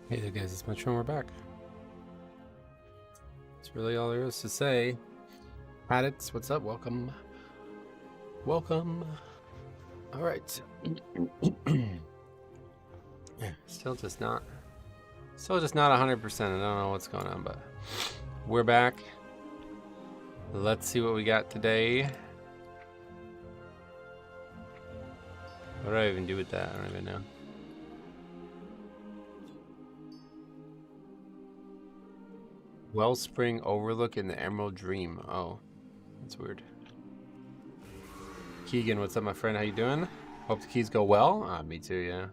Hey there guys, it's Metro and we're back. That's really all there is to say. Addicts, what's up? Welcome. Welcome. Alright. Still just not 100%. I don't know what's going on, but we're back. Let's see what we got today. What do I even do with that? I don't even know. Wellspring Overlook in the Emerald Dream. Oh, that's weird. Keegan, what's up, my friend? How you doing? Hope the keys go well. Me too, yeah.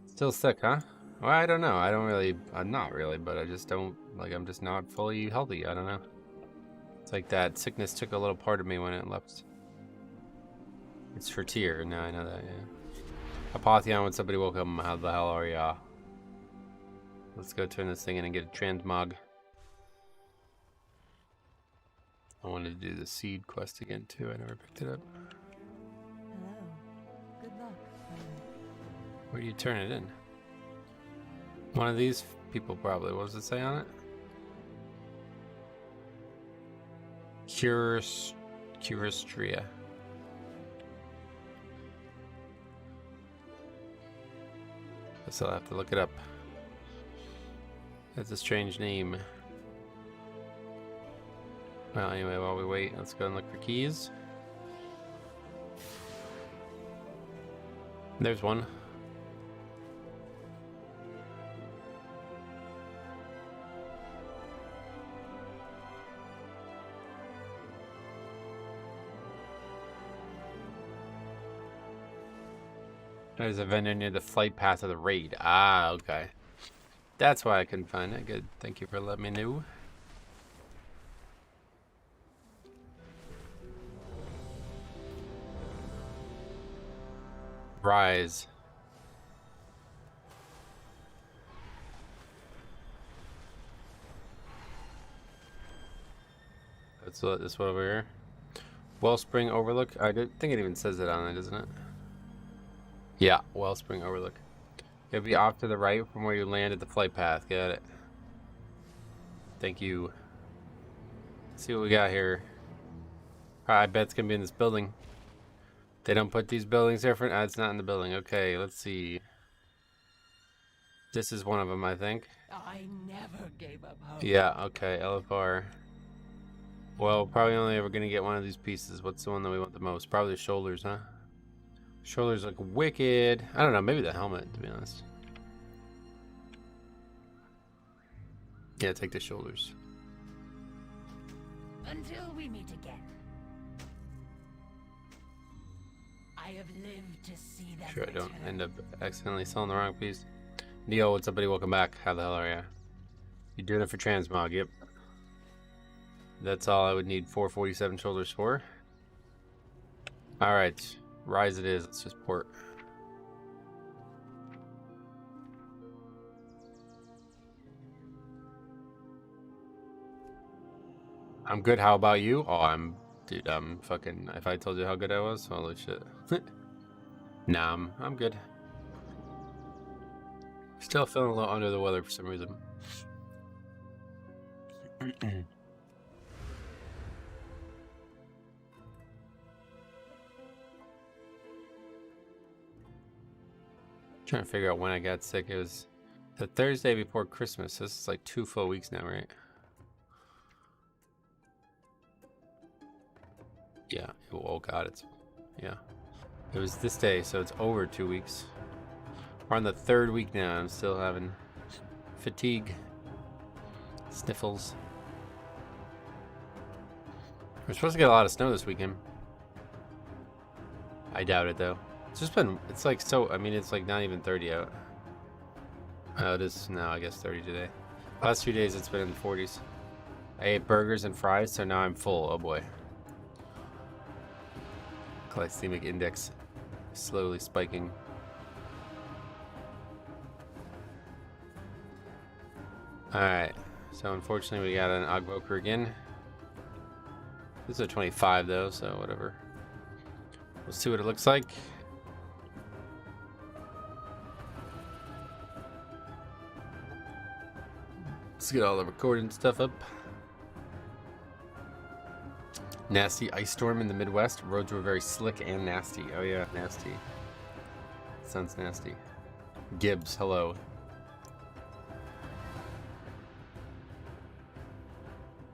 Still sick, huh? Well, I don't know. I'm not really, but I just don't, like, I'm just not fully healthy. I don't know. It's like that sickness took a little part of me when it left. It's for tier. Now I know that, yeah. Apotheon, what's up, buddy? Welcome. How the hell are ya? Let's go turn this thing in and get a transmog. I wanted to do the seed quest again too. I never picked it up. Hello. Good luck. Where do you turn it in? One of these people probably. What does it say on it? Curistria. Guess I'll have to look it up. That's a strange name. Well, anyway, while we wait, let's go and look for keys. There's one. There's a vendor near the flight path of the raid. Ah, okay. That's why I couldn't find it. Good. Thank you for letting me know. Rise. That's this one over here. Wellspring Overlook. I think it even says it on it, doesn't it? Yeah, Wellspring Overlook. It'll be off to the right from where you land at the flight path. Got it. Thank you. Let's see what we got here. I bet it's gonna be in this building. They don't put these buildings there for. It's not in the building. Okay, let's see. This is one of them, I think. I never gave up hope. Yeah. Okay. LFR. Well, probably only ever gonna get one of these pieces. What's the one that we want the most? Probably the shoulders, huh? Shoulders look wicked. I don't know. Maybe the helmet, to be honest. Yeah, take the shoulders. Until we meet again. I have lived to see that. Sure, I don't end up accidentally selling the wrong piece. Neo, what's up, buddy? Welcome back. How the hell are ya? You doing it for transmog? Yep. That's all I would need 447 shoulders for. All right. Rise it is. Let's just port. I'm good. How about you? Oh, dude, I'm fucking, if I told you how good I was, holy shit. Nah, I'm good. Still feeling a little under the weather for some reason. Trying to figure out when I got sick. It was the Thursday before Christmas. This is like 2 full weeks now, right? Yeah. Oh god, yeah. It was this day, so it's over 2 weeks. We're on the 3rd week now. I'm still having fatigue, sniffles. We're supposed to get a lot of snow this weekend. I doubt it though. It's like so, I mean, it's like not even 30 out. Oh, it is now, I guess 30 today. Last few days it's been in the 40s. I ate burgers and fries, so now I'm full. Oh boy. Glycemic index slowly spiking. Alright, so unfortunately we got an Ogboker again. This is a 25 though, so whatever. We'll see what it looks like. Let's get all the recording stuff up. Nasty ice storm in the Midwest. Roads were very slick and nasty. Oh yeah, nasty. Sounds nasty. Gibbs, hello.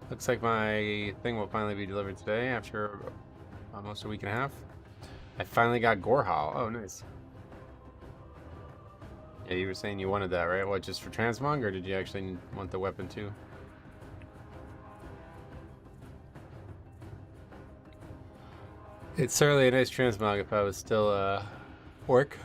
Looks like my thing will finally be delivered today after almost a week and a half. I finally got Gorehal. Oh, nice. Yeah, you were saying you wanted that, right? What, just for transmog, or did you actually want the weapon too? It's certainly a nice transmog if I was still work.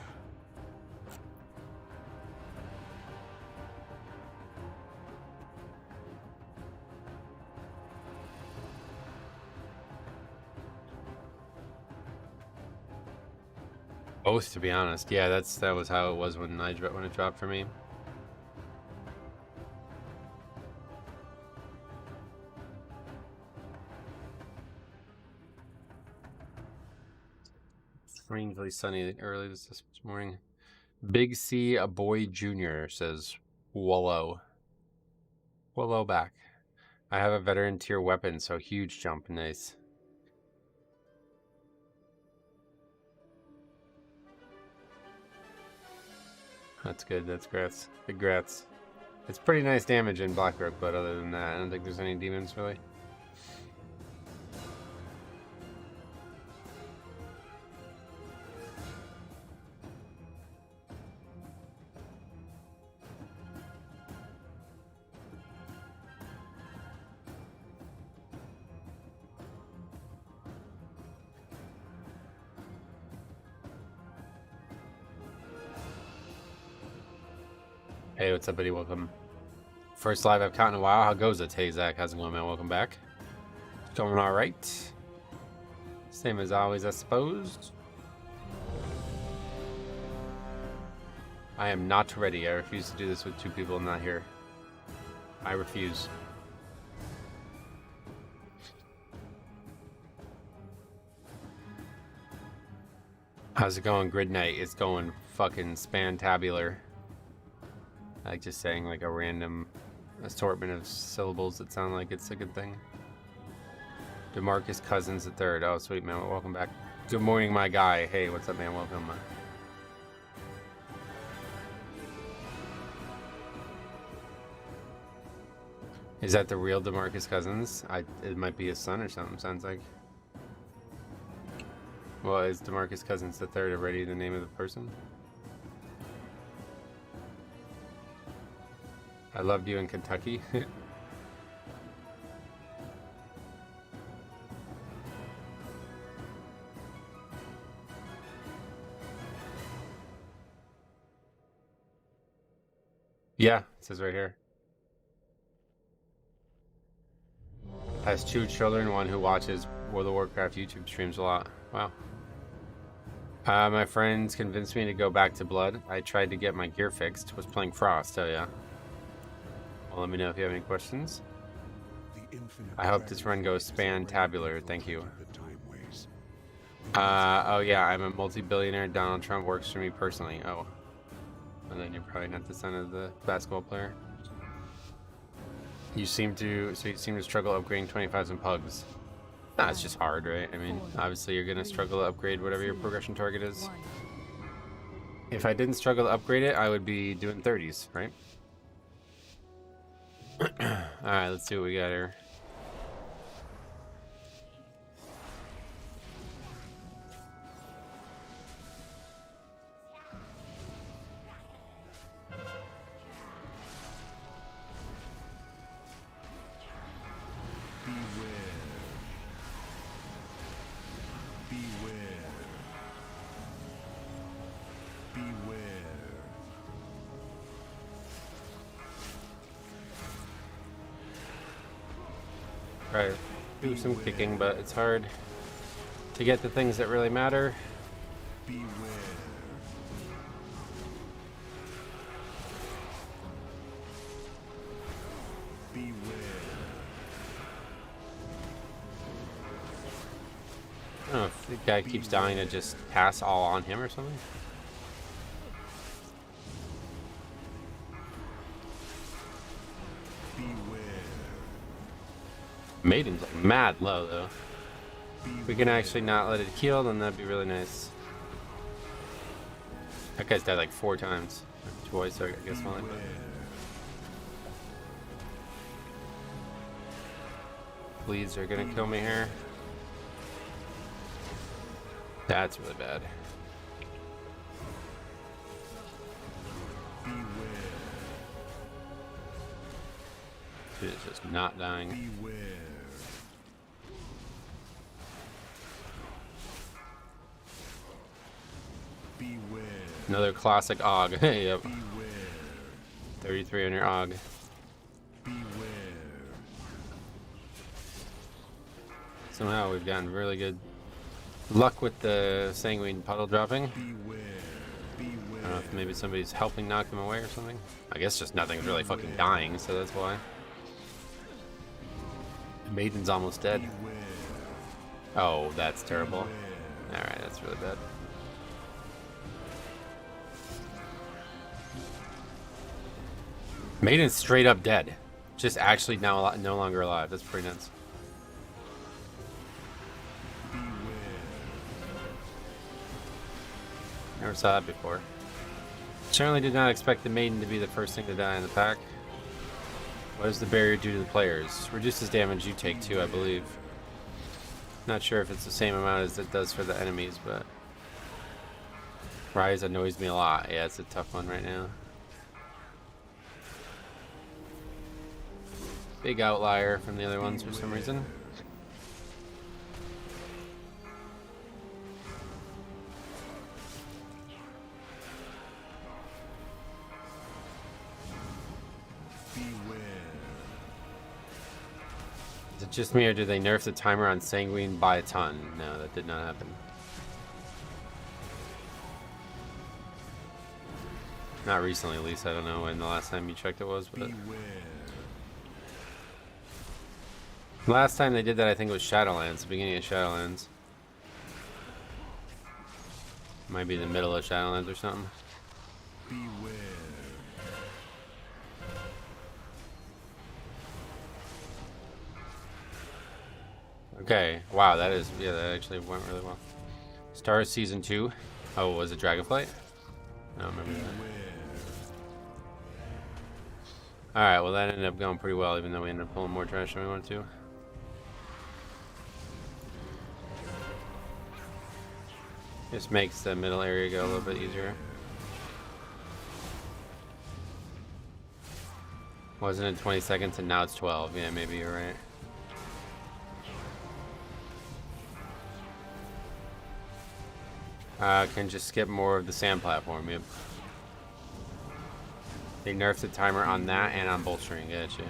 Both, to be honest. Yeah, that was how it was when it dropped for me. Strangely sunny early this morning. Big C, a boy junior, says Wallow. Wallow back. I have a veteran tier weapon, so huge jump. Nice. That's good. That's grats. Big grats. It's pretty nice damage in Blackrook, but other than that, I don't think there's any demons really. Hey, what's up, buddy? Welcome. First live I've caught in a while. How goes it? Hey, Zach. How's it going, man? Welcome back. Going all right. Same as always, I suppose. I am not ready. I refuse to do this with two people not here. I refuse. How's it going, Grid Night? It's going fucking spantabular. I like just saying like a random assortment of syllables that sound like it's a good thing. DeMarcus Cousins III. Oh, sweet, man. Welcome back. Good morning, my guy. Hey, what's up, man? Welcome. Is that the real DeMarcus Cousins? It might be his son or something, sounds like. Well, is DeMarcus Cousins III already the name of the person? I loved you in Kentucky. Yeah, it says right here. Has 2 children, one who watches World of Warcraft YouTube streams a lot. Wow. My friends convinced me to go back to Blood. I tried to get my gear fixed. Was playing Frost, oh yeah. Well, let me know if you have any questions. I hope this run goes span-tabular. Thank you. Oh yeah, I'm a multi-billionaire. Donald Trump works for me personally. Oh. And then you're probably not the son of the basketball player. You seem to struggle upgrading 25s and pugs. Nah, it's just hard, right? I mean, obviously you're gonna struggle to upgrade whatever your progression target is. If I didn't struggle to upgrade it, I would be doing 30s, right? Alright, let's see what we got here. Right, do some kicking, but it's hard to get the things that really matter. Beware. Beware. I don't know if the guy keeps dying to just pass all on him or something. Beware. Maiden's like mad low though. If we can actually not let it heal, then that'd be really nice. That guy's died like 4 times. Twice, I guess only. Bleeds are gonna kill me here. That's really bad. Dude is just not dying. Another classic AUG. Yep. 33 on your AUG. Somehow we've gotten really good luck with the sanguine puddle dropping. I don't know if maybe somebody's helping knock them away or something. I guess just nothing's really fucking dying, so that's why. Maiden's almost dead. Oh, that's terrible. Alright, that's really bad. Maiden's straight up dead. Just actually now no longer alive. That's pretty nuts. Never saw that before. Certainly did not expect the Maiden to be the first thing to die in the pack. What does the barrier do to the players? Reduces damage you take too, I believe. Not sure if it's the same amount as it does for the enemies, but... Rise annoys me a lot. Yeah, it's a tough one right now. Big outlier from the other ones for some reason. Is it just me, or did they nerf the timer on Sanguine by a ton? No, that did not happen. Not recently, at least. I don't know when the last time you checked it was, but... Last time they did that, I think it was Shadowlands, the beginning of Shadowlands. Might be the middle of Shadowlands or something. Okay, wow, that is, yeah, that actually went really well. Star Season 2. Oh, was it Dragonflight? I don't remember that. Alright, well that ended up going pretty well, even though we ended up pulling more trash than we wanted to. Just makes the middle area go a little bit easier. Wasn't it 20 seconds and now it's 12? Yeah, maybe you're right. Can just skip more of the sand platform. Yep. They nerfed the timer on that and on bolstering. Gotcha.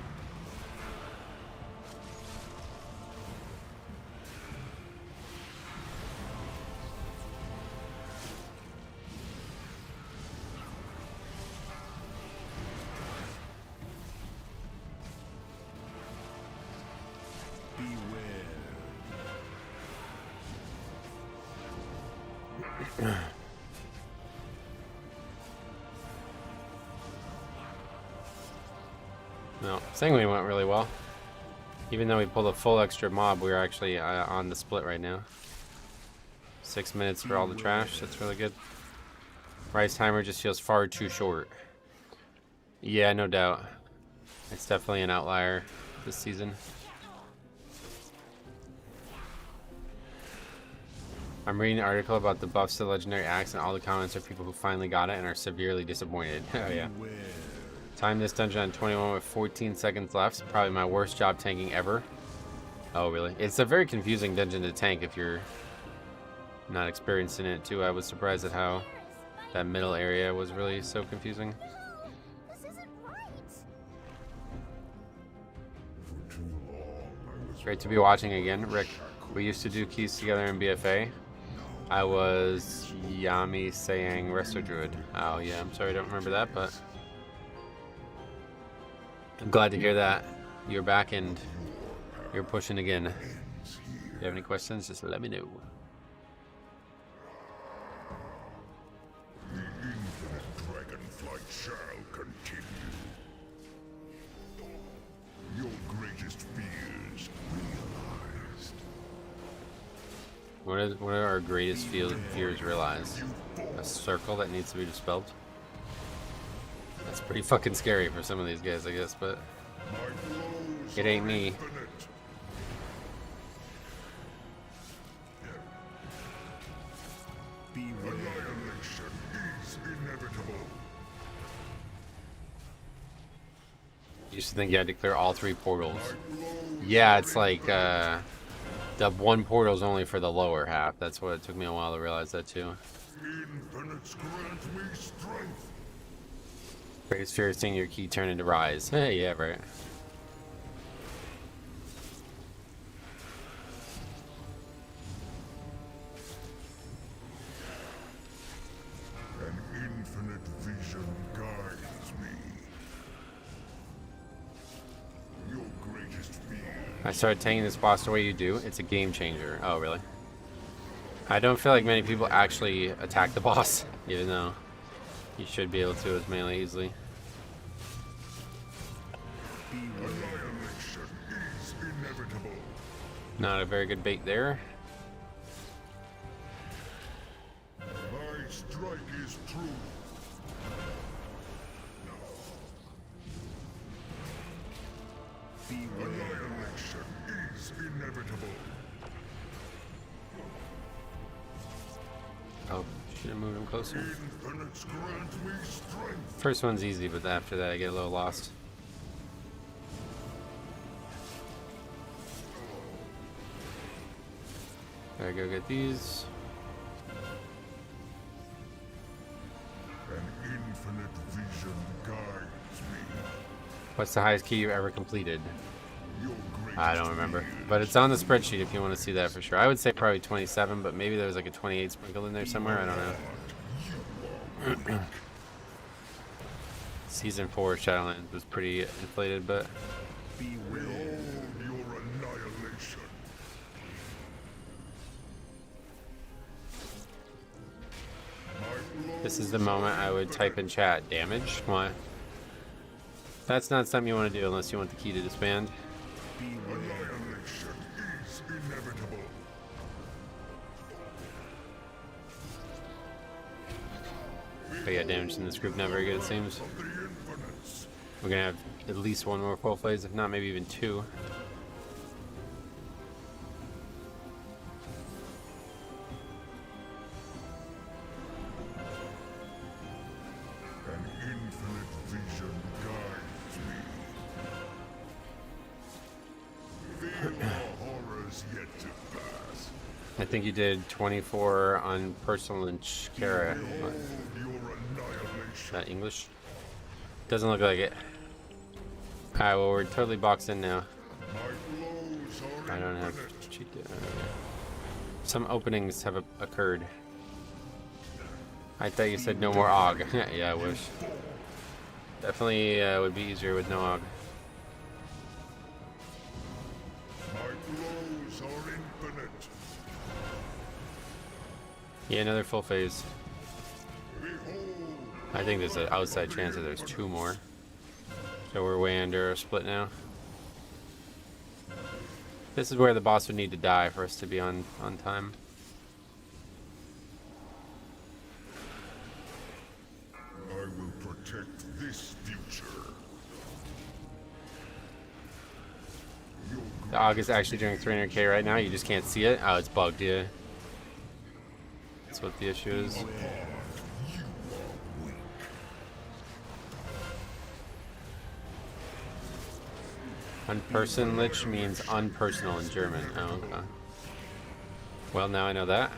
No, Sanguine went really well. Even though we pulled a full extra mob, we're actually on the split right now. 6 minutes for all the trash. That's really good. Rise timer just feels far too short. Yeah, no doubt. It's definitely an outlier this season. I'm reading an article about the buffs to Legendary Axe, and all the comments are people who finally got it and are severely disappointed. Oh yeah. Time this dungeon on 21 with 14 seconds left. Probably my worst job tanking ever. Oh really? It's a very confusing dungeon to tank if you're not experienced in it too. I was surprised at how that middle area was really so confusing. Great to be watching again, Rick. We used to do keys together in BFA. I was Yami Sayang Resto Druid. Oh yeah, I'm sorry I don't remember that, but I'm glad to hear that you're back and you're pushing again. If you have any questions, just let me know. The infinite dragonflight shall continue. Your greatest fears will What are our greatest fears realized? A circle that needs to be dispelled? That's pretty fucking scary for some of these guys, I guess, but it ain't me. Annihilation is inevitable. You used to think you had to clear all 3 portals. Yeah, it's like, the 1 portal is only for the lower half. That's what it took me a while to realize that too. Infinites grant me strength. Greatest fear is seeing your key turn into rise. Hey, yeah, right. An infinite vision guides me. Your greatest fear. I started taking this boss the way you do. It's a game changer. Oh, really? I don't feel like many people actually attack the boss, even though you should be able to as melee easily. Annihilation is inevitable. Not a very good bait there. My strike is true. Annihilation is inevitable. Oh, should have moved him closer. Infinites grant me strength. First one's easy, but after that I get a little lost. Gotta go get these. An infinite vision guides me. What's the highest key you've ever completed? Your greatest I don't remember. fear. But it's on the spreadsheet if you want to see that for sure. I would say probably 27, but maybe there was like a 28 sprinkled in there somewhere. I don't know. Season 4 Shadowlands was pretty inflated, but Behold your annihilation. this is the moment I would type in chat damage. Why? That's not something you want to do unless you want the key to disband. Annihilation is inevitable. But yeah, damage in this group not very good, it seems. Of the infinites. We're gonna have at least 1 more full phase, if not maybe even 2. An infinite vision guides me. Feel the horrors yet to pass. I think you did 24 on personal and Kara. Behold your Is annihilation. that English? Doesn't look like it. Alright, well we're totally boxed in now. My blows are I don't have infinite. cheat. Some openings have occurred. I thought you said no more AUG. Yeah, I wish. Definitely would be easier with no AUG. My blows are infinite. Yeah, another full phase. Behold I think there's an outside chance that there's 2 more. So we're way under our split now. This is where the boss would need to die for us to be on time. I will protect this future. Your The AUG is actually doing 300k right now. You just can't see it. Oh, it's bugged, yeah. That's what the issue is. Unpersonlich means unpersonal in German. Oh, okay. Well, now I know that.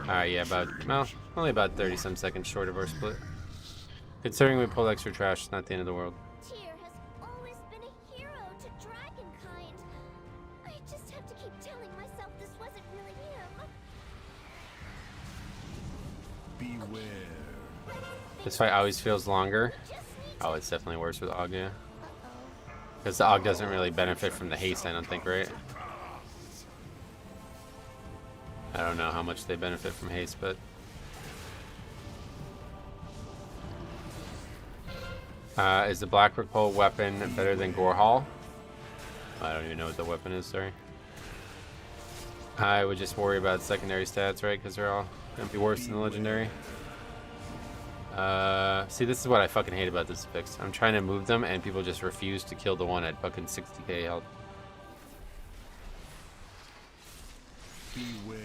Alright, yeah, only about 30 some seconds short of our split. Considering we pulled extra trash, it's not the end of the world. Tyr has always been a hero to dragonkind. I just have to keep telling myself this wasn't really him. beware. This fight always feels longer. Just need Oh, it's definitely worse with AUG, yeah. Because the AUG doesn't really benefit from the haste, I don't think, right? I don't know how much they benefit from haste, but... is the Blackrook Pole weapon better than Gorehall? I don't even know what the weapon is, sorry. I would just worry about secondary stats, right? Because they're all gonna be worse than the legendary. See, this is what I fucking hate about this fix. I'm trying to move them, and people just refuse to kill the one at fucking 60k health. Beware.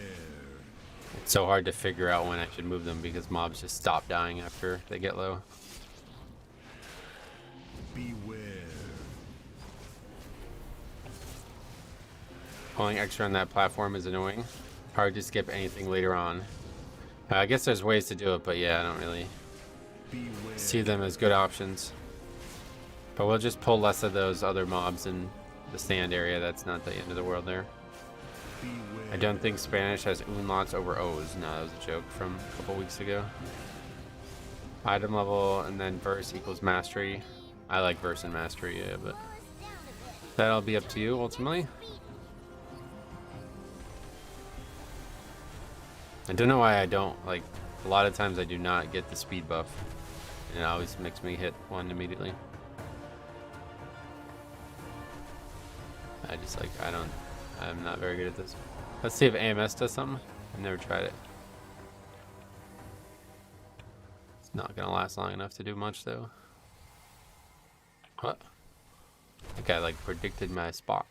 It's so hard to figure out when I should move them because mobs just stop dying after they get low. Beware. Pulling extra on that platform is annoying. Hard to skip anything later on. I guess there's ways to do it, but yeah, I don't really see them as good options. But we'll just pull less of those other mobs in the stand area. That's not the end of the world there. I don't think Spanish has unlots over O's. No, that was a joke from a couple weeks ago. Item level and then verse equals mastery. I like verse and mastery, yeah, but that'll be up to you ultimately. I don't know why I don't, like, a lot of times I do not get the speed buff. And it always makes me hit one immediately. I'm not very good at this. Let's see if AMS does something. I've never tried it. It's not gonna last long enough to do much though. What? I think I like predicted my spot.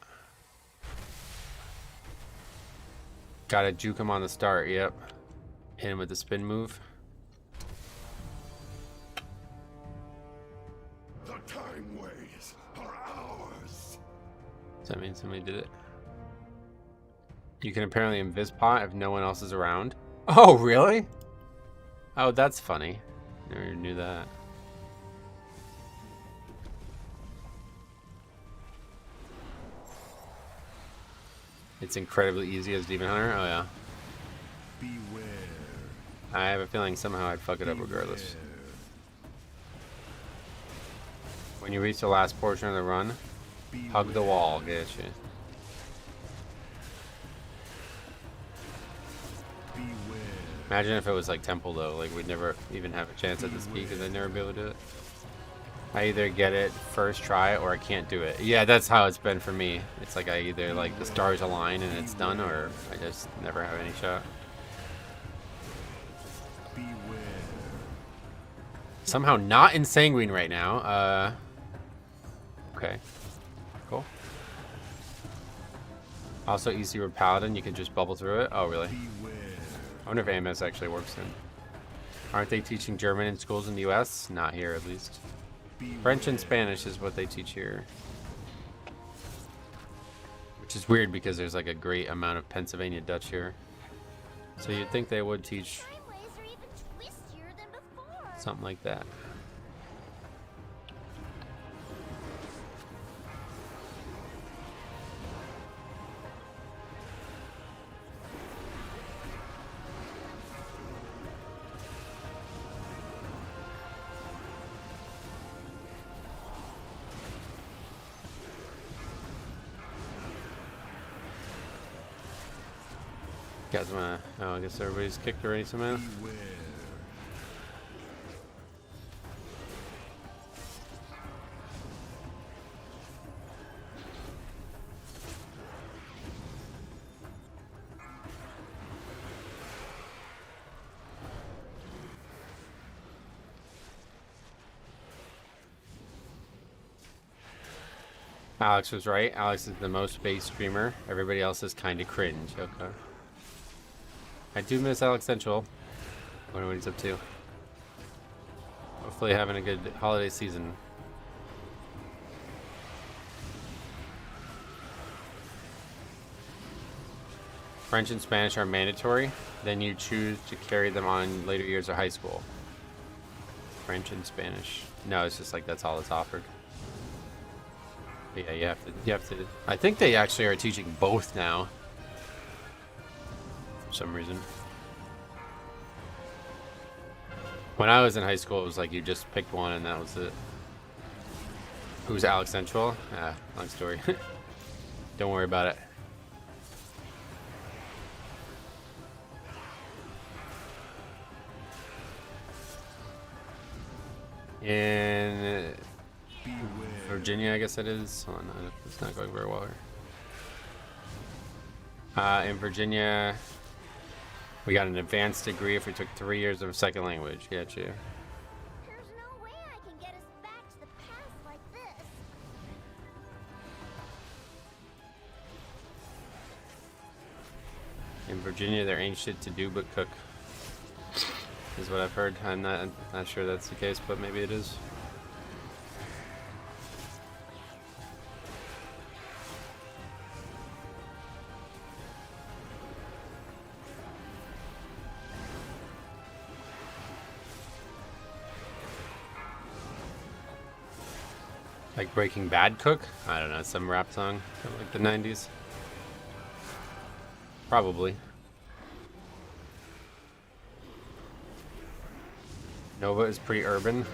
Gotta juke him on the start, yep. Hit him with the spin move. The time ways are ours. Does that mean somebody did it? You can apparently invis pot if no one else is around. Oh, really? Oh, that's funny. Never knew that. It's incredibly easy as Demon Hunter. Oh yeah. Beware. I have a feeling somehow I'd fuck it up regardless. When you reach the last portion of the run, hug the wall. Get you. Imagine if it was like Temple though, like we'd never even have a chance at this peak because I'd never be able to do it. I either get it first try or I can't do it. Yeah, that's how it's been for me. It's like I either like the stars align and it's done or I just never have any shot. Somehow not in Sanguine right now. Okay. Cool. Also easy with Paladin, you can just bubble through it. Oh really? I wonder if AMS actually works then. Aren't they teaching German in schools in the US? Not here, at least. French and Spanish is what they teach here. Which is weird because there's like a great amount of Pennsylvania Dutch here. So you'd think they would teach something like that. Guys, oh, I guess everybody's kicked already somehow. Alex was right. Alex is the most base streamer. Everybody else is kind of cringe. Okay. I do miss Alex Central. I wonder what he's up to. Hopefully having a good holiday season. French and Spanish are mandatory. Then you choose to carry them on later years of high school. French and Spanish. No, it's just like that's all that's offered. But yeah, you have to. I think they actually are teaching both now. For some reason. When I was in high school, it was like you just picked one and that was it. Who's Alex Central? Ah, long story. Don't worry about it. In Virginia, I guess it is. Oh no, it's not going very well here. In Virginia, we got an advanced degree if we took 3 years of a second language. Get you. There's no way I can get us back to the past like this. In Virginia, there ain't shit to do but cook. Is what I've heard. I'm not sure that's the case, but maybe it is. Like Breaking Bad cook? I don't know, some rap song from like the 90s. Probably. Nova is pretty urban.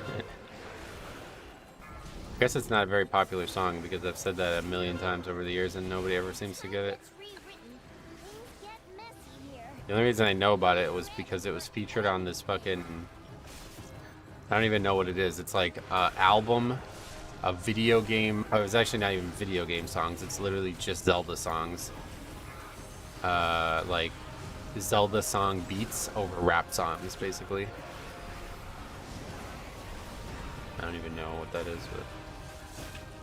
I guess it's not a very popular song because I've said that a million times over the years and nobody ever seems to get it. It's rewritten. Things get messy here. The only reason I know about it was because it was featured on this fucking... I don't even know what it is. It's like an album, a video game... Oh, it was actually not even video game songs. It's literally just Zelda songs. Like Zelda song beats over rap songs, basically. I don't even know what that is, but...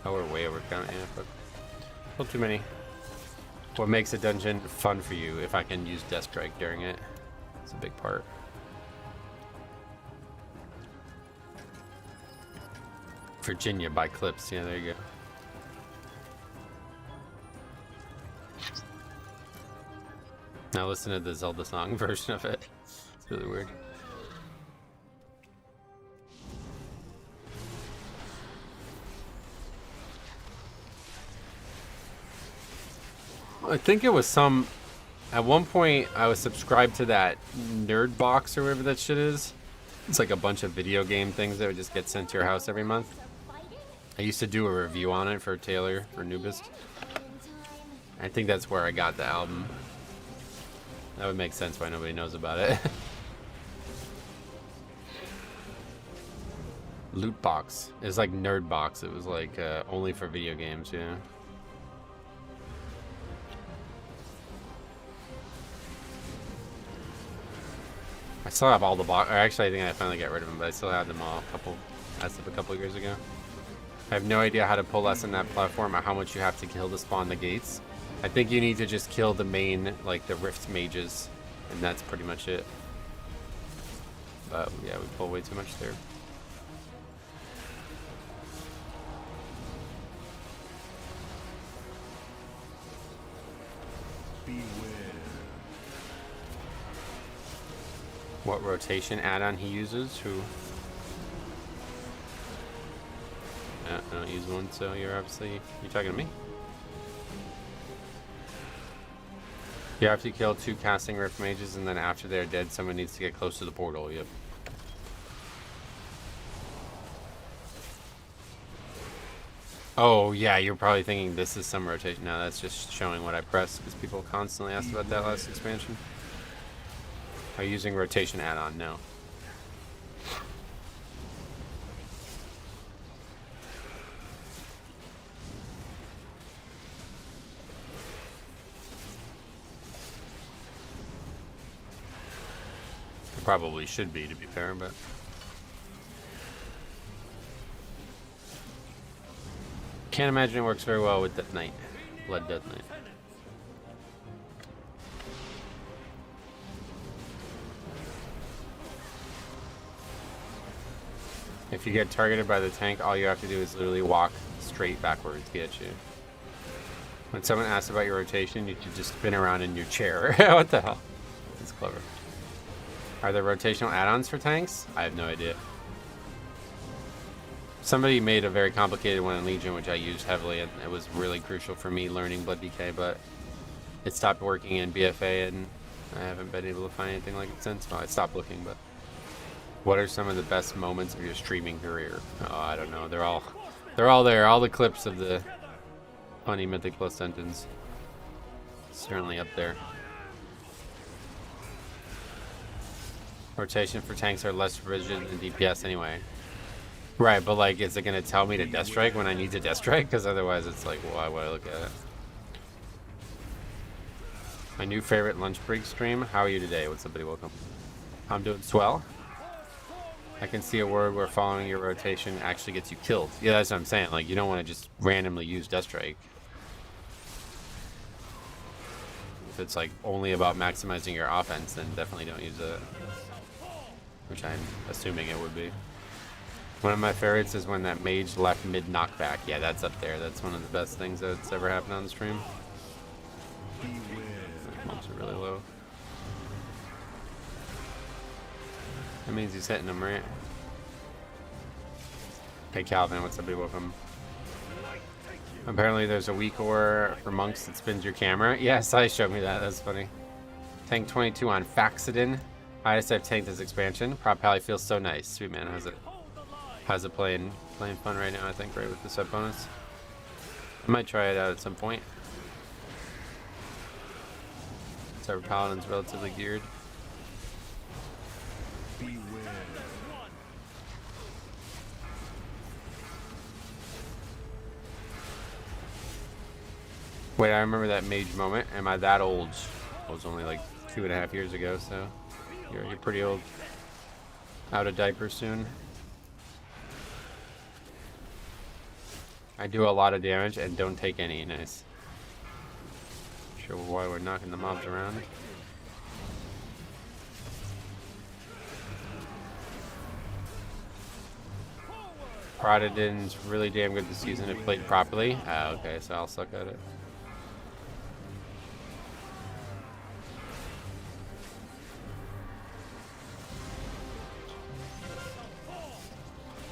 Oh, we're way over count, yeah, but... A little too many. What makes a dungeon fun for you if I can use Death Strike during it? It's a big part. Virginia by Clips, yeah, there you go. Now listen to the Zelda song version of it. It's really weird. I think it was some... At one point, I was subscribed to that Nerd Box or whatever that shit is. It's like a bunch of video game things that would just get sent to your house every month. I used to do a review on it for Taylor, for Nubist. I think that's where I got the album. That would make sense why nobody knows about it. Loot Box. It's like Nerd Box. It was like only for video games, yeah. I still have all the box. Actually, I think I finally got rid of them, but I still had them all as of a couple years ago. I have no idea how to pull less on that platform or how much you have to kill to spawn the gates. I think you need to just kill the main, like the Rift mages, and that's pretty much it. But yeah, we pull way too much there. Beware. What rotation add-on he uses? Who? I don't use one, so you're talking to me. You have to kill 2 casting Rift mages, and then after they're dead, someone needs to get close to the portal. Yep. Oh, yeah, you're probably thinking this is some rotation. No, that's just showing what I pressed, because people constantly asked about that last expansion. Are you using rotation add-on? No. It probably should be, to be fair, but... Can't imagine it works very well with Death Knight. Blood Death Knight. If you get targeted by the tank, all you have to do is literally walk straight backwards to get you. When someone asks about your rotation, you should just spin around in your chair. What the hell? That's clever. Are there rotational add-ons for tanks? I have no idea. Somebody made a very complicated one in Legion, which I used heavily, and it was really crucial for me learning Blood DK, but it stopped working in BFA, and I haven't been able to find anything like it since. Well, I stopped looking, but... What are some of the best moments of your streaming career? Oh, I don't know. They're all there. All the clips of the funny Mythic Plus sentence. Certainly up there. Rotation for tanks are less rigid than DPS anyway. Right, but like, is it going to tell me to Death Strike when I need to Death Strike? Because otherwise it's like, why would I look at it? My new favorite lunch break stream. How are you today? What's up, buddy? Welcome. I'm doing swell. I can see a word where following your rotation actually gets you killed. Yeah, that's what I'm saying. Like, you don't want to just randomly use Death Strike. If it's like only about maximizing your offense, then definitely don't use it. Which I'm assuming it would be. One of my favorites is when that mage left mid knockback. Yeah, that's up there. That's one of the best things that's ever happened on the stream. Mobs are really low. That means he's hitting them, right? Hey Calvin, what's up, buddy? Welcome. Apparently there's a weak ore for monks that spins your camera. Yeah, Sai showed me that. That's funny. Tank 22 on Faxidin. Highest I've tanked this expansion. Prop Pally feels so nice. Sweet man, how's it playing fun right now, I think, right, with the sub bonus. I might try it out at some point. Cyber Paladin's relatively geared. Wait, I remember that mage moment. Am I that old? It was only like 2.5 years ago, so you're pretty old. Out of diapers soon. I do a lot of damage and don't take any. Nice. Sure why we're knocking the mobs around. Paladin's really damn good this season if played properly. Ah, okay, so I'll suck at it.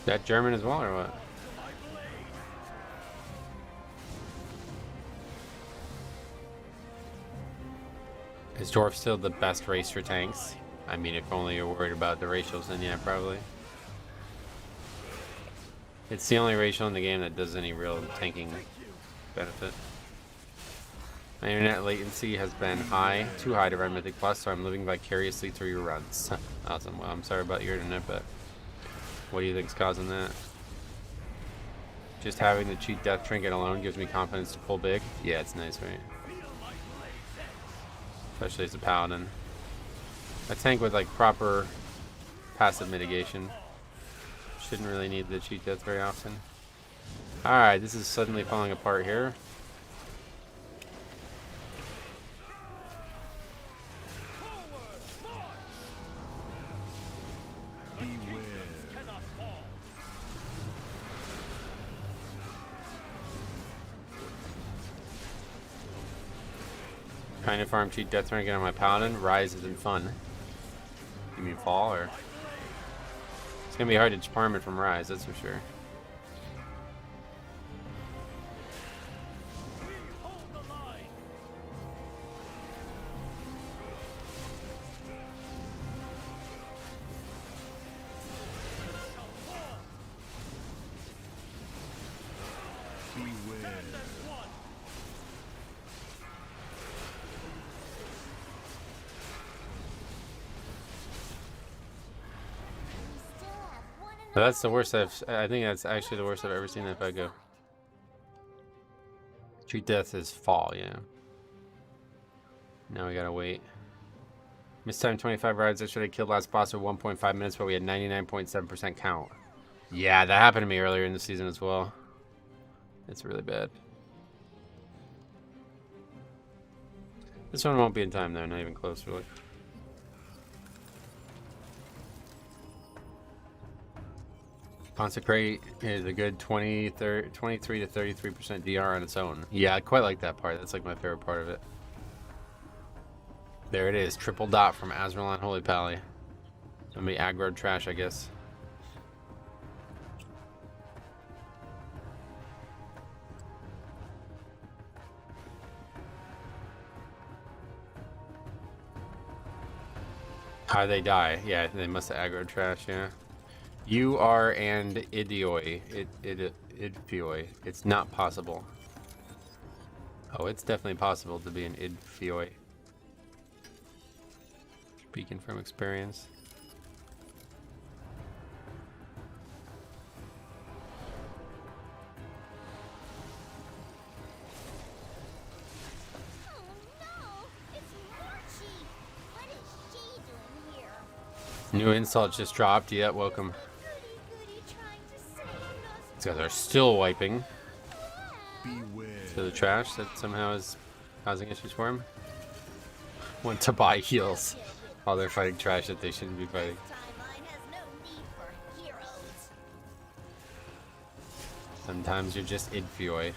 That German as well, or what? Is Dwarf still the best race for tanks? I mean, if only you're worried about the racials, then yeah, probably. It's the only racial in the game that does any real tanking benefit. My internet latency has been high, too high to run Mythic Plus, so I'm living vicariously through your runs. Awesome. Well, I'm sorry about your internet, but what do you think's causing that? Just having the cheat death trinket alone gives me confidence to pull big. Yeah, it's nice, right? Especially as a paladin. A tank with like proper passive mitigation shouldn't really need the cheat death very often. Alright, this is suddenly falling apart here. Trying to farm cheat death trying to get on my paladin. Rise isn't fun. You mean fall, or? It's gonna be hard to farm it from Rise, that's for sure. So that's the worst I think that's actually the worst I've ever seen that fight go. Treat death is fall, yeah. Now we gotta wait. Missed time 25 rides. I should have killed last boss with 1.5 minutes, but we had 99.7% count. Yeah, that happened to me earlier in the season as well. It's really bad. This one won't be in time though, not even close really. Consecrate is a good 23 to 33% DR on its own. Yeah, I quite like that part. That's like my favorite part of it. There it is, triple dot from Azrael Holy Pally. Somebody aggroed trash, I guess. How they die? Yeah, they must have aggroed trash, yeah. You are and idioi. Idfioi. It's not possible. Oh, it's definitely possible to be an idfioi. Speaking from experience. Oh no! It's New insult just dropped. Yeah, welcome. Goody trying to save us. These guys are still wiping Beware. to the trash that somehow is causing issues for him. Want to buy heals while they're fighting trash that they shouldn't be fighting. Timeline has no need for heroes. Sometimes you're just Idfioi.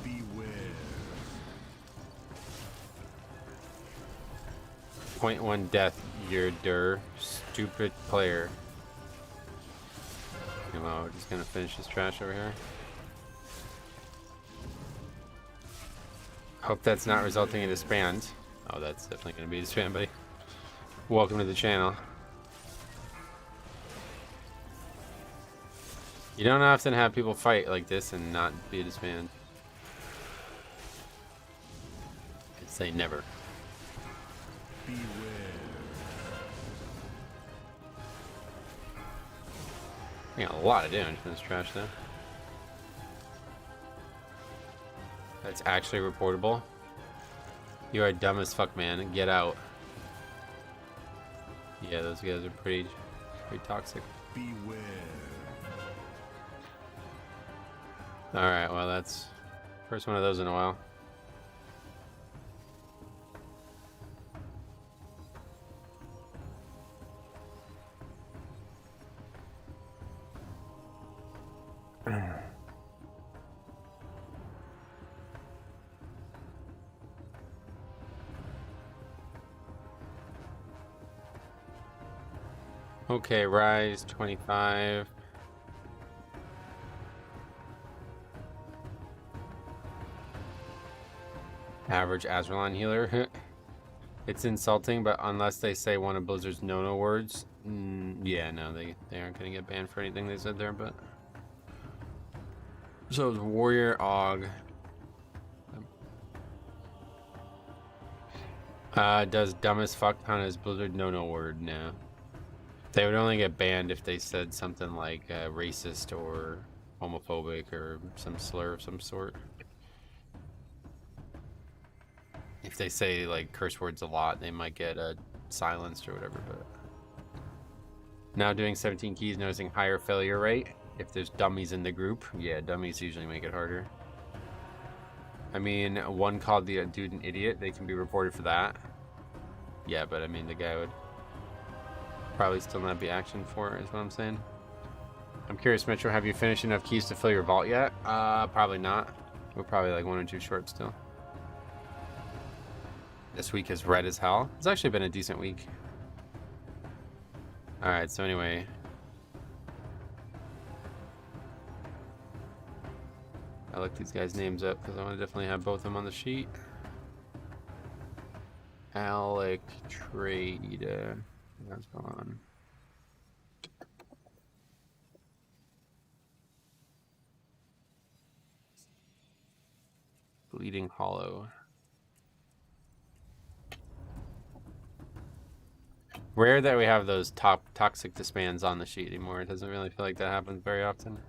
Beware. 0.1 death, you're stupid player. Well, we're just gonna finish this trash over here. Hope that's not resulting in disband. Oh, that's definitely gonna be disband, buddy. Welcome to the channel. You don't often have people fight like this and not be disband. I'd say never. Beware. I got a lot of damage from this trash though. That's actually reportable. You are dumb as fuck, man. Get out. Yeah, those guys are pretty toxic. Beware. Alright, well that's first one of those in a while. Okay, rise 25. Average Azralan healer. It's insulting, but unless they say one of Blizzard's no-no words, yeah, no, they aren't gonna get banned for anything they said there, but... So it's Warrior Og. Does dumb as fuck count as Blizzard no-no word? No. They would only get banned if they said something like racist or homophobic or some slur of some sort. If they say like curse words a lot, they might get silenced or whatever. But now doing 17 keys, noticing higher failure rate. If there's dummies in the group, yeah, dummies usually make it harder. I mean, one called the dude an idiot, they can be reported for that. Yeah, but I mean, the guy would probably still not be actioned for it, is what I'm saying. I'm curious, Metro, have you finished enough keys to fill your vault yet? Probably not. We're probably like 1 or 2 short still. This week is red as hell. It's actually been a decent week. Alright, so anyway. I looked these guys' names up because I want to definitely have both of them on the sheet. Alec Trade. What's going on? Bleeding Hollow. Rare that we have those toxic disbands on the sheet anymore. It doesn't really feel like that happens very often.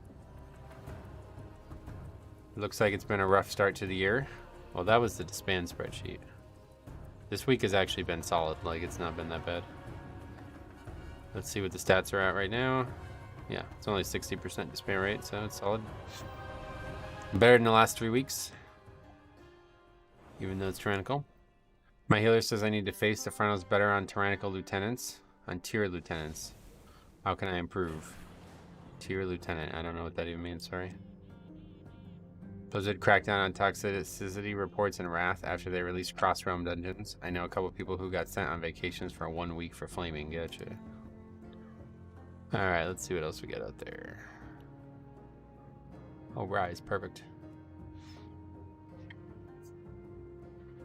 Looks like it's been a rough start to the year. Well, that was the disband spreadsheet. This week has actually been solid. Like, it's not been that bad. Let's see what the stats are at right now. Yeah, it's only 60% disband rate, so it's solid. Better than the last 3 weeks. Even though it's tyrannical. My healer says I need to face the frontals better on tyrannical lieutenants. On tier lieutenants. How can I improve? Tier lieutenant. I don't know what that even means, sorry. Blizzard crackdown on toxicity reports and wrath after they released cross-realm dungeons. I know a couple people who got sent on vacations for 1 week for flaming. Gotcha. Alright, let's see what else we got out there. Oh, rise. Perfect.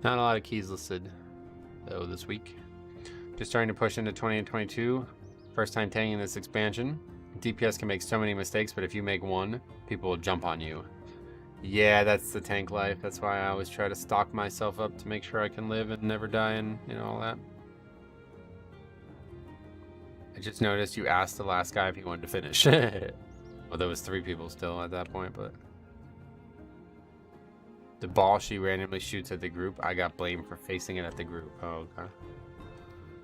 Not a lot of keys listed, though, this week. Just starting to push into 2022. First time tanking this expansion. DPS can make so many mistakes, but if you make one, people will jump on you. Yeah, that's the tank life. That's why I always try to stock myself up to make sure I can live and never die and, you know, all that. I just noticed you asked the last guy if he wanted to finish. Well, there was 3 people still at that point, but... The ball she randomly shoots at the group, I got blamed for facing it at the group. Oh, okay.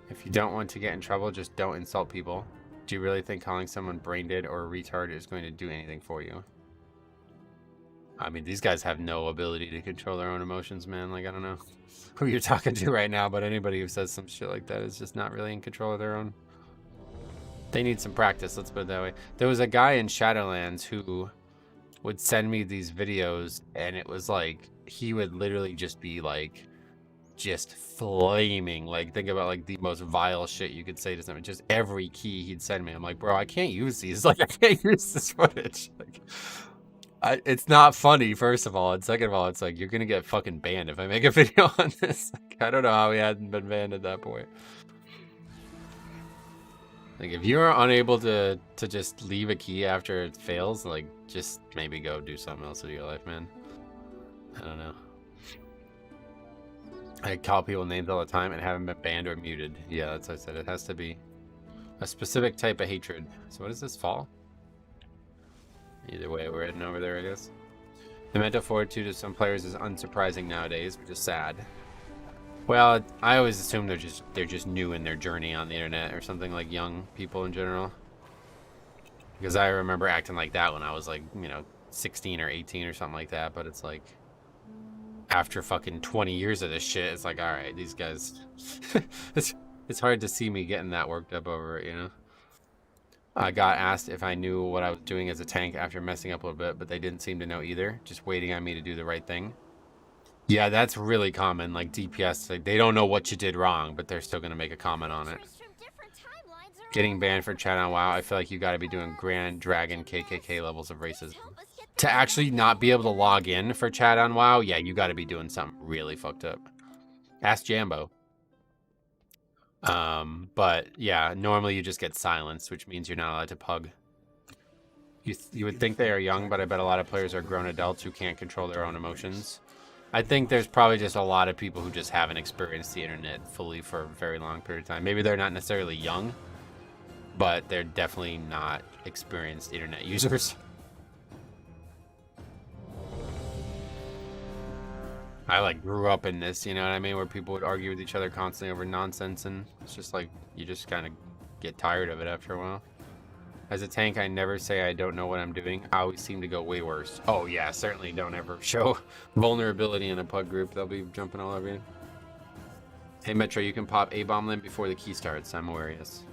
If you don't want to get in trouble, just don't insult people. Do you really think calling someone brain dead or a retard is going to do anything for you? I mean, these guys have no ability to control their own emotions, man. Like, I don't know who you're talking to right now, but anybody who says some shit like that is just not really in control of their own. They need some practice, let's put it that way. There was a guy in Shadowlands who would send me these videos, and it was like, he would literally just be like, just flaming. Like, think about like the most vile shit you could say to someone. Just every key he'd send me. I'm like, bro, I can't use these. Like, I can't use this footage. Like, it's not funny, first of all, and second of all, it's like, you're gonna get fucking banned if I make a video on this. Like, I don't know how he hadn't been banned at that point. Like, if you're unable to just leave a key after it fails, like, just maybe go do something else with your life, man. I don't know. I call people names all the time and haven't been banned or muted. Yeah, that's what I said. It has to be a specific type of hatred. So what is this, fall? Either way, we're heading over there, I guess. The mental fortitude of some players is unsurprising nowadays, which is sad. Well, I always assume they're just new in their journey on the internet or something, like young people in general. Because I remember acting like that when I was like, you know, 16 or 18 or something like that. But it's like, after fucking 20 years of this shit, it's like, all right, these guys, it's hard to see me getting that worked up over it, you know? I got asked if I knew what I was doing as a tank after messing up a little bit, but they didn't seem to know either, just waiting on me to do the right thing. Yeah, that's really common, like DPS, like, they don't know what you did wrong, but they're still going to make a comment on it. Getting banned for chat on WoW, I feel like you got to be doing Grand Dragon KKK levels of racism. To actually not be able to log in for chat on WoW, yeah, you got to be doing something really fucked up. Ask Jambo. But yeah, normally you just get silenced, which means you're not allowed to pug. You would think they are young, but I bet a lot of players are grown adults who can't control their own emotions. I think there's probably just a lot of people who just haven't experienced the internet fully for a very long period of time. Maybe they're not necessarily young, but they're definitely not experienced internet users. I like grew up in this, you know what I mean, where people would argue with each other constantly over nonsense, and it's just like, you just kind of get tired of it after a while. As a tank, I never say I don't know what I'm doing. I always seem to go way worse. Oh yeah, certainly don't ever show vulnerability in a pug group. They'll be jumping all over you. Hey Metro, you can pop A-bomb limb before the key starts. I'm aware, yes.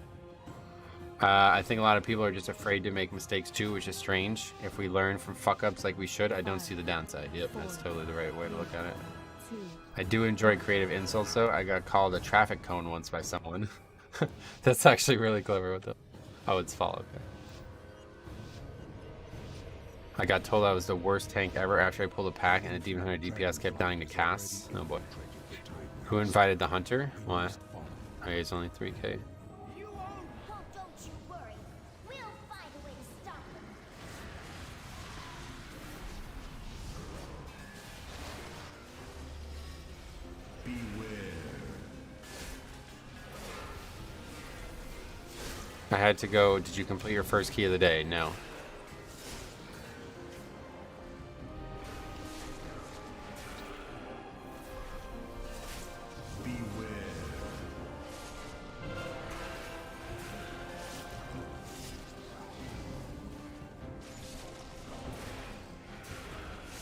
I think a lot of people are just afraid to make mistakes too, which is strange. If we learn from fuck-ups like we should, I don't see the downside. Yep, that's totally the right way to look at it. I do enjoy creative insults though. I got called a traffic cone once by someone. That's actually really clever with it. Oh, it's fall, okay. I got told I was the worst tank ever after I pulled a pack and a Demon Hunter DPS kept dying to casts. Oh boy. Who invited the hunter? Why? Okay, it's only 3k. I had to go. Did you complete your first key of the day? No.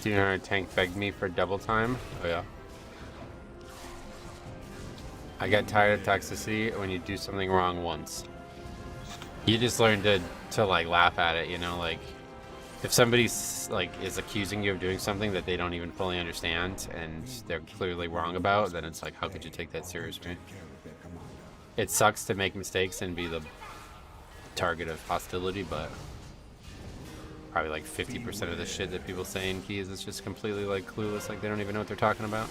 Do you know our tank begged me for double time? Oh yeah. I get tired of toxicity when you do something wrong once. You just learn to like laugh at it, you know, like if somebody's like is accusing you of doing something that they don't even fully understand and they're clearly wrong about, then it's like, how could you take that seriously? It sucks to make mistakes and be the target of hostility, but probably like 50% of the shit that people say in keys is just completely like clueless, like they don't even know what they're talking about.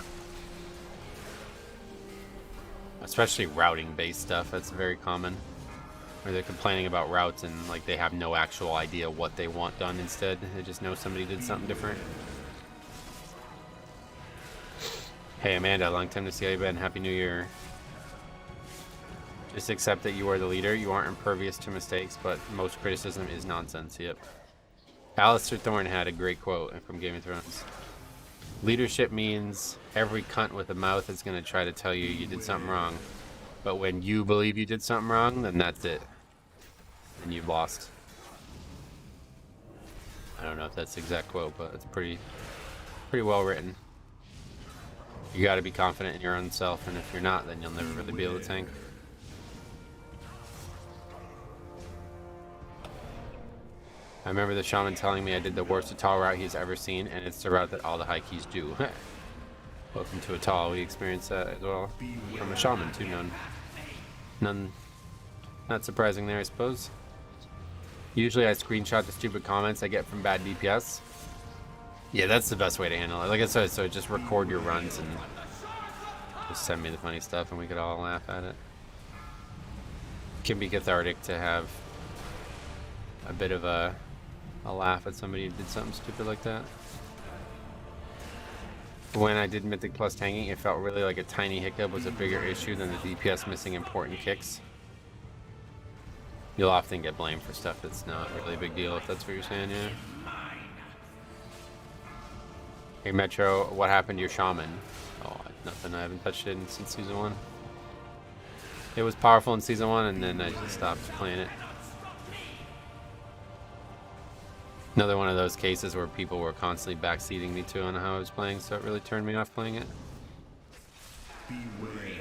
Especially routing based stuff, that's very common. Where they're complaining about routes and like they have no actual idea what they want done instead. They just know somebody did something different. Hey Amanda, long time to see how you've been. Happy New Year. Just accept that you are the leader. You aren't impervious to mistakes, but most criticism is nonsense. Yep. Alistair Thorne had a great quote from Game of Thrones. Leadership means every cunt with a mouth is going to try to tell you you did something wrong. But when you believe you did something wrong, then that's it. And you've lost. I don't know if that's the exact quote, but it's pretty well written. You got to be confident in your own self, and if you're not, then you'll never really be able to tank. I remember the shaman telling me I did the worst Atal route he's ever seen, and it's the route that all the high keys do. Welcome to Atal. We experienced that as well from a shaman too. None. Not surprising there, I suppose. Usually I screenshot the stupid comments I get from bad DPS. Yeah, that's the best way to handle it. Like I said, so just record your runs and just send me the funny stuff and we could all laugh at it. It can be cathartic to have a bit of a laugh at somebody who did something stupid like that. When I did Mythic Plus tanking, it felt really like a tiny hiccup was a bigger issue than the DPS missing important kicks. You'll often get blamed for stuff that's not really a big deal, if that's what you're saying, yeah. Hey Metro, what happened to your shaman? Oh, nothing. I haven't touched it since Season 1. It was powerful in Season 1, and then I just stopped playing it. Another one of those cases where people were constantly backseating me too on how I was playing, so it really turned me off playing it. Beware.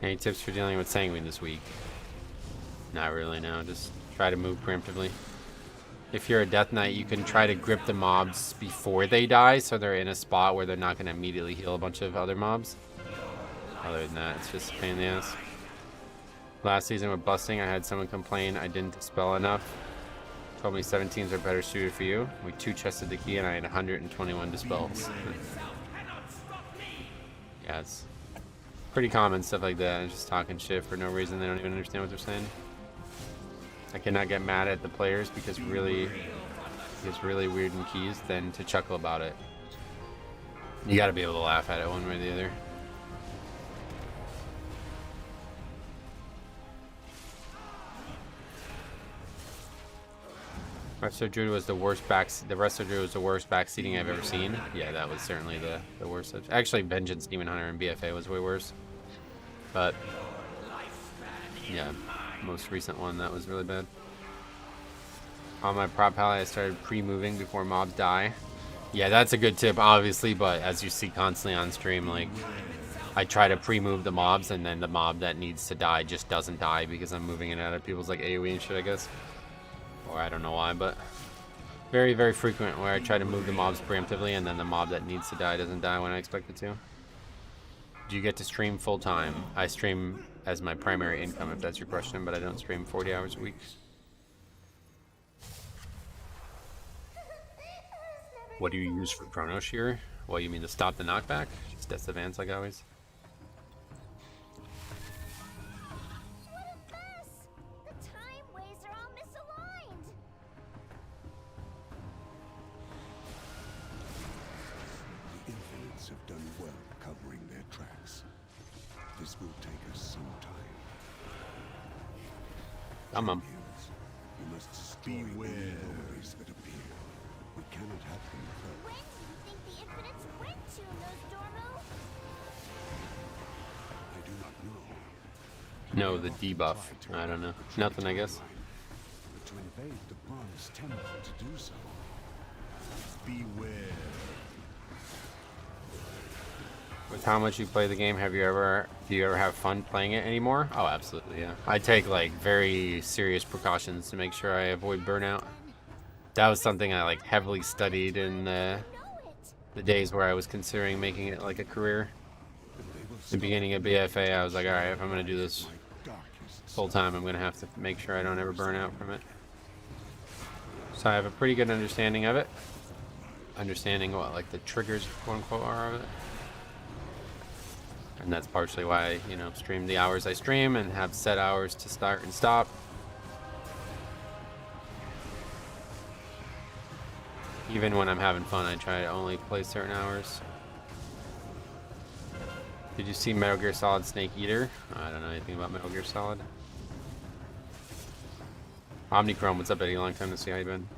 Any tips for dealing with Sanguine this week? Not really, no. Just try to move preemptively. If you're a Death Knight, you can try to grip the mobs before they die, so they're in a spot where they're not going to immediately heal a bunch of other mobs. Other than that, it's just a pain in the ass. Last season with busting, I had someone complain I didn't dispel enough. Told me 17s are better suited for you. We 2-chested the key and I had 121 dispels. Yeah, it's pretty common, stuff like that. It's just talking shit for no reason. They don't even understand what they're saying. I cannot get mad at the players because really, it's really weird in keys than to chuckle about it. You got to be able to laugh at it one way or the other. Resto Druid was the worst backseating I've ever seen. Yeah, that was certainly the worst. Actually, Vengeance Demon Hunter and BFA was way worse. But yeah, most recent one that was really bad. On my prop pally, I started pre-moving before mobs die. Yeah, that's a good tip, obviously, but as you see constantly on stream, like I try to pre-move the mobs, and then the mob that needs to die just doesn't die because I'm moving it out of people's like AoE and shit, I guess. Or I don't know why, but very, very frequent where I try to move the mobs preemptively, and then the mob that needs to die doesn't die when I expect it to. Do you get to stream full time? I stream as my primary income, if that's your question, but I don't stream 40 hours a week. What do you use for Chrono Shear? Well, you mean to stop the knockback? Just Death Advance like always. What a mess! The time waves are all misaligned. The Infinites have done well covering their tracks. This will take us some time. You must destroy any anomalies that appear. We cannot have them occur. When do you think the Infinites went to, Nosdormu? I do not know. No, the debuff. I don't know. Nothing, I guess. But to invade the bronze temple to do so. Beware. With how much you play the game, do you ever have fun playing it anymore? Oh, absolutely, yeah. I take like very serious precautions to make sure I avoid burnout. That was something I like heavily studied in the days where I was considering making it like a career. The beginning of BFA, I was like, all right, if I'm gonna do this full time, I'm gonna have to make sure I don't ever burn out from it. So I have a pretty good understanding of it. Understanding what like the triggers, quote unquote, are of it. And that's partially why I, you know, stream the hours I stream and have set hours to start and stop. Even when I'm having fun, I try to only play certain hours. Did you see Metal Gear Solid Snake Eater? I don't know anything about Metal Gear Solid. Omnichrome, what's up, Eddie? Long time to see. How you been?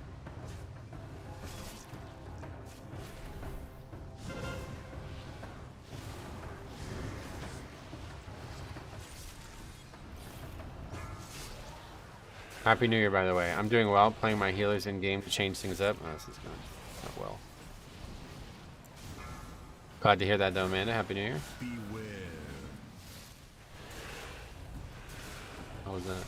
Happy New Year, by the way. I'm doing well, playing my healers in game to change things up. Oh, this is going not well. Glad to hear that, though, Amanda. Happy New Year. Beware. What was that?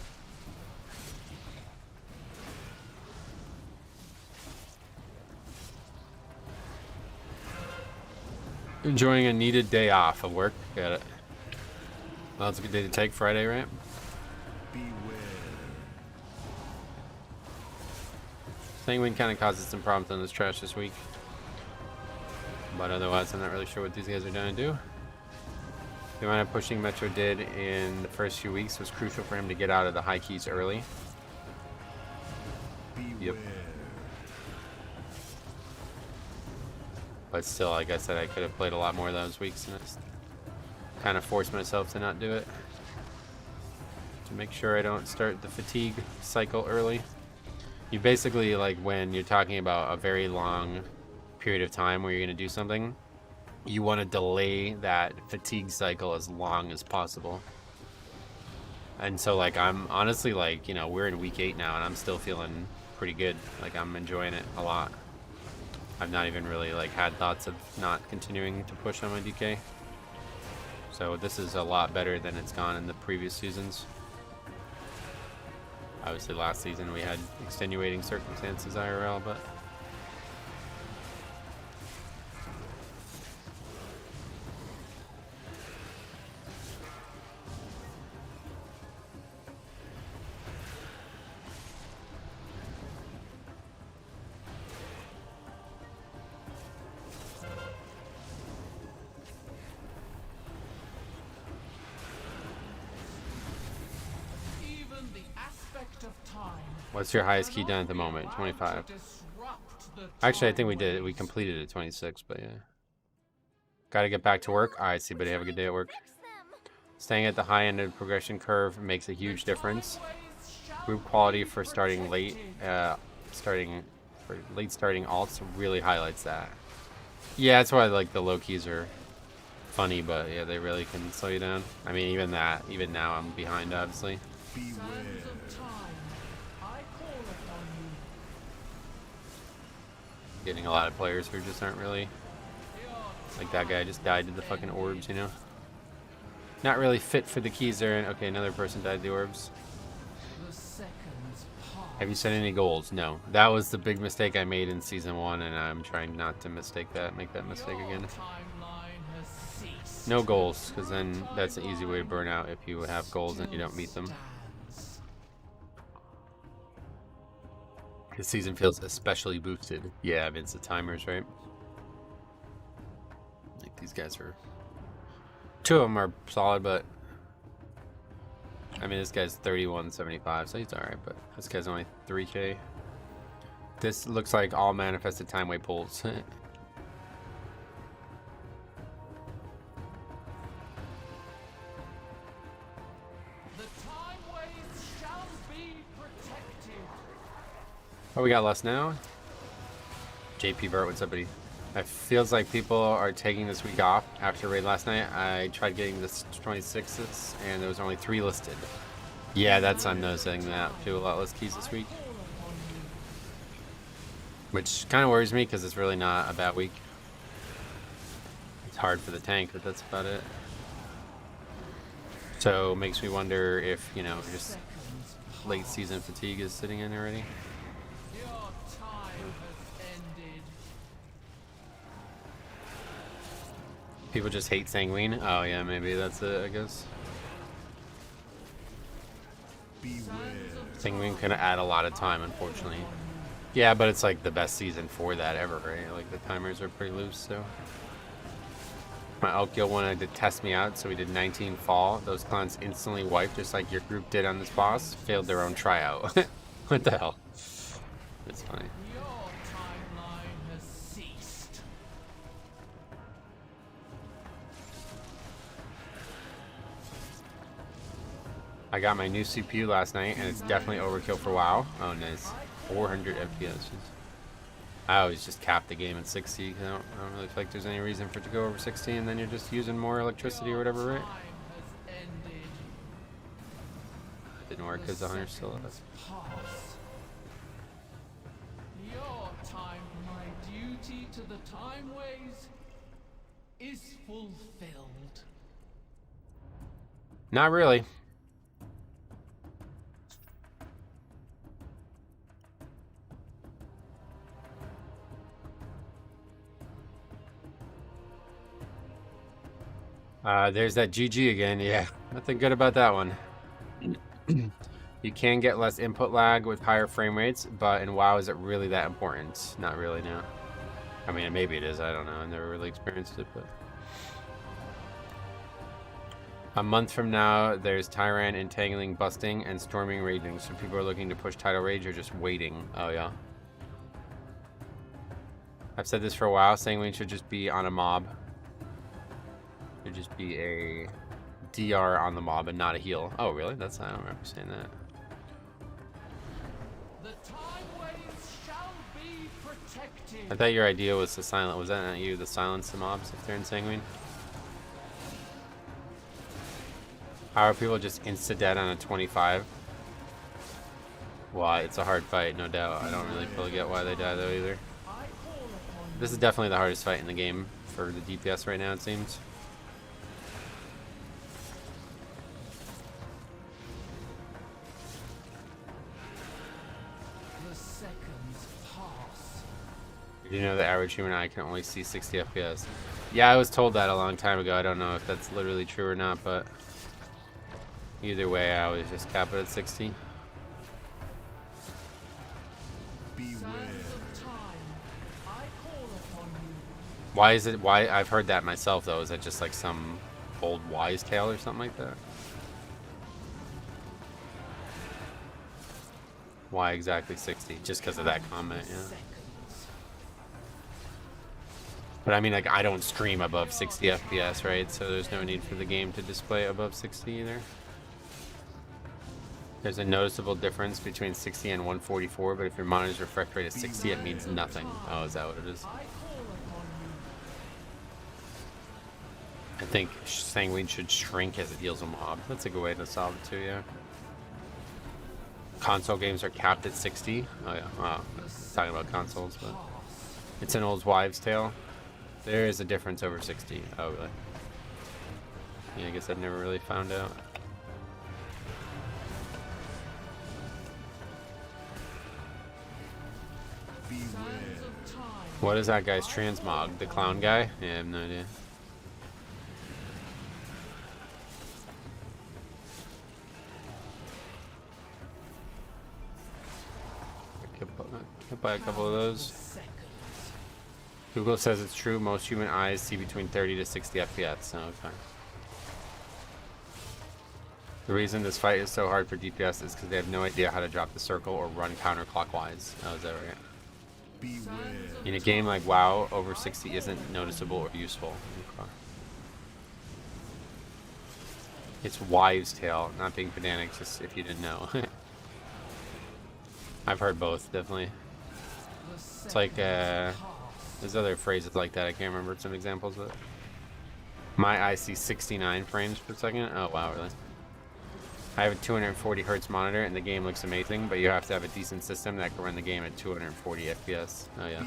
Enjoying a needed day off of work. Got it. Well, it's a good day to take. Friday, right? Beware. Sanguine kind of causes some problems on this trash this week. But otherwise, I'm not really sure what these guys are going to do. The amount of pushing Metro did in the first few weeks was crucial for him to get out of the high keys early. Beware. Yep. But still, like I said, I could have played a lot more of those weeks and just kind of forced myself to not do it. To make sure I don't start the fatigue cycle early. You basically, like when you're talking about a very long period of time where you're going to do something, you want to delay that fatigue cycle as long as possible. And so like I'm honestly like, you know, we're in week 8 now and I'm still feeling pretty good. Like I'm enjoying it a lot. I've not even really like had thoughts of not continuing to push on my DK. So this is a lot better than it's gone in the previous seasons. Obviously last season we had extenuating circumstances IRL, but what's your highest key done at the moment? 25. Actually, I think we did. We completed it at 26, but yeah. Got to get back to work. All right, see, buddy. Have a good day at work. Staying at the high end of the progression curve makes a huge difference. Group quality for starting late, starting alts really highlights that. Yeah, that's why like the low keys are funny, but yeah, they really can slow you down. I mean, even now I'm behind, obviously. Getting a lot of players who just aren't really like that guy just died to the fucking orbs, you know. Not really fit for the keys there. Okay, another person died to the orbs. Have you set any goals? No. That was the big mistake I made in season 1, and I'm trying not to make that mistake again. No goals, because then that's an easy way to burn out if you have goals and you don't meet them. This season feels especially boosted. Yeah, I mean, it's the timers, right? Like these guys are... 2 of them are solid, but... I mean, this guy's 3175, so he's alright, but this guy's only 3k. This looks like all manifested time weight pulls. Oh, we got less now? JP Burt, what's up, buddy? It feels like people are taking this week off after raid last night. I tried getting this 26s, and there was only 3 listed. Yeah, I'm noticing that. Do a lot less keys this week. Which kind of worries me, because it's really not a bad week. It's hard for the tank, but that's about it. So, makes me wonder if, you know, just late season fatigue is sitting in already. People just hate Sanguine? Oh yeah, maybe that's it, I guess. Sanguine can add a lot of time, unfortunately. Yeah, but it's like the best season for that ever, right? Like the timers are pretty loose, so. My Elk Guild wanted to test me out, so we did 19 fall. Those clowns instantly wiped, just like your group did on this boss. Failed their own tryout. What the hell? It's funny. I got my new CPU last night, and it's definitely overkill for WoW. Oh, nice. 400 FPS. I always just cap the game at 60. I don't really feel like there's any reason for it to go over 60, and then you're just using more electricity or whatever, right? Didn't work because the hunter's still alive. Your time, my duty to the time ways is fulfilled. Not really. There's that GG again. Yeah, nothing good about that one. You can get less input lag with higher frame rates, but in WoW, is it really that important? Not really, no. I mean, maybe it is. I don't know. I never really experienced it, but... A month from now, there's Tyrant, Entangling, Busting, and Storming, Raging. So people are looking to push Tidal Rage or just waiting. Oh, yeah. I've said this for a while. Sanguine should just be on a mob. Should just be a DR on the mob and not a heal. Oh, really? I don't remember saying that. The time waves shall be protected. I thought your idea was to silence. Was that not you? To silence the mobs if they're in Sanguine? How are people just insta-dead on a 25? Why? It's a hard fight, no doubt. I don't really fully get why they die though either. This is definitely the hardest fight in the game for the DPS right now, it seems. You know the average human eye can only see 60 FPS. Yeah, I was told that a long time ago. I don't know if that's literally true or not, but either way, I always just cap it at 60. Why is it? Why I've heard that myself though. Is that just like some old wise tale or something like that? Why exactly 60? Just because of that comment, yeah. But I mean, like, I don't stream above 60 FPS, right? So there's no need for the game to display above 60 either. There's a noticeable difference between 60 and 144, but if your monitor's refresh rate is 60, it means nothing. Oh, is that what it is? I think Sanguine should shrink as it heals a mob. That's a good way to solve it too, yeah. Console games are capped at 60. Oh yeah, wow. Talking about consoles, but it's an old wives' tale. There is a difference over 60. Oh really? Yeah, I guess I've never really found out. What is that guy's transmog? The clown guy? Yeah, I have no idea. Could buy a couple of those. Google says it's true. Most human eyes see between 30 to 60 FPS. Oh, okay. The reason this fight is so hard for DPS is because they have no idea how to drop the circle or run counterclockwise. Oh, is that right? In a game like WoW, over 60 isn't noticeable or useful. Okay. It's wives' tale, not being pedantic, just if you didn't know. I've heard both, definitely. It's like, there's other phrases like that. I can't remember some examples of it. My eye sees 69 frames per second. Oh, wow, really? I have a 240 hertz monitor, and the game looks amazing, but you have to have a decent system that can run the game at 240 FPS. Oh, yeah.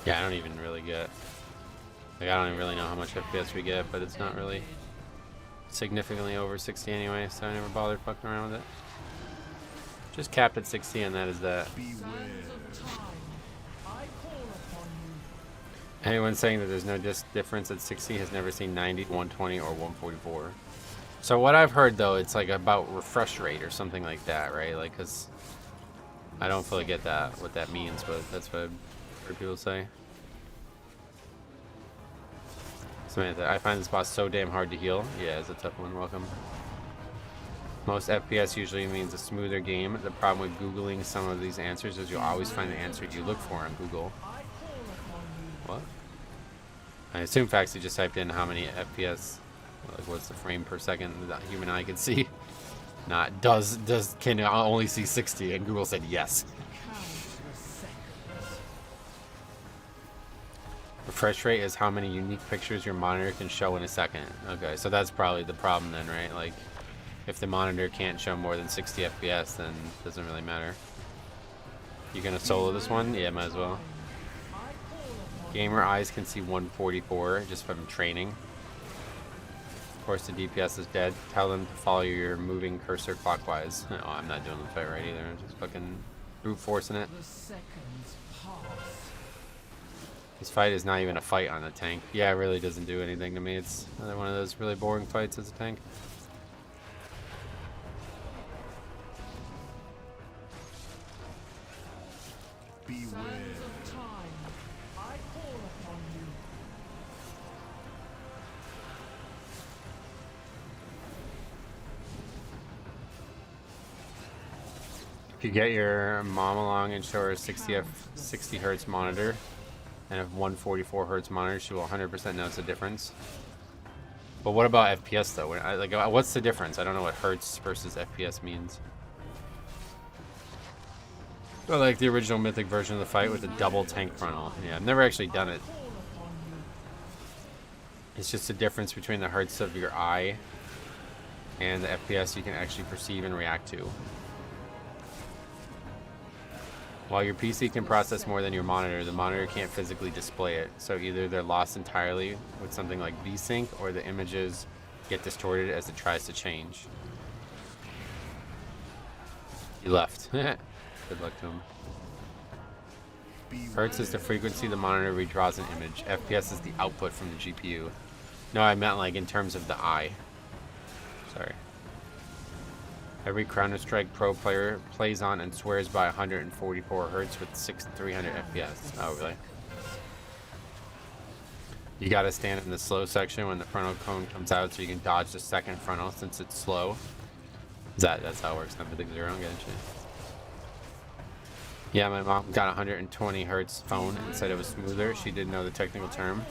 Yeah, I don't even really get... Like, I don't even really know how much FPS we get, but it's not really significantly over 60 anyway, so I never bothered fucking around with it. Just capped at 60, and that is that. Anyone saying that there's no difference at 60 has never seen 90, 120, or 144. So what I've heard, though, it's like about refresh rate or something like that, right? Like, because I don't fully get that, what that means, but that's what I've heard people say. Samantha, I find this boss so damn hard to heal. Yeah, it's a tough one. Welcome. Most FPS usually means a smoother game. The problem with Googling some of these answers is you'll always find the answer you look for on Google. What? I assume Faxi just typed in how many FPS, like what's the frame per second that human eye can see. Not can only see 60, and Google said yes. Refresh rate is how many unique pictures your monitor can show in a second. Okay, so that's probably the problem then, right? Like, if the monitor can't show more than 60 FPS, then it doesn't really matter. You gonna solo this one? Yeah, might as well. Gamer eyes can see 144 just from training. Of course, the DPS is dead. Tell them to follow your moving cursor clockwise. Oh, I'm not doing the fight right either. I'm just fucking brute forcing it. This fight is not even a fight on a tank. Yeah, it really doesn't do anything to me. It's another one of those really boring fights as a tank. Beware. If you get your mom along and show her a 60 hertz monitor and a 144 hertz monitor, she will 100% notice the difference. But what about FPS though? Like, what's the difference? I don't know what hertz versus FPS means. Well, like the original Mythic version of the fight with the double tank frontal. Yeah, I've never actually done it. It's just the difference between the hertz of your eye and the FPS you can actually perceive and react to. While your PC can process more than your monitor, the monitor can't physically display it. So either they're lost entirely with something like VSync, or the images get distorted as it tries to change. He left. Good luck to him. Hertz is the frequency the monitor redraws an image. FPS is the output from the GPU. No, I meant like in terms of the eye. Sorry. Every Counter-Strike Pro player plays on and swears by 144 hertz with 300 FPS. Oh, really? You gotta stand in the slow section when the frontal cone comes out so you can dodge the second frontal since it's slow. That's how it works. Not Mythic Run, get you. Yeah, my mom got a 120 hertz phone and said it was smoother. She didn't know the technical term.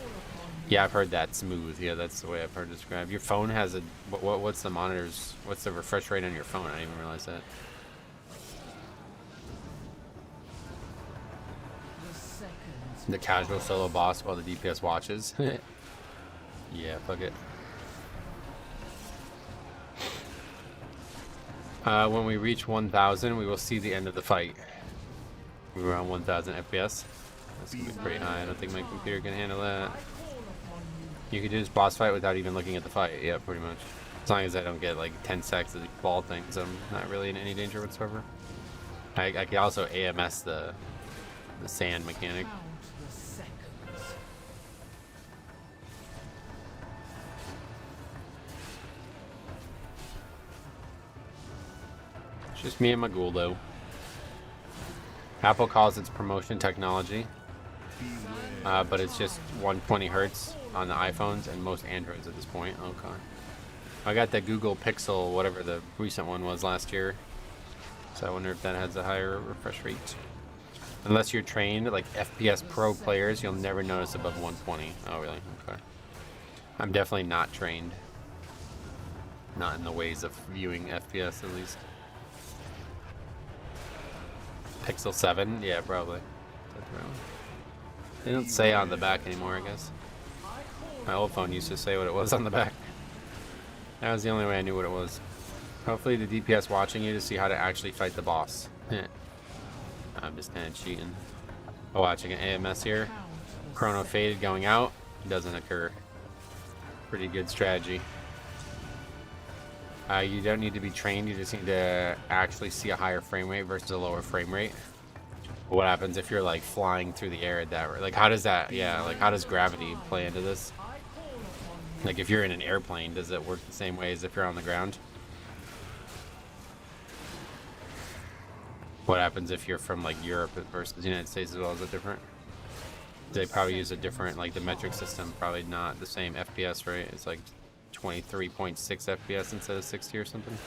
Yeah, I've heard that smooth. Yeah, that's the way I've heard it described. Your phone has a what's the monitors? What's the refresh rate on your phone? I didn't even realize that. The casual solo boss while the DPS watches. Yeah, fuck it. When we reach 1,000, we will see the end of the fight. We're around 1,000 FPS. That's gonna be pretty high. I don't think my computer can handle that. You can do this boss fight without even looking at the fight. Yeah, pretty much. As long as I don't get like 10 seconds of these ball things, I'm not really in any danger whatsoever. I can also AMS the sand mechanic. It's just me and my ghoul though. Apple calls its promotion technology, but it's just 120 hertz on the iPhones and most Androids at this point. Okay. I got the Google Pixel, whatever the recent one was last year. So I wonder if that has a higher refresh rate. Unless you're trained, like FPS Pro players, you'll never notice above 120. Oh, really? Okay. I'm definitely not trained. Not in the ways of viewing FPS, at least. Pixel 7? Yeah, probably. They don't say on the back anymore, I guess. My old phone used to say what it was on the back. That was the only way I knew what it was. Hopefully the DPS watching you to see how to actually fight the boss. I'm just kind of cheating. Oh, watching an AMS here. Chrono faded going out. Doesn't occur. Pretty good strategy. You don't need to be trained. You just need to actually see a higher frame rate versus a lower frame rate. What happens if you're like flying through the air at that rate? Like how does that, yeah, like how does gravity play into this? Like if you're in an airplane, does it work the same way as if you're on the ground? What happens if you're from like Europe versus the United States as well? Is it different? They probably use a different, like the metric system, probably not the same FPS, right? It's like 23.6 FPS instead of 60 or something.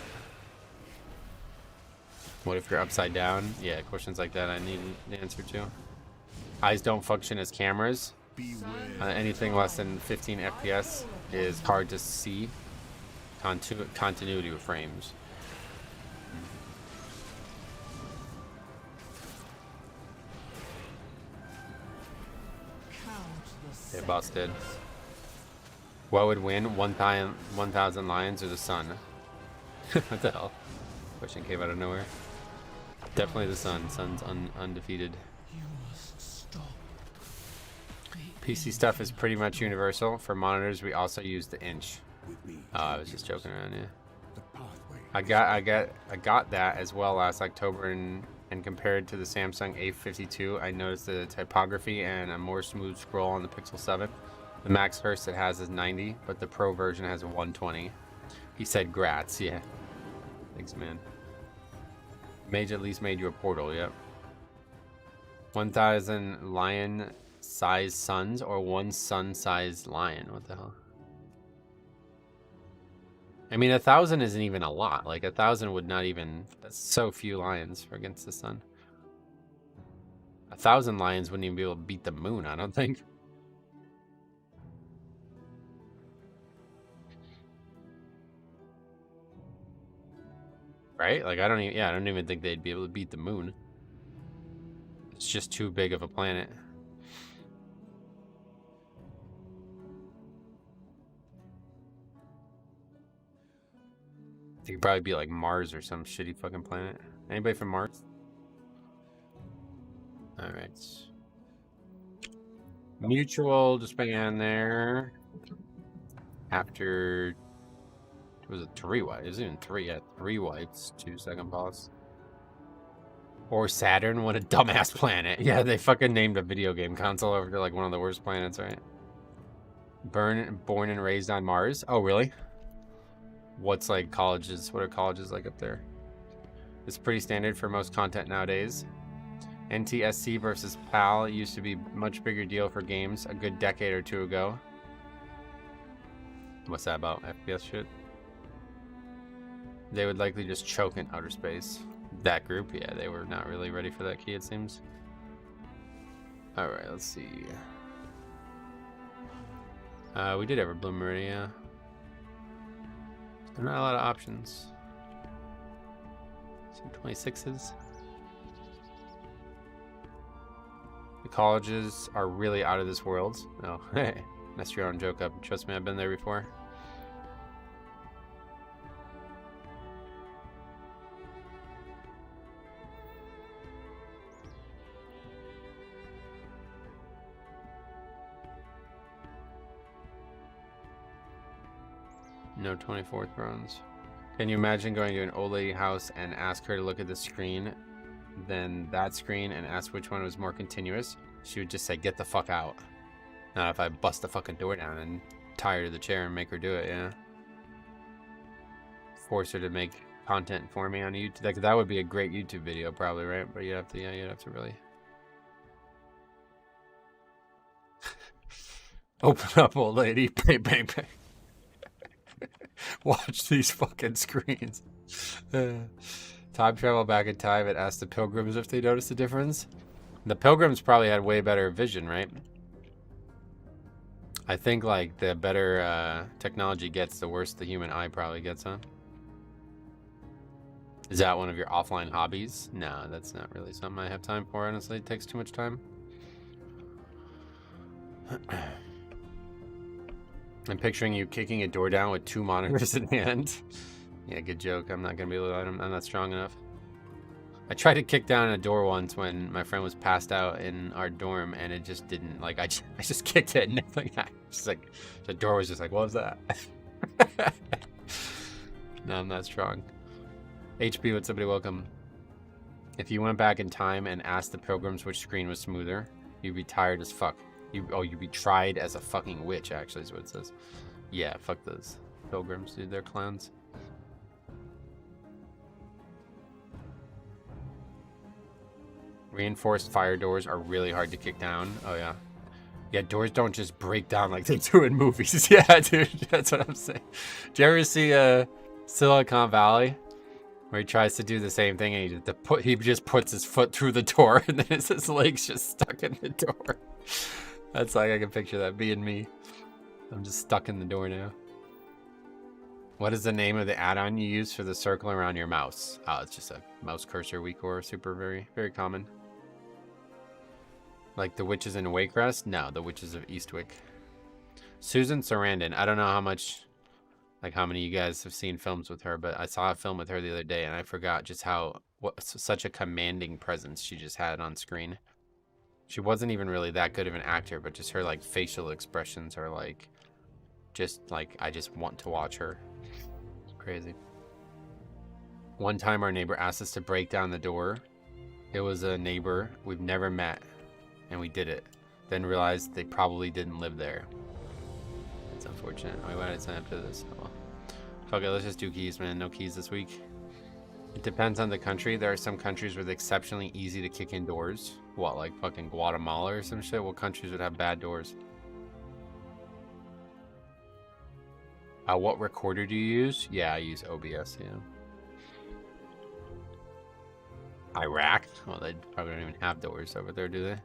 What if you're upside down? Yeah, questions like that I need an answer to. Eyes don't function as cameras. Anything less than 15 FPS is hard to see. Continuity of frames. Yeah, boss did. What would win? 1,000 lions or the sun? What the hell? Question came out of nowhere. Definitely the sun. Sun's undefeated. PC stuff is pretty much universal. For monitors, we also use the inch. Oh, I was just joking around, yeah. I got that as well last October, and compared to the Samsung A52, I noticed the typography and a more smooth scroll on the Pixel 7. The max hertz it has is 90, but the Pro version has a 120. He said, "Grats, yeah." Thanks, man. Mage at least made you a portal, yep. 1,000 lion-sized suns or 1 sun-sized lion? What the hell? I mean, 1,000 isn't even a lot. Like 1,000 would not even. That's so few lions for against the sun. 1,000 lions wouldn't even be able to beat the moon, I don't think. Right? Like I don't even think they'd be able to beat the moon. It's just too big of a planet. It could probably be like Mars or some shitty fucking planet. Anybody from Mars? Alright. Mutual just began there. After... It was a 3 white. It was even 3. Yeah, 3 whites. 2 second boss. Or Saturn. What a dumbass planet. Yeah, they fucking named a video game console over to like one of the worst planets, right? Born and raised on Mars. Oh, really? What's like colleges? What are colleges like up there? It's pretty standard for most content nowadays. NTSC versus PAL used to be a much bigger deal for games a good decade or 2 ago. What's that about? FPS shit? They would likely just choke in outer space. That group, yeah, they were not really ready for that key, it seems. Alright, let's see. We did have a bloom already, yeah. There are not a lot of options. Some 26s. The colleges are really out of this world. Oh, hey, messed your own joke up. Trust me, I've been there before. No 24 thrones. Can you imagine going to an old lady house and ask her to look at the screen, then that screen, and ask which one was more continuous? She would just say, "Get the fuck out." Not if I bust the fucking door down and tie her to the chair and make her do it, yeah. Force her to make content for me on YouTube. That would be a great YouTube video, probably, right? But you'd have to, yeah, you'd have to really open up, old lady. Bang, bang, bang. Watch these fucking screens. Time travel back in time and ask the pilgrims if they noticed a difference. The pilgrims probably had way better vision, right? I think like the better technology gets, the worse the human eye probably gets, huh? Is that one of your offline hobbies? No, that's not really something I have time for, honestly. It takes too much time. I'm picturing you kicking a door down with 2 monitors in hand. Yeah, good joke. I'm not gonna be able to. I'm not strong enough. I tried to kick down a door once when my friend was passed out in our dorm, and it just didn't. Like I just kicked it, and like just like the door was just like, what was that? No, I'm not strong. HB, what's somebody welcome? If you went back in time and asked the pilgrims which screen was smoother, you'd be tired as fuck. You'd be tried as a fucking witch, actually, is what it says. Yeah, fuck those pilgrims, dude. They're clowns. Reinforced fire doors are really hard to kick down. Oh, yeah. Yeah, doors don't just break down like they do in movies. Yeah, dude, that's what I'm saying. Do you ever see Silicon Valley, where he tries to do the same thing and he just puts his foot through the door and then his legs just stuck in the door? That's like, I can picture that being me. I'm just stuck in the door now. What is the name of the add-on you use for the circle around your mouse? Oh, it's just a mouse cursor WeCore. Super, very, very common. Like the Witches in Wakerest? No, the Witches of Eastwick. Susan Sarandon. I don't know how much, like how many of you guys have seen films with her, but I saw a film with her the other day and I forgot just such a commanding presence she just had on screen. She wasn't even really that good of an actor, but just her like facial expressions are like, just like, I just want to watch her. It's crazy. One time our neighbor asked us to break down the door. It was a neighbor we've never met. And we did it. Then realized they probably didn't live there. It's unfortunate. Why did I sign up to this? Oh, well. Okay, let's just do keys, man. No keys this week. It depends on the country. There are some countries where it's exceptionally easy to kick in doors. What, like fucking Guatemala or some shit? What countries would have bad doors? What recorder do you use? Yeah, I use OBS, yeah. Iraq? Well, they probably don't even have doors over there, do they?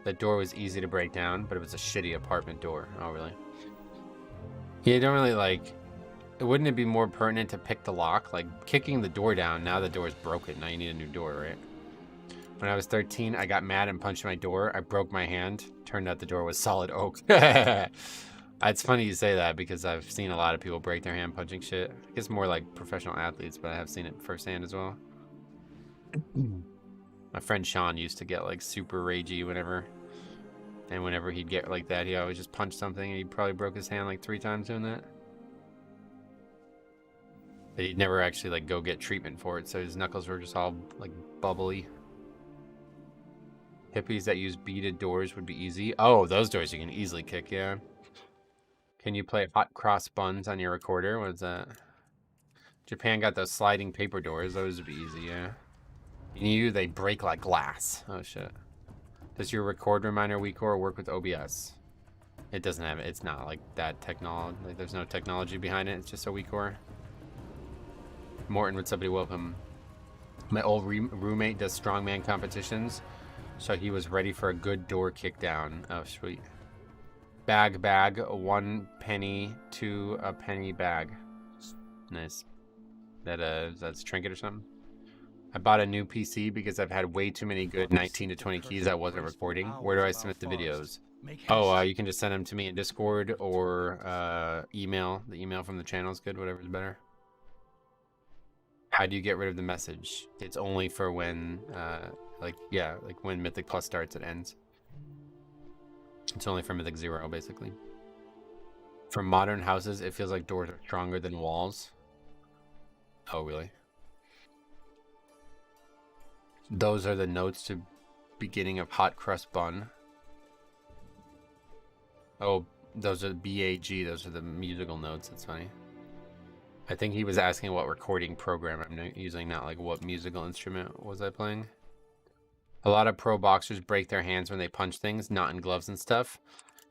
The door was easy to break down, but it was a shitty apartment door. Oh, really? Yeah, you don't really like... Wouldn't it be more pertinent to pick the lock? Like, kicking the door down, now the door is broken. Now you need a new door, right? When I was 13, I got mad and punched my door. I broke my hand. Turned out the door was solid oak. It's funny you say that because I've seen a lot of people break their hand punching shit. I guess more like professional athletes, but I have seen it firsthand as well. My friend Sean used to get like super ragey whenever he'd get like that, he always just punched something and he probably broke his hand like 3 times doing that. But he'd never actually like go get treatment for it, so his knuckles were just all like bubbly. Hippies that use beaded doors would be easy. Oh, those doors you can easily kick, yeah. Can you play hot cross buns on your recorder? What is that? Japan got those sliding paper doors. Those would be easy, yeah. They break like glass. Oh shit. Does your record reminder WeCore work with OBS? It doesn't have it. It's not like that technology. Like, there's no technology behind it. It's just a WeCore. Morton, would somebody welcome? My old roommate does strongman competitions, so he was ready for a good door kick down. Oh, sweet. Bag, 1 penny, 2 a penny bag. Nice. That's trinket or something? I bought a new PC because I've had way too many good 19 to 20 keys I wasn't recording. Where do I submit the videos? Oh, you can just send them to me in Discord or email. The email from the channel is good, whatever's better. How do you get rid of the message? It's only for when, like when Mythic Plus starts, it ends. It's only for Mythic 0, basically. For modern houses, it feels like doors are stronger than walls. Oh, really? Those are the notes to beginning of hot crust bun. Oh, those are BAG. Those are the musical notes. That's funny. I think he was asking what recording program I'm using, not like what musical instrument was I playing. A lot of pro boxers break their hands when they punch things, not in gloves and stuff.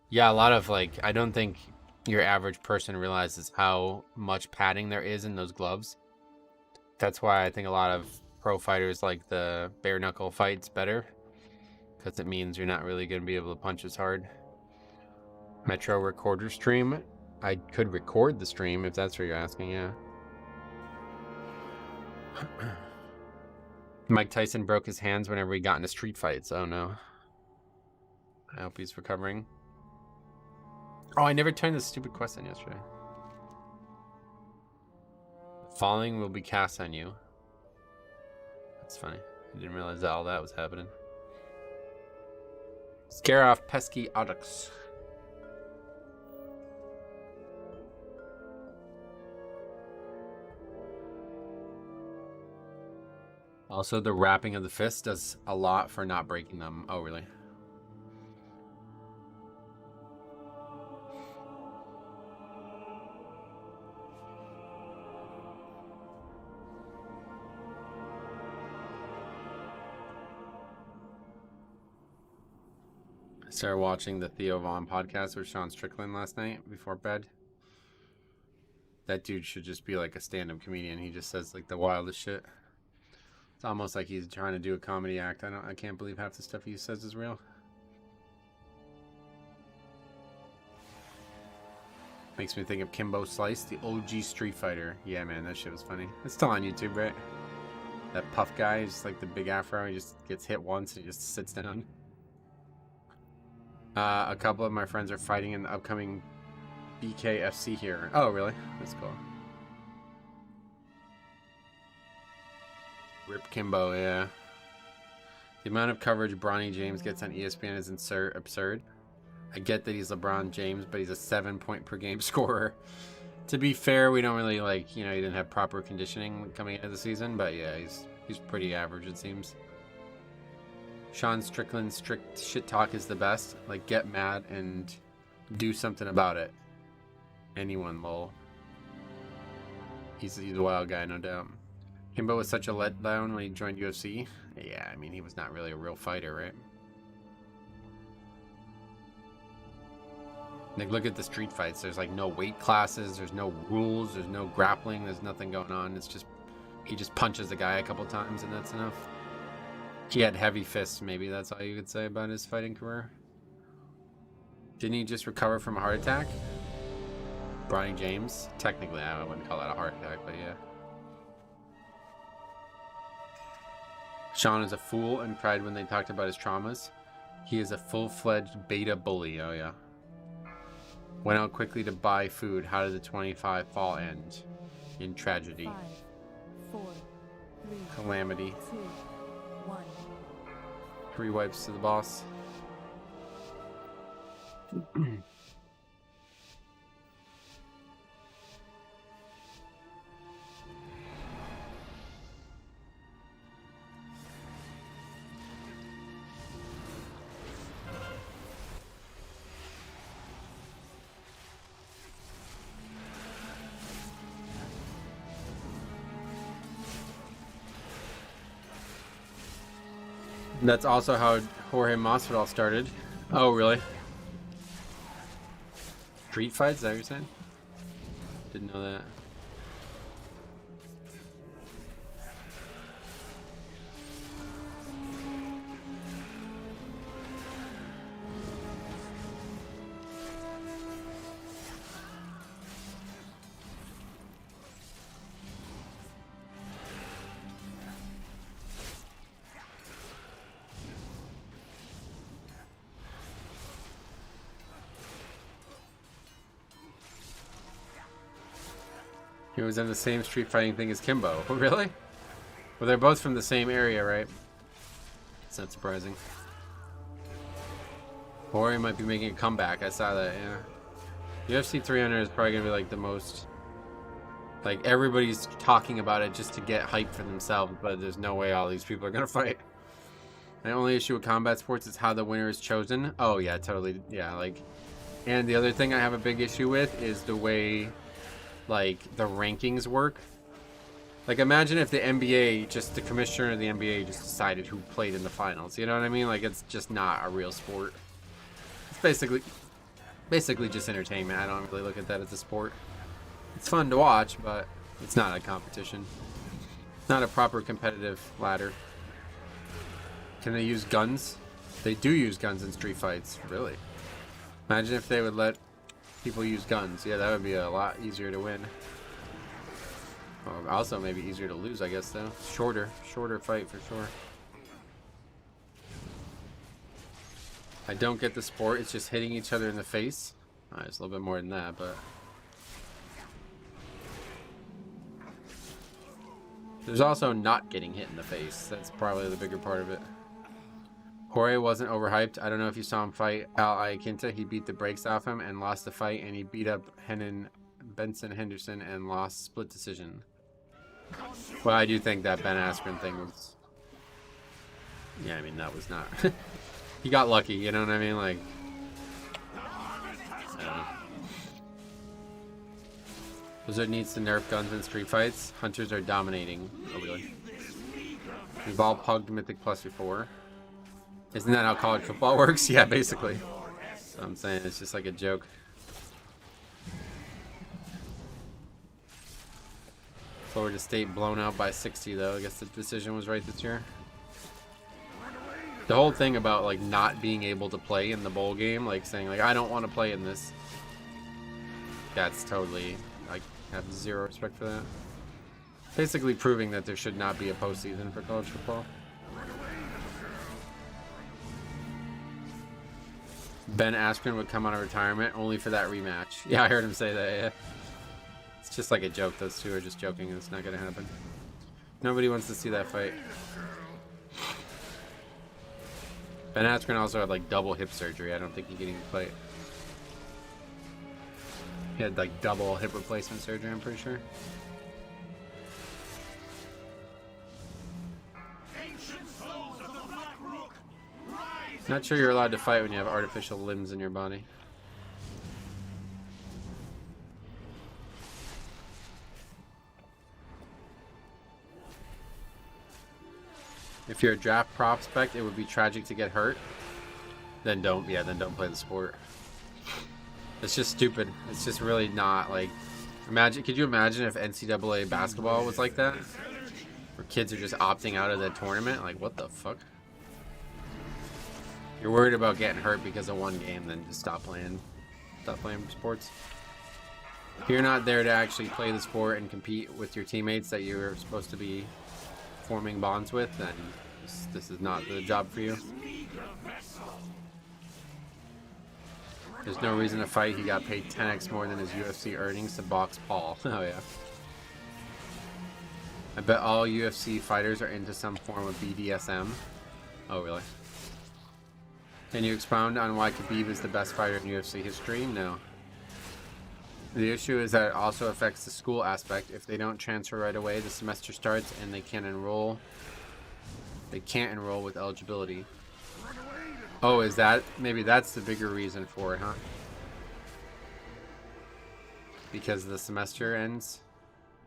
Yeah, a lot of like, I don't think your average person realizes how much padding there is in those gloves. That's why I think a lot of pro fighters like the bare knuckle fights better, because it means you're not really going to be able to punch as hard. Metro recorder stream. I could record the stream if that's what you're asking, yeah. Mike Tyson broke his hands whenever he got into street fights. Oh no. I hope he's recovering. Oh, I never turned this stupid quest in yesterday. Falling will be cast on you. That's funny. I didn't realize that all that was happening. Scare off pesky Oddux. Also, the wrapping of the fist does a lot for not breaking them. Oh, really? Started watching the Theo Vaughn podcast with Sean Strickland last night before bed. That dude should just be like a stand-up comedian. He just says like the wildest shit. It's almost like he's trying to do a comedy act. I can't believe half the stuff he says is real. Makes me think of Kimbo Slice, the OG Street Fighter. Yeah, man, that shit was funny. It's still on YouTube, right? That puff guy, just like the big afro, he just gets hit once and he just sits down. A couple of my friends are fighting in the upcoming BKFC here. Oh, really? That's cool. Rip Kimbo, yeah. The amount of coverage Bronny James gets on ESPN is absurd. I get that he's LeBron James, but he's a 7-point per game scorer. To be fair, we don't really like, he didn't have proper conditioning coming into the season, but yeah, he's pretty average, it seems. Sean Strickland's strict shit talk is the best. Like, get mad and do something about it. Anyone, lol. He's a wild guy, no doubt. Kimbo was such a letdown when he joined UFC. Yeah, I mean, he was not really a real fighter, right? Like, look at the street fights. There's like no weight classes, there's no rules, there's no grappling, there's nothing going on. It's just, he just punches the guy a couple times and that's enough. He had heavy fists, maybe that's all you could say about his fighting career. Didn't he just recover from a heart attack? Bronny James? Technically, I wouldn't call that a heart attack, but yeah. Sean is a fool and cried when they talked about his traumas. He is a full-fledged beta bully, oh yeah. Went out quickly to buy food. How did the 25 fall end? In tragedy. 5, 4, 3, Calamity. 2, 1. 3 wipes to the boss. That's also how Jorge Masvidal started. Oh, really? Street fights, is that what you're saying? Didn't know that. He was in the same street fighting thing as Kimbo. Oh, really? Well, they're both from the same area, right? It's not surprising. Jorge might be making a comeback. I saw that, yeah. UFC 300 is probably going to be like the most... Like, everybody's talking about it just to get hype for themselves, but there's no way all these people are going to fight. The only issue with combat sports is how the winner is chosen. Oh, yeah, totally. Yeah, like... And the other thing I have a big issue with is the way... like the rankings work. Like, imagine if the NBA, just the commissioner of the NBA just decided who played in the finals, you know what I mean? Like, it's just not a real sport. It's basically just entertainment. I don't really look at that as a sport. It's fun to watch, but it's not a competition. It's not a proper competitive ladder. Can they use guns? They do use guns in street fights, really. Imagine if they would let people use guns. Yeah, that would be a lot easier to win. Or also maybe easier to lose, I guess, though. Shorter fight for sure. I don't get the sport. It's just hitting each other in the face. It's a little bit more than that, but... There's also not getting hit in the face. That's probably the bigger part of it. Jorge wasn't overhyped. I don't know if you saw him fight Al Iaquinta. He beat the brakes off him and lost the fight, and he beat up Benson Henderson and lost split decision. Well, I do think that Ben Askren thing was... Yeah, I mean, that was not... He got lucky, you know what I mean? Like... Blizzard needs to nerf guns in street fights. Hunters are dominating. Oh, really? We've all pugged Mythic Plus before. Isn't that how college football works? Yeah, basically. So I'm saying it's just like a joke. Florida State blown out by 60 though. I guess the decision was right this year. The whole thing about like not being able to play in the bowl game, like saying like I don't want to play in this. That's totally, I have zero respect for that. Basically proving that there should not be a postseason for college football. Ben Askren would come out of retirement only for that rematch. Yeah, I heard him say that, yeah. It's just like a joke. Those two are just joking. It's not going to happen. Nobody wants to see that fight. Ben Askren also had like double hip surgery. I don't think he can even fight. He had like double hip replacement surgery, I'm pretty sure. Not sure you're allowed to fight when you have artificial limbs in your body. If you're a draft prospect, it would be tragic to get hurt. Then don't play the sport. It's just stupid. It's just really not like. Could you imagine if NCAA basketball was like that? Where kids are just opting out of the tournament? Like, what the fuck? You're worried about getting hurt because of one game, then just stop playing sports. If you're not there to actually play the sport and compete with your teammates that you're supposed to be forming bonds with, then this is not the job for you. There's no reason to fight. He got paid 10x more than his UFC earnings to box Paul. Oh yeah. I bet all UFC fighters are into some form of BDSM. Oh really? Can you expound on why Khabib is the best fighter in UFC history? No. The issue is that it also affects the school aspect. If they don't transfer right away, the semester starts and they can't enroll. They can't enroll with eligibility. Oh, is that? Maybe that's the bigger reason for it, huh? Because the semester ends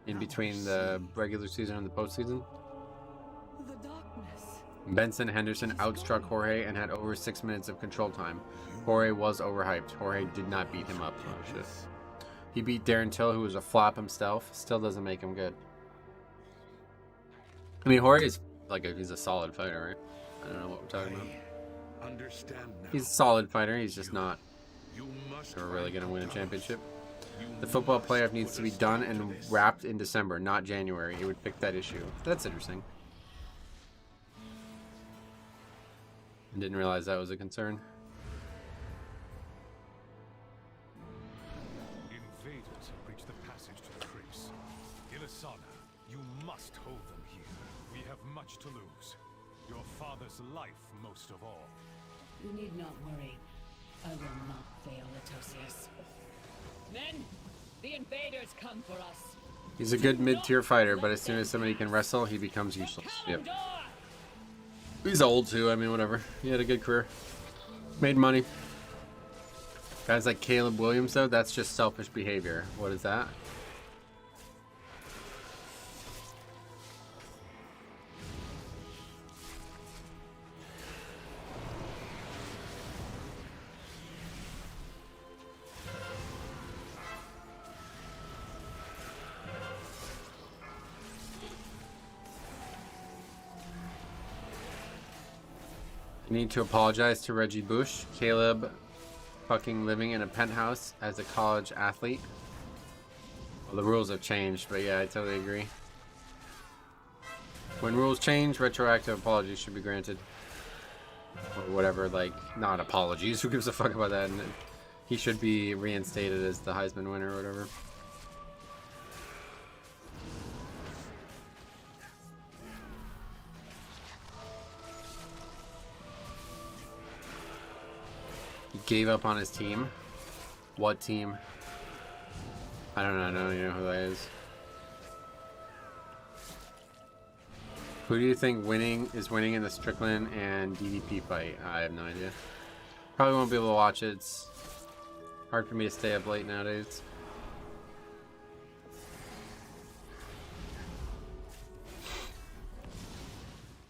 in between the regular season and the postseason? Benson Henderson outstruck Jorge and had over 6 minutes of control time. Jorge was overhyped. Jorge did not beat him up. Oh shit. He beat Darren Till, who was a flop himself. Still doesn't make him good. I mean, Jorge's like he's a solid fighter, right? I don't know what we're talking about. He's a solid fighter. He's just not really going to win a championship. The football playoff needs to be done and wrapped in December, not January. It would fix that issue. That's interesting. I didn't realize that was a concern. Invaders have reached the passage to the crypts. Ilisana, you must hold them here. We have much to lose. Your father's life most of all. You need not worry. I will not fail, Atosius. Men, the invaders come for us. He's a good mid-tier fighter, but as soon as somebody can wrestle, he becomes useless. Yep. He's old too, I mean, whatever. He had a good career. Made money. Guys like Caleb Williams, though, that's just selfish behavior. What is that? I need to apologize to Reggie Bush. Caleb fucking living in a penthouse as a college athlete. Well, the rules have changed, but yeah, I totally agree. When rules change, retroactive apologies should be granted. Or whatever, like, not apologies. Who gives a fuck about that? And he should be reinstated as the Heisman winner or whatever. He gave up on his team. What team? I don't know. I don't even know who that is. Who do you think is winning in the Strickland and DDP fight? I have no idea. Probably won't be able to watch it. It's hard for me to stay up late nowadays.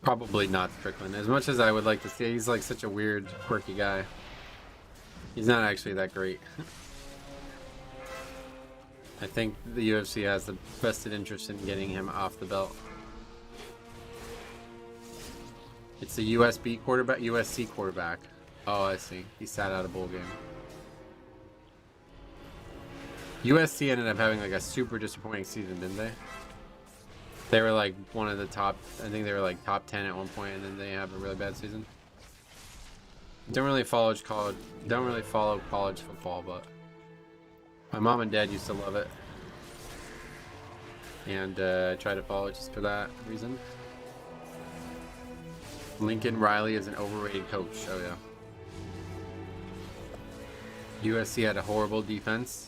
Probably not Strickland. As much as I would like to see, he's like such a weird, quirky guy. He's not actually that great. I think the UFC has the vested interest in getting him off the belt. It's the USC quarterback. Oh, I see. He sat out a bowl game. USC ended up having like a super disappointing season, didn't they? They were like one of the top, I think they were like top 10 at one point, and then they have a really bad season. Don't really follow college football, but my mom and dad used to love it. And try to follow it just for that reason. Lincoln Riley is an overrated coach. Oh yeah. USC had a horrible defense.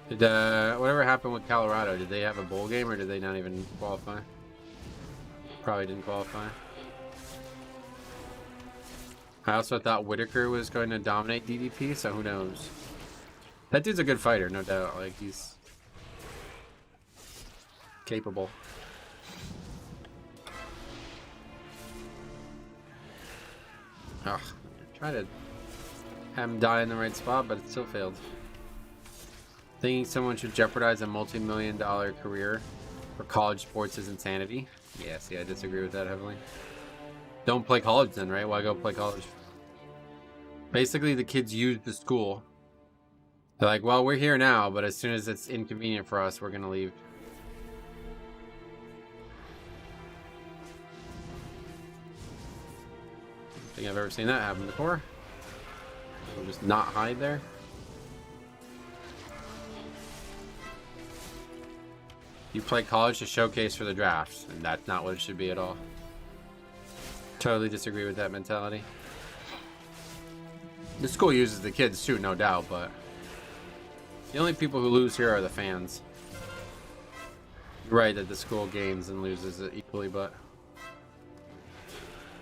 Did whatever happened with Colorado? Did they have a bowl game or did they not even qualify? Probably didn't qualify. I also thought Whitaker was going to dominate DDP, so who knows? That dude's a good fighter, no doubt. Like, he's capable. Ugh, try to have him die in the right spot, but it still failed. Thinking someone should jeopardize a multi-million-dollar career for college sports is insanity. Yeah, see, I disagree with that heavily. Don't play college then, right? Why go play college? Basically, the kids use the school. They're like, well, we're here now, but as soon as it's inconvenient for us, we're going to leave. I don't think I've ever seen that happen before. We'll just not hide there. You play college to showcase for the draft, and that's not what it should be at all. Totally disagree with that mentality. The school uses the kids too, no doubt, but the only people who lose here are the fans. You're right that the school gains and loses it equally, but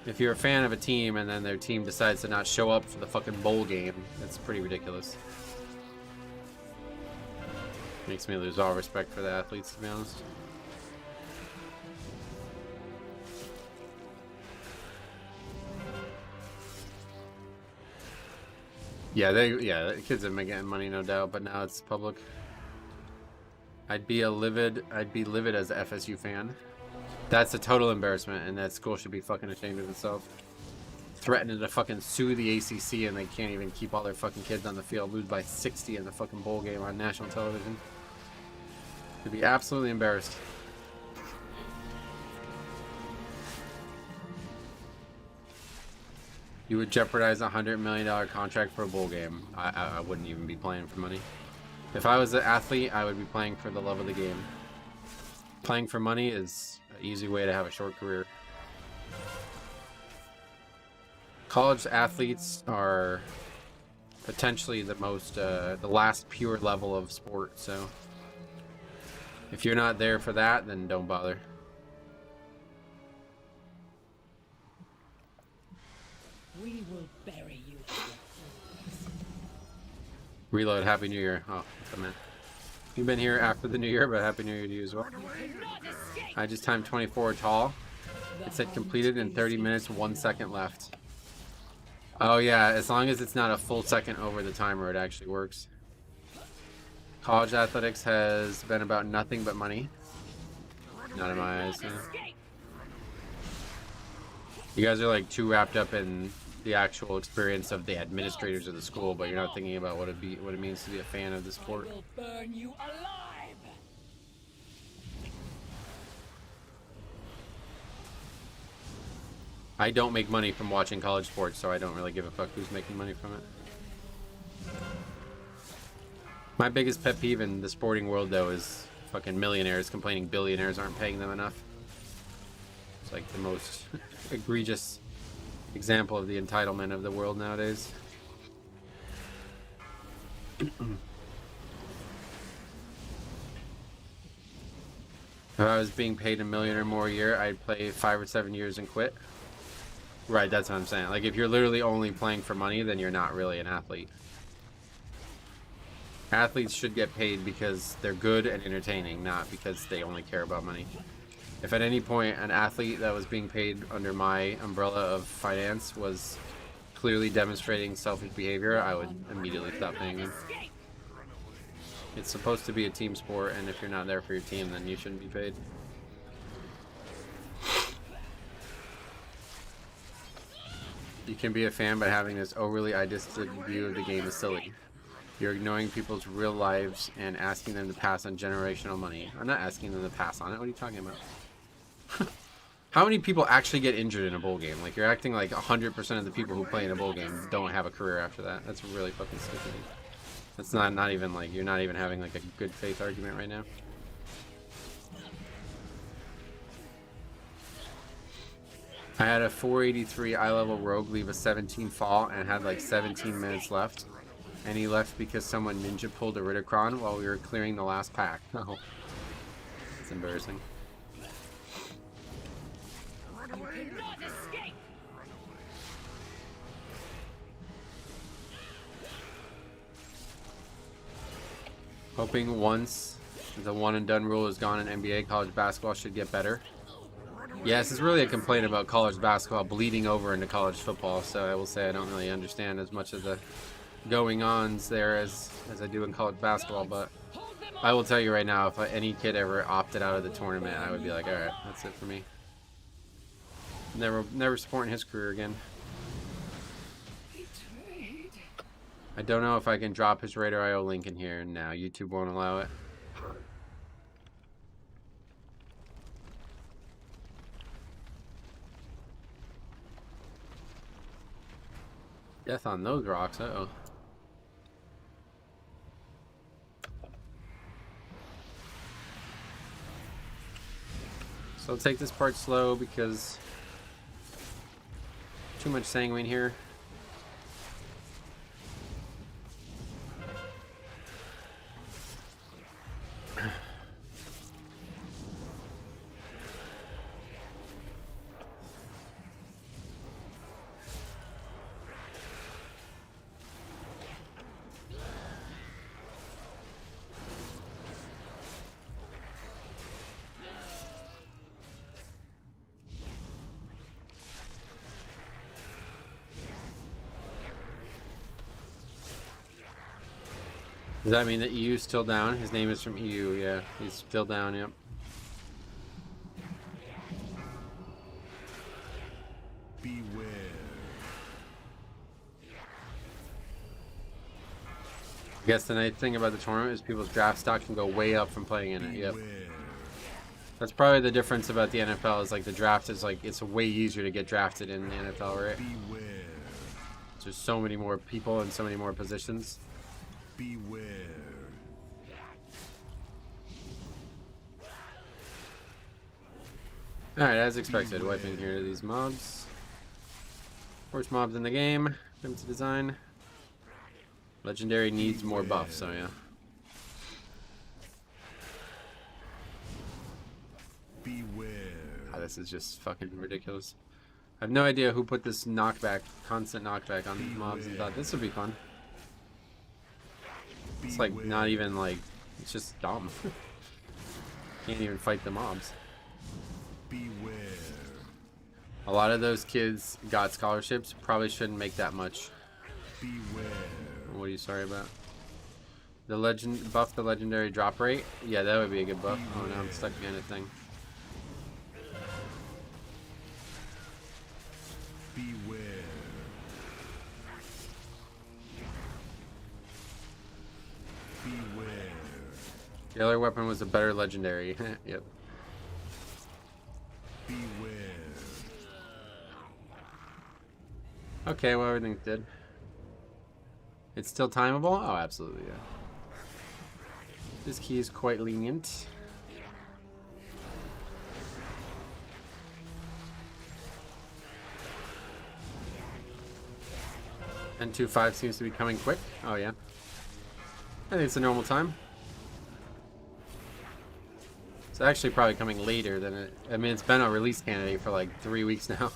if you're a fan of a team and then their team decides to not show up for the fucking bowl game, that's pretty ridiculous. Makes me lose all respect for the athletes, to be honest. Yeah, the kids have been getting money, no doubt, but now it's public. I'd be livid as a FSU fan. That's a total embarrassment, and that school should be fucking ashamed of itself. Threatening to fucking sue the ACC, and they can't even keep all their fucking kids on the field. Lose by 60 in the fucking bowl game on national television. To be absolutely embarrassed. You would jeopardize a $100 million contract for a bowl game. I wouldn't even be playing for money. If I was an athlete, I would be playing for the love of the game. Playing for money is an easy way to have a short career. College athletes are potentially the last pure level of sport, so if you're not there for that, then don't bother. We will bury you. Reload, Happy New Year. Oh, come in. You've been here after the New Year, but Happy New Year to you as well. I just timed 24 tall. It said completed in 30 minutes, 1 second left. Oh yeah, as long as it's not a full second over the timer, it actually works. College athletics has been about nothing but money. Not in my eyes. No. You guys are like too wrapped up in the actual experience of the administrators of the school, but you're not thinking about what it means to be a fan of the sport. I will burn you alive. I don't make money from watching college sports, so I don't really give a fuck who's making money from it. My biggest pet peeve in the sporting world, though, is fucking millionaires complaining billionaires aren't paying them enough. It's like the most egregious example of the entitlement of the world nowadays. If I was being paid $1 million or more a year, I'd play 5 or 7 years and quit. Right, that's what I'm saying. Like, if you're literally only playing for money, then you're not really an athlete. Athletes should get paid because they're good and entertaining, not because they only care about money. If at any point an athlete that was being paid under my umbrella of finance was clearly demonstrating selfish behavior, I would immediately stop paying them. It's supposed to be a team sport, and if you're not there for your team, then you shouldn't be paid. You can be a fan by having this overly idealistic view of the game is silly. You're ignoring people's real lives and asking them to pass on generational money. I'm not asking them to pass on it. What are you talking about? How many people actually get injured in a bowl game? Like, you're acting like 100% of the people who play in a bowl game don't have a career after that. That's really fucking stupid. That's not even like, you're not even having like a good faith argument right now. I had a 483 eye level rogue leave a 17 fall and had like 17 minutes left. And he left because someone ninja pulled a Rittercron while we were clearing the last pack. Oh. That's embarrassing. Hoping once the one and done rule is gone in NBA, college basketball should get better. Yes, it's really a complaint about college basketball bleeding over into college football, so I will say I don't really understand as much of the going-ons there as I do in college basketball, but I will tell you right now, if any kid ever opted out of the tournament, I would be like, alright, that's it for me. Never supporting his career again. I don't know if I can drop his Raider.io link in here now. YouTube won't allow it. Death on those rocks, uh-oh. So I'll take this part slow because too much sanguine here. Does that mean that EU's still down? His name is from EU, yeah. He's still down, yep. Beware. I guess the nice thing about the tournament is people's draft stock can go way up from playing in it, yep. That's probably the difference about the NFL is like the draft is like, it's way easier to get drafted in the NFL, right? Beware. There's so many more people and so many more positions. Beware. Alright, as expected, wiping here these mobs. Worst mobs in the game. Limited design. Legendary needs more buffs, so yeah. Beware. Oh, this is just fucking ridiculous. I have no idea who put this knockback, constant knockback on these mobs and thought this would be fun. It's like not even like, it's just dumb. Can't even fight the mobs. Beware. A lot of those kids got scholarships, probably shouldn't make that much. Beware. What are you sorry about? The legend buff the legendary drop rate? Yeah, that would be a good buff. Oh no, I'm stuck behind a thing. Beware. Beware. The other weapon was a better legendary. Yep. Beware. Okay, well everything's good. It's still timeable? Oh, absolutely, yeah. This key is quite lenient. And 2.5 seems to be coming quick. Oh yeah. I think it's a normal time. It's actually probably coming later than it. I mean, it's been a release candidate for like 3 weeks now.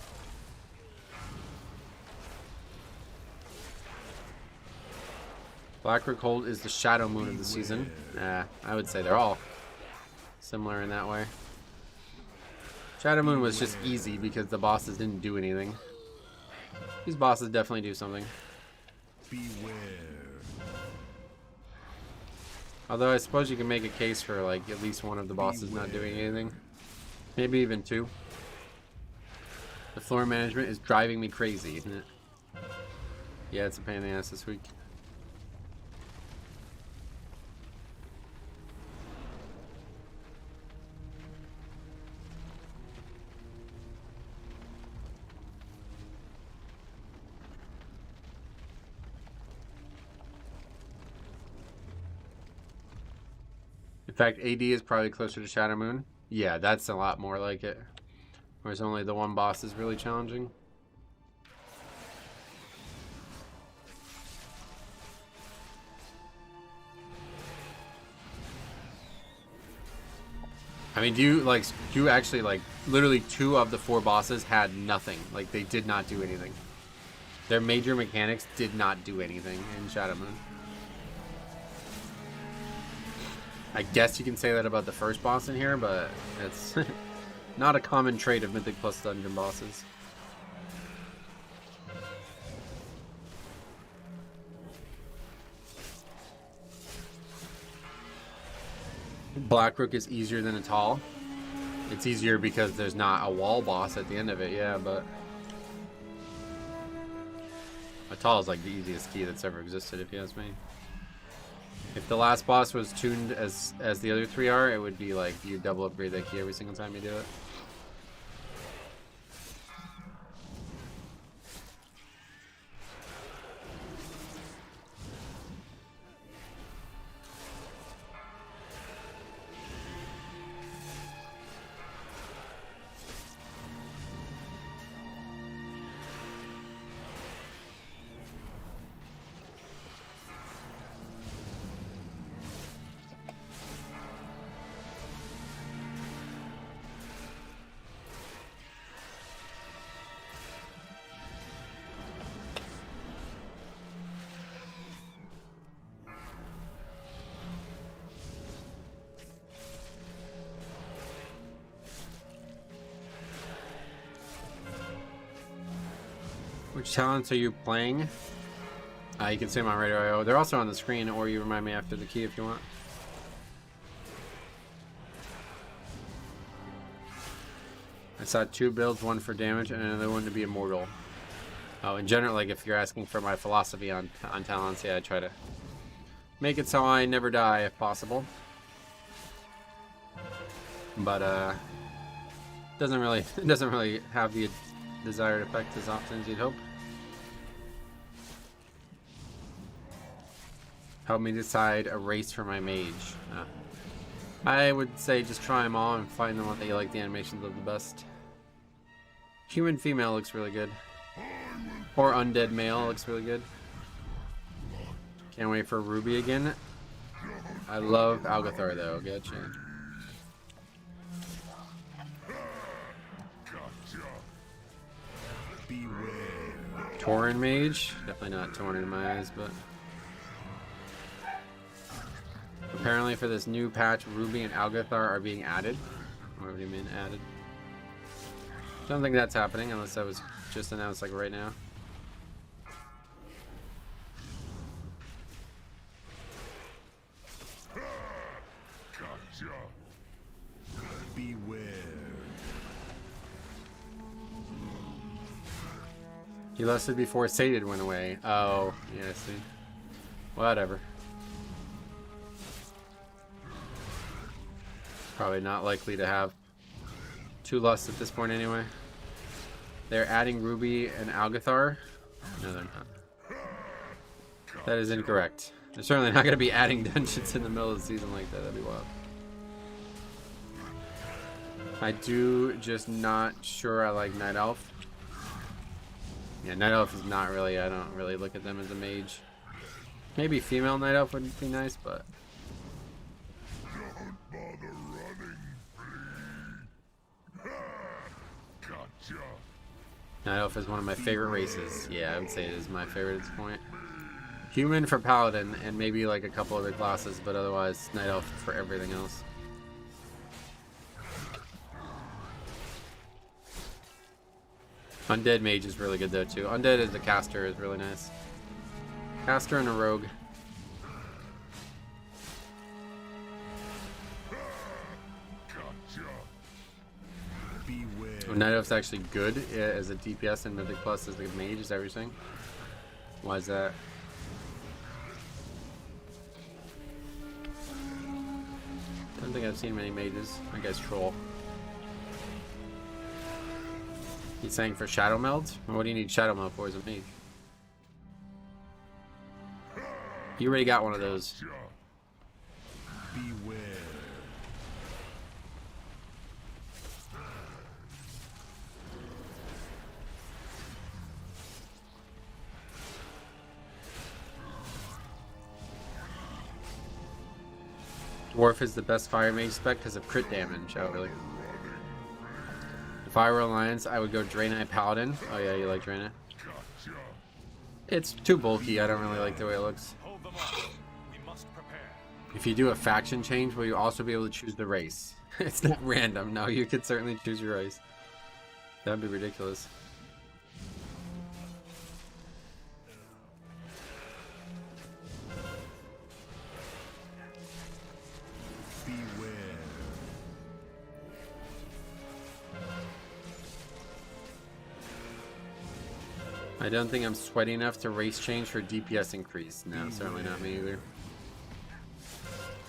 Blackrook Hold is the Shadow Moon of the season. I would say they're all similar in that way. Shadow Moon was just easy because the bosses didn't do anything. These bosses definitely do something. Beware. Although I suppose you can make a case for like at least one of the bosses not doing anything. Maybe even two. The floor management is driving me crazy, isn't it? Yeah, it's a pain in the ass this week. In fact, AD is probably closer to Shadow Moon. Yeah, that's a lot more like it. Whereas only the one boss is really challenging. I mean, do you actually, like, literally 2 of the 4 bosses had nothing. Like, they did not do anything. Their major mechanics did not do anything in Shadow Moon. I guess you can say that about the first boss in here, but it's not a common trait of Mythic Plus dungeon bosses. Blackrook is easier than Atal. It's easier because there's not a wall boss at the end of it, yeah, but Atal is like the easiest key that's ever existed, if you ask me. If the last boss was tuned as the other 3 are, it would be like you double upgrade that key every single time you do it. Which talents are you playing? You can see them on Radio.io. They're also on the screen, or you remind me after the key if you want. I saw 2 builds, one for damage and another one to be immortal. Oh, in general, like if you're asking for my philosophy on talents, yeah, I try to make it so I never die if possible. But doesn't really have the desired effect as often as you'd hope. Help me decide a race for my mage. I would say just try them all and find the one that you like the animations of the best. Human female looks really good. Or undead male looks really good. Can't wait for Ruby again. I love Algathar though, gotcha. Tauren mage? Definitely not Tauren in my eyes, but apparently for this new patch, Ruby and Algathar are being added. What do you mean added? Don't think that's happening unless that was just announced like right now. Beware. He lusted before Sated went away. Oh, yeah, I see. Whatever. Probably not likely to have 2 lusts at this point anyway. They're adding Ruby and Algathar. No, they're not. That is incorrect. They're certainly not going to be adding dungeons in the middle of the season like that. That'd be wild. I do just not sure I like Night Elf. Yeah, Night Elf is not really, I don't really look at them as a mage. Maybe female Night Elf would be nice, but Don't bother running. Gotcha. Night Elf is one of my favorite races. Yeah, I would say it is my favorite at this point. Human for paladin, and maybe like a couple other classes, but otherwise night elf for everything else. Undead mage is really good though too. Undead as a caster is really nice. Caster and a rogue. Oh, night elf's actually good as a DPS and Mythic Plus as a mage is everything. Why is that? Don't think I've seen many mages. I guess troll. He's saying for shadow meld? What do you need shadow meld for as a mage? You already got one of those. Beware. Dwarf is the best fire mage spec because of crit damage. Oh, really? If I were Alliance, I would go Draenei Paladin. Oh yeah, you like Draenei? It's too bulky. I don't really like the way it looks. Hold them up. We must prepare. If you do a faction change, will you also be able to choose the race? It's not random. No, you could certainly choose your race. That'd be ridiculous. I don't think I'm sweaty enough to race change for DPS increase. No, certainly not me either.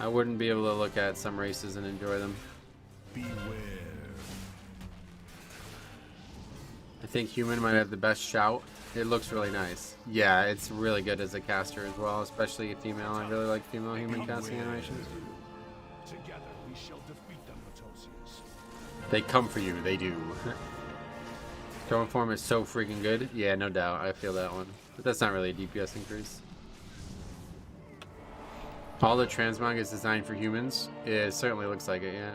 I wouldn't be able to look at some races and enjoy them. Beware. I think human might have the best shout. It looks really nice. Yeah, it's really good as a caster as well, especially a female. I really like female human casting animations. Together we shall defeat them, Matosius. They come for you, they do. Throwing form is so freaking good. Yeah, no doubt. I feel that one. But that's not really a DPS increase. All the transmog is designed for humans. It certainly looks like it, yeah.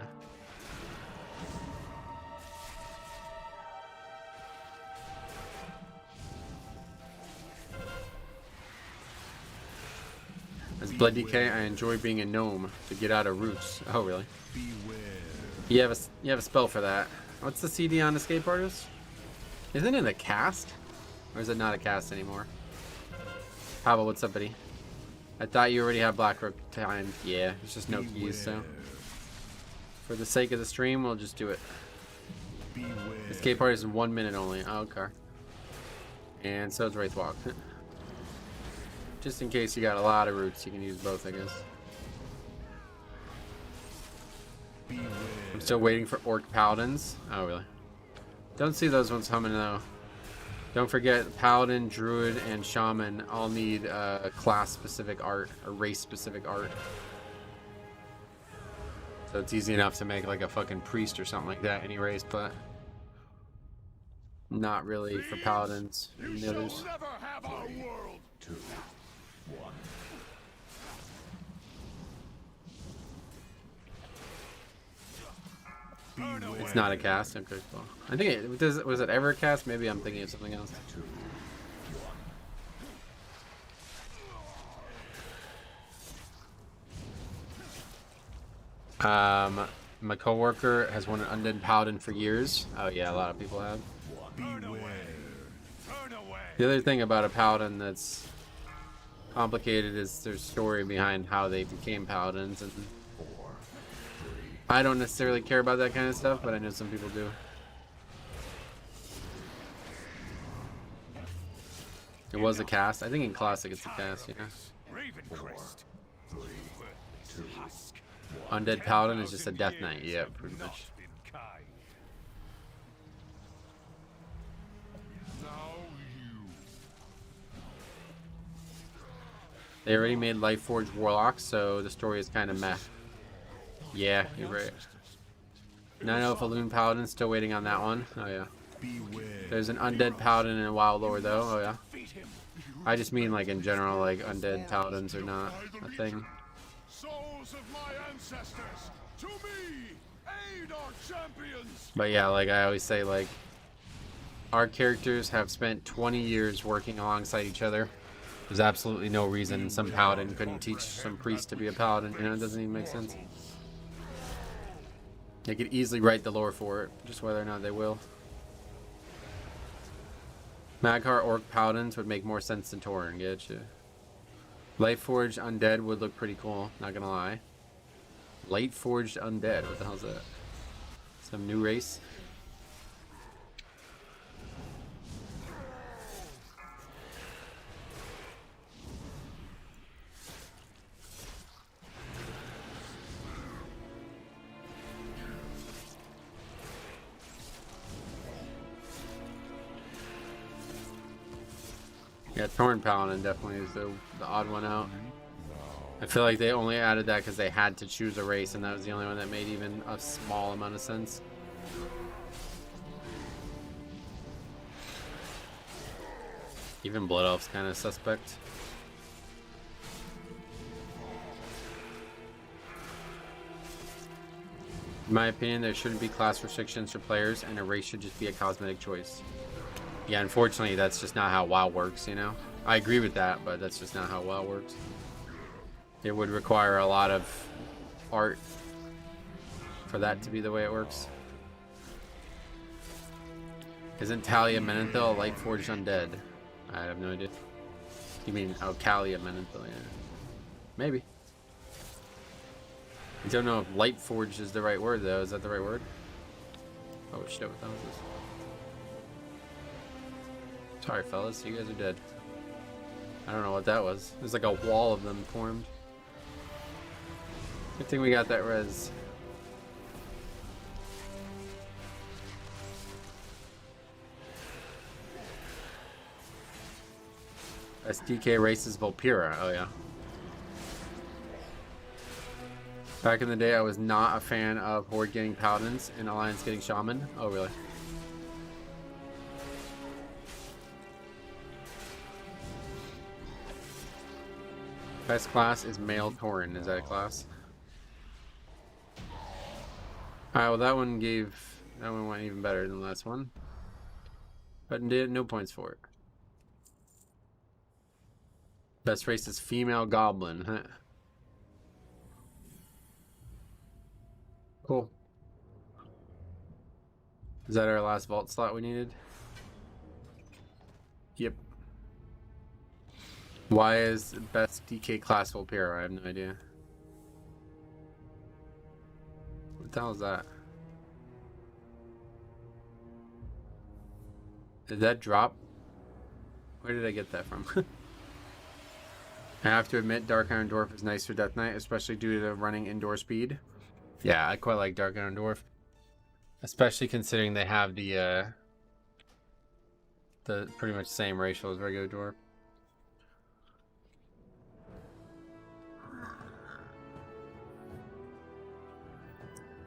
As Blood DK, I enjoy being a gnome to get out of roots. Oh, really? Beware. You have a spell for that. What's the CD on Escape Artist? Isn't it a cast? Or is it not a cast anymore? Pablo, what's up, buddy? I thought you already had Blackrook timed. Yeah, there's just no keys, so. For the sake of the stream, we'll just do it. Beware. Escape Artist is 1 minute only. Oh, okay. And so is Wraithwalk. Just in case you got a lot of roots, you can use both, I guess. Beware. I'm still waiting for Orc Paladins. Oh, really? Don't see those ones coming though. Don't forget, Paladin, Druid, and Shaman all need class-specific art or race-specific art. So it's easy enough to make like a fucking priest or something like that any race, but not really for Paladins and the others. Never have our world. 2, 1. It's not a cast. Okay, cool. I think it was it ever a cast? Maybe I'm thinking of something else. 2, 1. My coworker has won an Undead Paladin for years. Oh yeah, a lot of people have. Turn away. Turn away. The other thing about a Paladin that's complicated is there's story behind how they became Paladins, and 4, 3. I don't necessarily care about that kind of stuff, but I know some people do. It was a cast. I think in Classic it's a cast, yeah. Ravencrest. 3, 2. Undead Paladin is just a Death Knight, yeah, pretty Not much. been kind. Now you. They already made Lightforged Warlocks, so the story is kind of meh. Yeah, you're right. 9 Elf Loon Paladin, still waiting on that one. Oh yeah. Beware. There's an Undead Paladin and a Wild Lord though. Oh yeah. Defeat him. I just mean like in general, like Undead Paladins are not a thing. Souls of my ancestors, to me, aid our champions. But yeah, like I always say, like our characters have spent 20 years working alongside each other There's absolutely no reason some paladin couldn't teach some priest to be a paladin. You know, it doesn't even make sense. They could easily write the lore for it, just whether or not they will. Mag'har Orc Paladins would make more sense than Tauren, getcha. Lightforged Undead would look pretty cool, not gonna lie. Lightforged Undead, what the hell's that? Some new race? Yeah, Tauren Paladin definitely is the odd one out. I feel like they only added that because they had to choose a race, and that was the only one that made even a small amount of sense. Even Blood Elf's kind of suspect. In my opinion, there shouldn't be class restrictions for players, and a race should just be a cosmetic choice. Yeah, unfortunately, that's just not how WoW works, you know? I agree with that, but that's just not how WoW works. It would require a lot of art for that to be the way it works. Isn't Talia Menethil a Lightforged Undead? I have no idea. You mean, oh, Calia Menethil, yeah. Maybe. I don't know if Lightforged is the right word, though. Is that the right word? Oh, shit, what the hell is this? Sorry, fellas, you guys are dead. I don't know what that was. There's like a wall of them formed. Good thing we got that res. SDK races Volpira. Oh, yeah. Back in the day, I was not a fan of Horde getting Paladins and Alliance getting Shaman. Oh, really? Best class is male Tauren. Is that a class? Alright, well that one went even better than the last one. But no points for it. Best race is female Goblin. Huh. Cool. Is that our last vault slot we needed? Yep. Why is best DK class Volpira? I have no idea. What the hell is that? Did that drop? Where did I get that from? I have to admit, Dark Iron Dwarf is nice for Death Knight, especially due to the running indoor speed. Yeah, I quite like Dark Iron Dwarf. Especially considering they have the pretty much same ratio as regular Dwarf.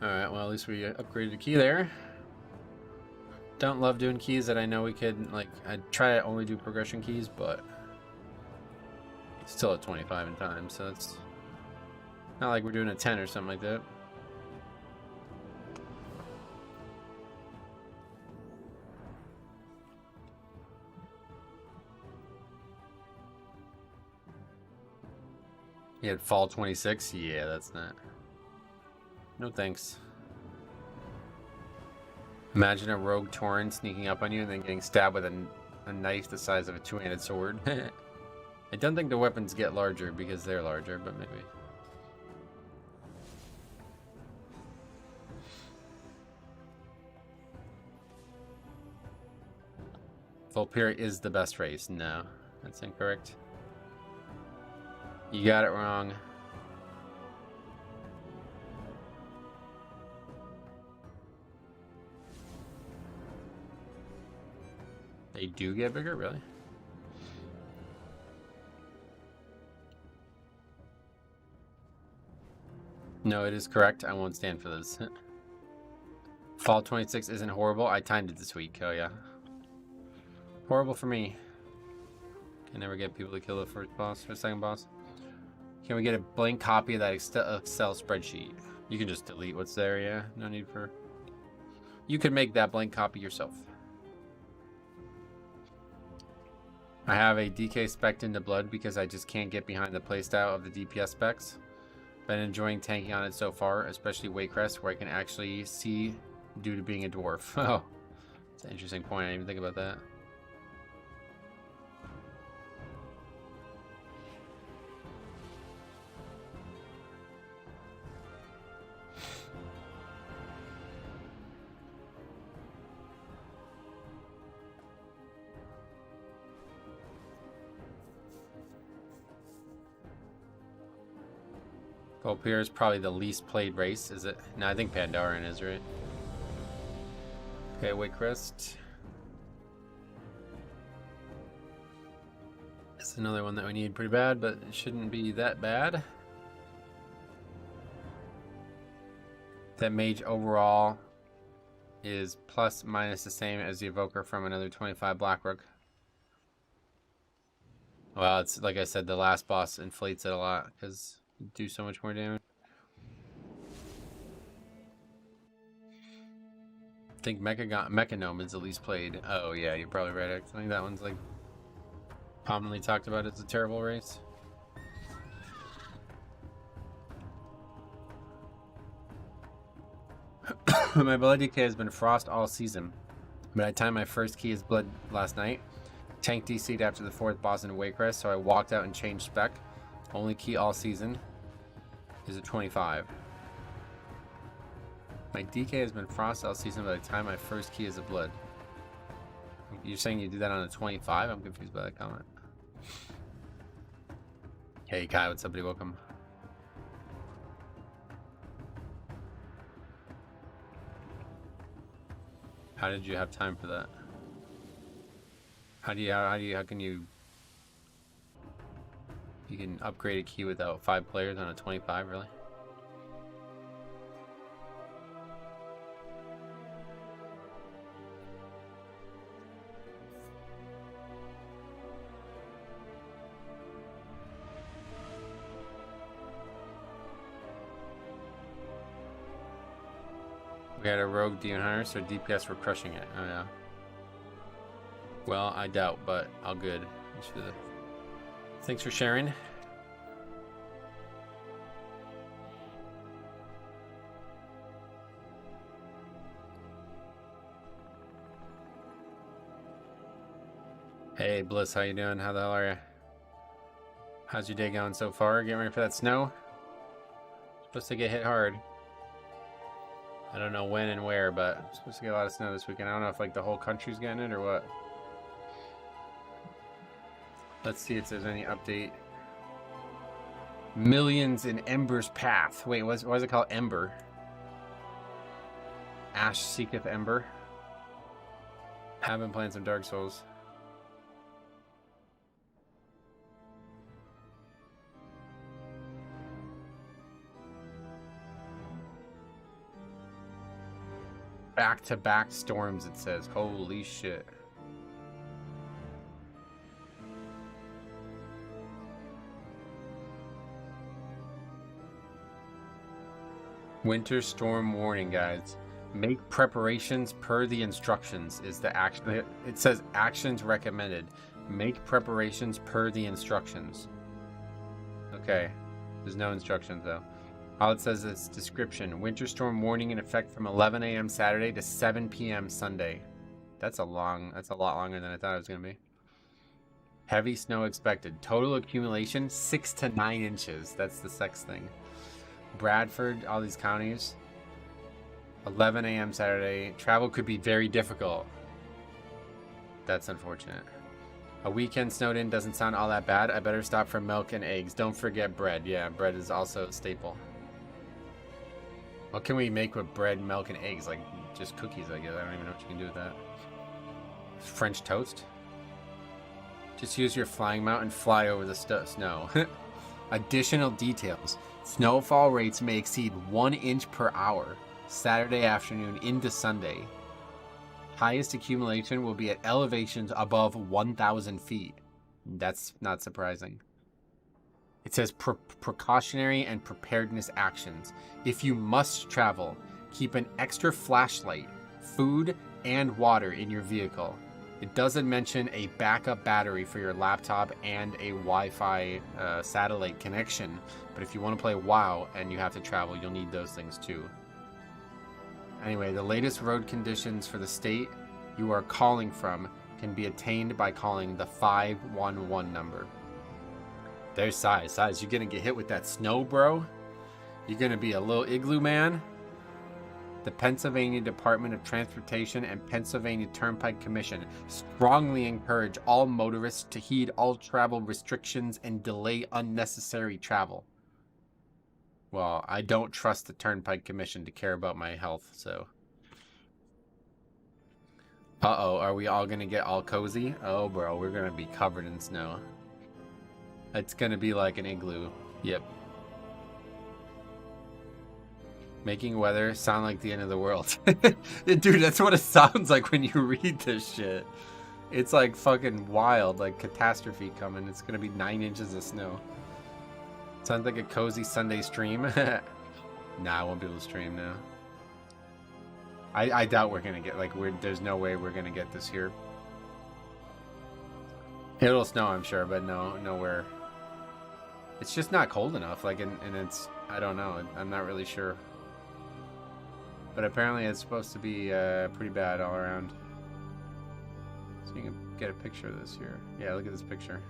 Alright, well at least we upgraded a key there. Don't love doing keys that I know we could, like, I try to only do progression keys, but it's still at 25 in time, so it's not like we're doing a 10 or something like that. You had fall 26? Yeah, that's not. No thanks. Imagine a rogue Tauren sneaking up on you and then getting stabbed with a knife the size of a two-handed sword. I don't think the weapons get larger because they're larger, but maybe. Volpira is the best race. No, that's incorrect. You got it wrong. They do get bigger, really? No, it is correct. I won't stand for this. Fall 26 isn't horrible. I timed it this week. Oh, yeah. Horrible for me. Can never get people to kill the first boss or second boss. Can we get a blank copy of that Excel spreadsheet? You can just delete what's there, yeah? No need for... You can make that blank copy yourself. I have a DK spec'd into Blood because I just can't get behind the playstyle of the DPS specs. Been enjoying tanking on it so far, especially Waycrest, where I can actually see due to being a dwarf. Oh, it's an interesting point. I didn't even think about that. Volpir is probably the least played race, is it? No, I think Pandaren is, right? Okay, Waycrest. It's another one that we need pretty bad, but it shouldn't be that bad. That mage overall is plus minus the same as the evoker from another 25 Blackrook. Well, it's like I said, the last boss inflates it a lot because you do so much more damage. I think Mechanome is the least played. Oh yeah, you're probably right. I think that one's like commonly talked about as a terrible race. My blood DK has been Frost all season, but I timed my first key as Blood last night. Tank DC'd after the 4th boss in Waycrest, so I walked out and changed spec. Only key all season is a 25. My DK has been Frost all season by the time my first key is a Blood. You're saying you do that on a 25? I'm confused by that comment. Hey Kai, what's up buddy? Welcome. How did you have time for that? How can you can upgrade a key without 5 players on a 25, really? We had a rogue demon hunter, so DPS were crushing it. Oh yeah. Well, I doubt, but all good. Thanks for sharing. Hey Bliss, how you doing? How the hell are you? How's your day going so far? Getting ready for that snow? Supposed to get hit hard. I don't know when and where, but I'm supposed to get a lot of snow this weekend. I don't know if like the whole country's getting it or what. Let's see if there's any update. Millions in Ember's Path. Wait, why is it called Ember? Ash Seeketh Ember. Have been playing some Dark Souls. Back-to-back storms, it says. Holy shit. Winter storm warning, guys. Make preparations per the instructions is the action. It says actions recommended. Make preparations per the instructions. Okay. There's no instructions though. All it says is description. Winter storm warning in effect from 11 a.m. Saturday to 7 p.m. Sunday. That's a lot longer than I thought it was going to be. Heavy snow expected. Total accumulation 6 to 9 inches. That's the sex thing. Bradford, all these counties. 11 a.m. Saturday. Travel could be very difficult. That's unfortunate. A weekend snowed in doesn't sound all that bad. I better stop for milk and eggs. Don't forget bread. Yeah, bread is also a staple. What can we make with bread, milk, and eggs? Like, just cookies, I guess. I don't even know what you can do with that. French toast? Just use your flying mount and fly over the snow. Additional details. Snowfall rates may exceed 1 inch per hour. Saturday afternoon into Sunday. Highest accumulation will be at elevations above 1,000 feet. That's not surprising. It says precautionary and preparedness actions. If you must travel, keep an extra flashlight, food, and water in your vehicle. It doesn't mention a backup battery for your laptop and a Wi-Fi satellite connection. But if you want to play WoW and you have to travel, you'll need those things too. Anyway, the latest road conditions for the state you are calling from can be attained by calling the 511 number. There's Size. Size, you're going to get hit with that snow, bro? You're going to be a little igloo man? The Pennsylvania Department of Transportation and Pennsylvania Turnpike Commission strongly encourage all motorists to heed all travel restrictions and delay unnecessary travel. Well, I don't trust the Turnpike Commission to care about my health, so... Uh-oh, are we all gonna get all cozy? Oh, bro, we're gonna be covered in snow. It's gonna be like an igloo. Yep. Making weather sound like the end of the world. Dude, that's what it sounds like when you read this shit. It's like fucking wild, like catastrophe coming. It's gonna be 9 inches of snow. Sounds like a cozy Sunday stream. Nah, I won't be able to stream now. I doubt we're gonna get, like, there's no way we're gonna get this here. It'll snow, I'm sure, but nowhere. It's just not cold enough, like, and it's, I don't know, I'm not really sure. But apparently it's supposed to be pretty bad all around. So you can get a picture of this here. Yeah, look at this picture.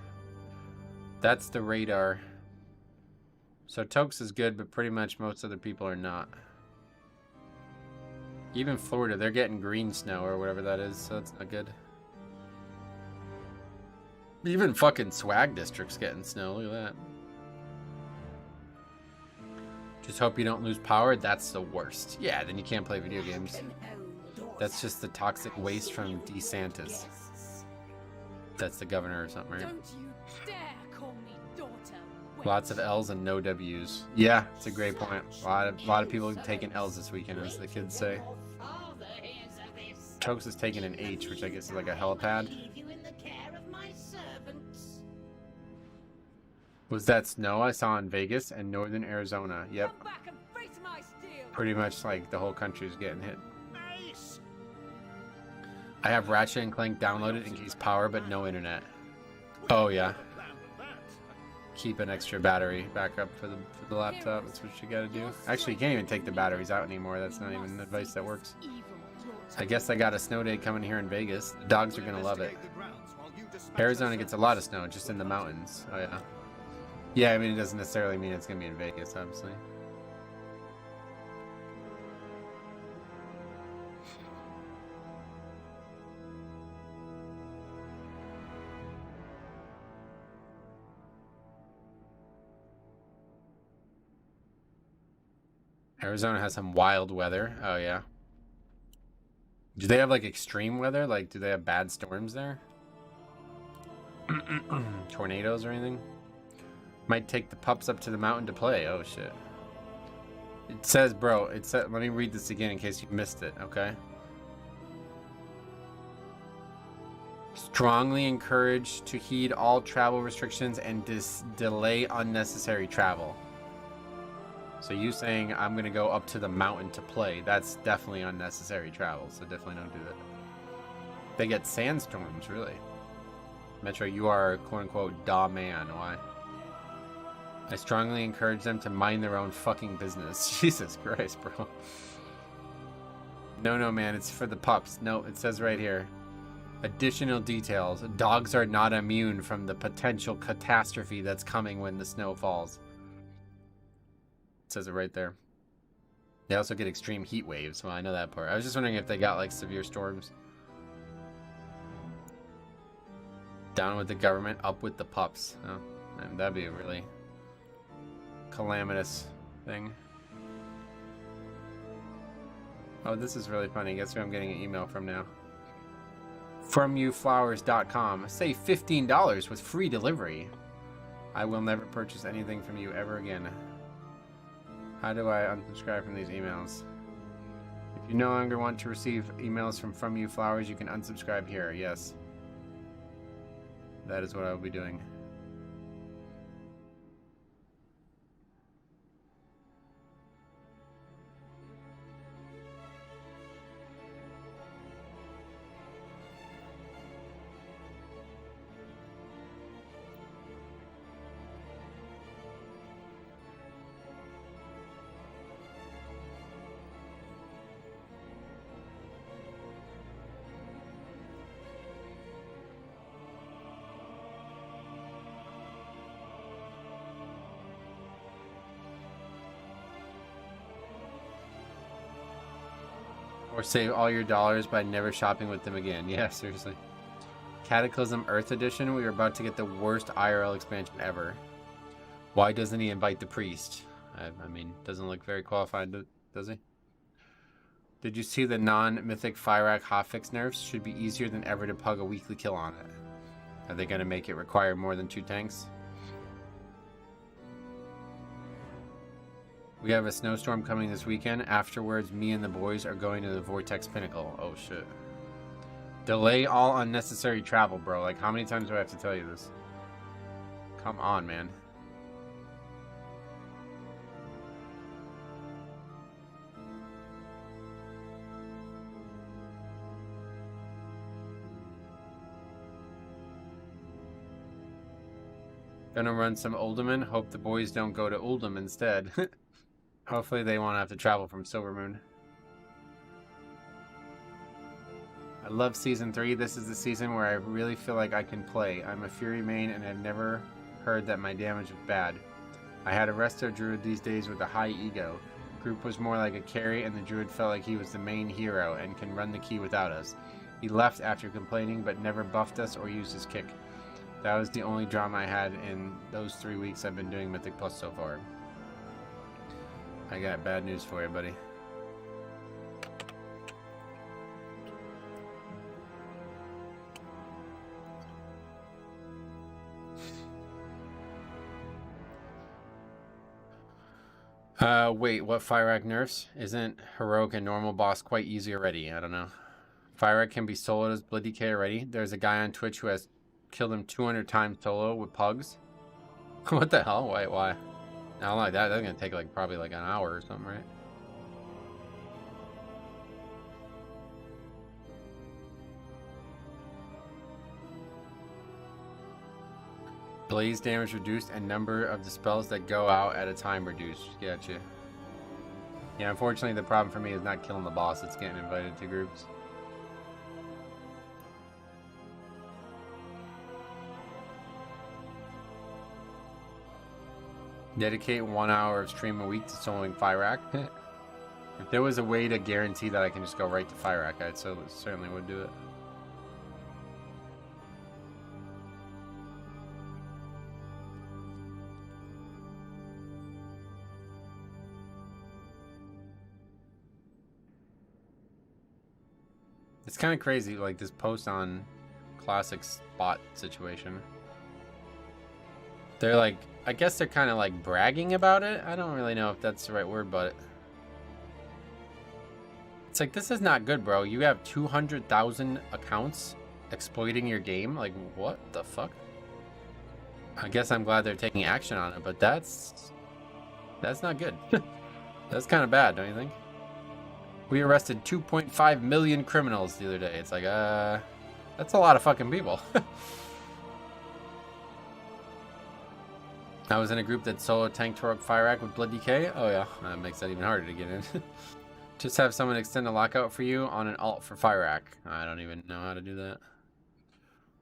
That's the radar. So Tox is good, but pretty much most other people are not. Even Florida, they're getting green snow or whatever that is, so that's not good. Even fucking Swag District's getting snow, look at that. Just hope you don't lose power, that's the worst. Yeah, then you can't play video games. That's just the toxic waste from DeSantis. That's the governor or something, right? Don't you dare call me daughter. Lots of L's and no W's. Yeah, it's a great point. A lot of people taking L's this weekend, as the kids say. Tox is taking an H, which I guess is like a helipad. Was that snow I saw in Vegas and northern Arizona? Yep. Come back and face my steel. Pretty much like the whole country's getting hit. I have Ratchet and Clank downloaded in case power, but no internet. Oh yeah. Keep an extra battery backup for the laptop. That's what you gotta do. Actually, you can't even take the batteries out anymore. That's not even advice that works. I guess I got a snow day coming here in Vegas. The dogs are gonna love it. Arizona gets a lot of snow, just in the mountains. Oh yeah. Yeah, I mean, it doesn't necessarily mean it's gonna be in Vegas, obviously. Arizona has some wild weather. Oh, yeah. Do they have, like, extreme weather? Like, do they have bad storms there? Tornadoes or anything? Might take the pups up to the mountain to play. Oh, shit. It says, bro, it says, let me read this again in case you missed it, okay? Strongly encouraged to heed all travel restrictions and delay unnecessary travel. So you saying I'm going to go up to the mountain to play, that's definitely unnecessary travel, so definitely don't do that. They get sandstorms, really. Metro, you are quote-unquote da man. Why? I strongly encourage them to mind their own fucking business. Jesus Christ, bro. No, man, it's for the pups. No, it says right here. Additional details. Dogs are not immune from the potential catastrophe that's coming when the snow falls. Says it right there. They also get extreme heat waves. Well, I know that part. I was just wondering if they got like severe storms. Down with the government, up with the pups. Oh, man, that'd be a really calamitous thing. Oh, this is really funny. Guess who I'm getting an email from now? FromYouFlowers.com. Save $15 with free delivery. I will never purchase anything from you ever again. How do I unsubscribe from these emails? If you no longer want to receive emails from You Flowers, you can unsubscribe here. Yes. That is what I will be doing. Or save all your dollars by never shopping with them again. Yeah, seriously. Cataclysm Earth Edition, we are about to get the worst IRL expansion ever. Why doesn't he invite the priest? I mean, doesn't look very qualified, does he? Did you see the non-mythic Fyrak hotfix nerfs? Should be easier than ever to pug a weekly kill on it. Are they going to make it require more than 2 tanks? We have a snowstorm coming this weekend. Afterwards, me and the boys are going to the Vortex Pinnacle. Oh shit. Delay all unnecessary travel, bro. Like, how many times do I have to tell you this? Come on, man. Gonna run some Uldaman. Hope the boys don't go to Uldum instead. Hopefully they won't have to travel from Silvermoon. I love Season 3. This is the season where I really feel like I can play. I'm a Fury main and I've never heard that my damage was bad. I had a Resto Druid these days with a high ego. Group was more like a carry and the Druid felt like he was the main hero and can run the key without us. He left after complaining but never buffed us or used his kick. That was the only drama I had in those 3 weeks I've been doing Mythic Plus so far. I got bad news for you, buddy. Wait, what Fyrak nerfs? Isn't Heroic and normal boss quite easy already? I don't know. Fyrak can be soloed as Blood DK already. There's a guy on Twitch who has killed him 200 times solo with pugs. What the hell? Wait, why? I don't like that. That's gonna take like probably like an hour or something, right? Blaze damage reduced and number of the spells that go out at a time reduced. Gotcha. Yeah, unfortunately the problem for me is not killing the boss, it's getting invited to groups. Dedicate 1 hour of stream a week to soloing Fyrak. If there was a way to guarantee that I can just go right to Fyrak, I certainly would do it. It's kind of crazy, like this post on Classic Spot situation. They're like, I guess they're kind of like bragging about it. I don't really know if that's the right word, but it's like, this is not good, bro. You have 200,000 accounts exploiting your game. Like, what the fuck? I guess I'm glad they're taking action on it, but that's not good. That's kind of bad, don't you think? We arrested 2.5 million criminals the other day. It's like, that's a lot of fucking people. I was in a group that solo tanked Torok Fyrak with Blood DK. Oh yeah, that makes that even harder to get in. Just have someone extend a lockout for you on an alt for Fyrak. I don't even know how to do that.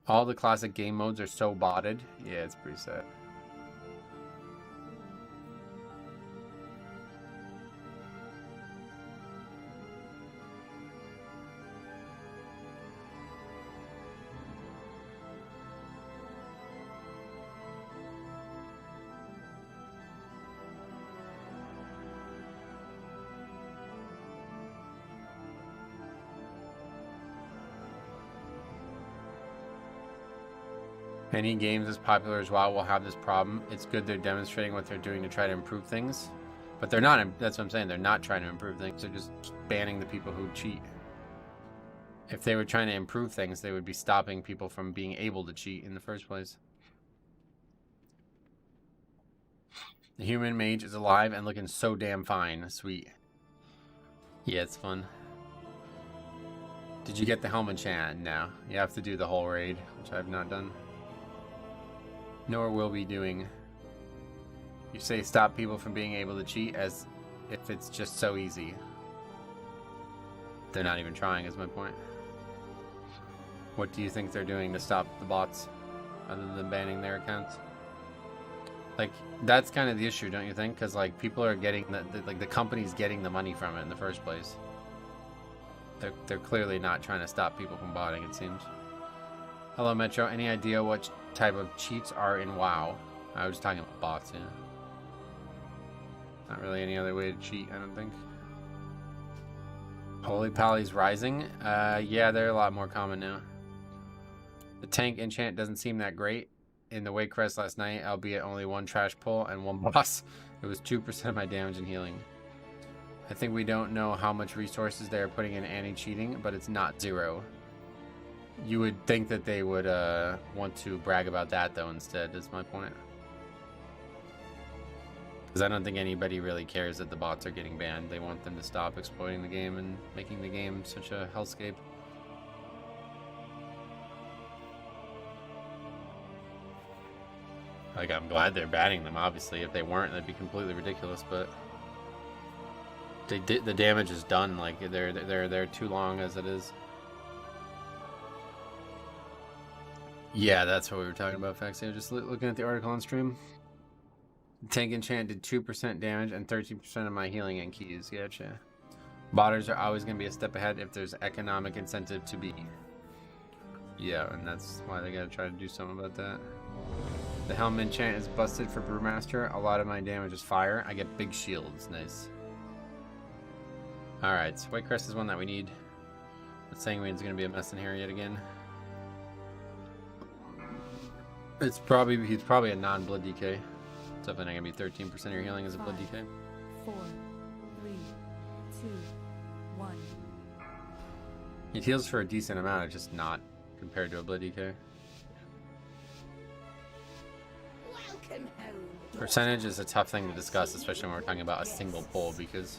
All the classic game modes are so botted. Yeah, it's pretty sad. Any games as popular as WoW will have this problem. It's good they're demonstrating what they're doing to try to improve things. But they're not, that's what I'm saying, they're not trying to improve things. They're just banning the people who cheat. If they were trying to improve things, they would be stopping people from being able to cheat in the first place. The human mage is alive and looking so damn fine. Sweet. Yeah, it's fun. Did you get the helmet chant? No. You have to do the whole raid, which I've not done. Nor will be doing. You say stop people from being able to cheat as if it's just so easy. They're not even trying, is my point. What do you think they're doing to stop the bots other than banning their accounts? Like, that's kind of the issue, don't you think? Because like people are getting the company's getting the money from it in the first place. They're clearly not trying to stop people from botting, it seems. Hello, Metro. Any idea what type of cheats are in WoW? I was talking about bots, yeah. Not really any other way to cheat, I don't think. Holy Pally's rising? Yeah, they're a lot more common now. The tank enchant doesn't seem that great. In the Wake Crest last night, albeit only one trash pull and one boss, it was 2% of my damage and healing. I think we don't know how much resources they're putting in anti-cheating, but it's not 0. You would think that they would want to brag about that, though, instead, is my point. Because I don't think anybody really cares that the bots are getting banned. They want them to stop exploiting the game and making the game such a hellscape. Like, I'm glad they're banning them, obviously. If they weren't, that'd be completely ridiculous, but... the damage is done. Like, they're too long as it is. Yeah, that's what we were talking about, Faxio. Just looking at the article on stream. Tank enchant did 2% damage and 13% of my healing and keys. Gotcha. Botters are always going to be a step ahead if there's economic incentive to be. Yeah, and that's why they got to try to do something about that. The helm enchant is busted for Brewmaster. A lot of my damage is fire. I get big shields. Nice. Alright, so White Crest is one that we need. But Sanguine's going to be a mess in here yet again. He's probably a non-blood DK. It's definitely not going to be 13% of your healing as a blood DK. 4, 3, 2, 1. It heals for a decent amount, it's just not compared to a blood DK. Welcome home. Percentage is a tough thing to discuss, especially when we're talking about a single pull, because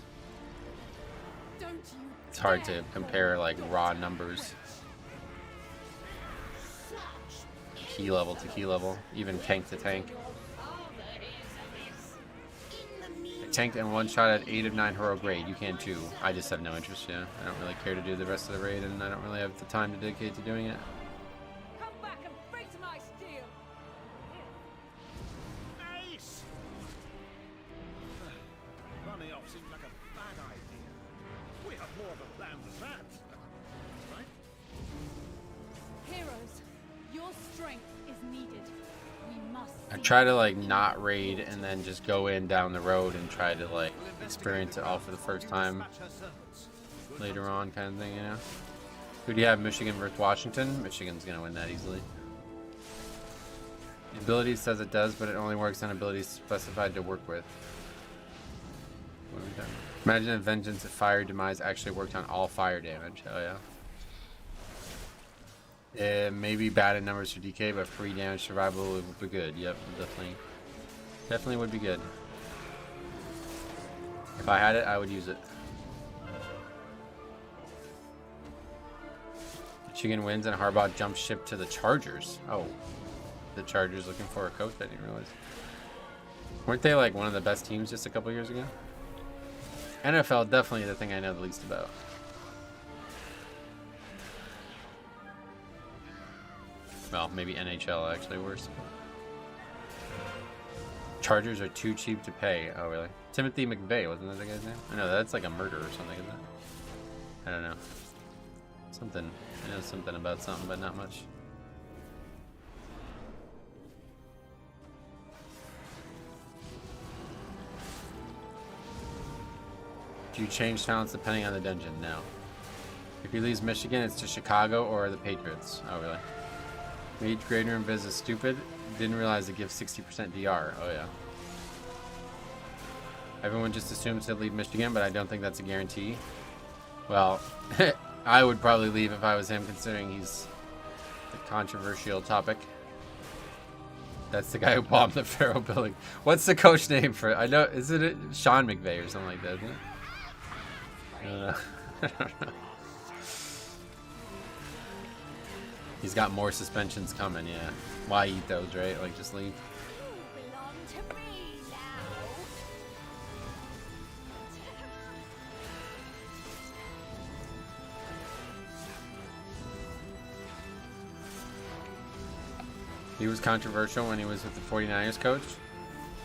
it's hard to compare like raw numbers. Key level to key level, even tank to tank. I tanked and one shot at 8 of 9 heroic raid. You can too. I just have no interest, yeah. I don't really care to do the rest of the raid, and I don't really have the time to dedicate to doing it. Come back and face my steel. Nice! Running off seems like a bad idea. We have more of a plan than that. Right? Heroes, your strength is needed. We must. I try to like not raid and then just go in down the road and try to like experience it all for the first time later on, kind of thing, you know. Who do you have? Michigan versus Washington? Michigan's gonna win that easily. The ability says it does, but it only works on abilities specified to work with. What are we talking about? Imagine if Vengeance at Fire Demise actually worked on all fire damage. Oh yeah. It may be bad in numbers for DK, but free damage survival would be good. Yep, definitely would be good. If I had it, I would use it. Michigan wins and Harbaugh jumps ship to the Chargers. Oh, the Chargers looking for a coach? I didn't realize. Weren't they like one of the best teams just a couple years ago? NFL definitely the thing I know the least about. Well, maybe NHL actually worse. Chargers are too cheap to pay. Oh, really? Timothy McVeigh, wasn't that the guy's name? I know, that's like a murder or something, isn't it? I don't know. Something. I know something about something, but not much. Do you change talents depending on the dungeon? No. If you leave Michigan, it's to Chicago or the Patriots. Oh, really? Mage Greater Invis is stupid. Didn't realize it gives 60% DR. Oh, yeah. Everyone just assumes he'll leave Michigan, but I don't think that's a guarantee. Well, I would probably leave if I was him, considering he's the controversial topic. That's the guy who bombed the Pharaoh building. What's the coach name for it? I know, isn't it Sean McVay or something like that, isn't it? I don't know. I don't know. He's got more suspensions coming, yeah. Why eat those, right? Like, just leave. You belong to me now. He was controversial when he was with the 49ers coach.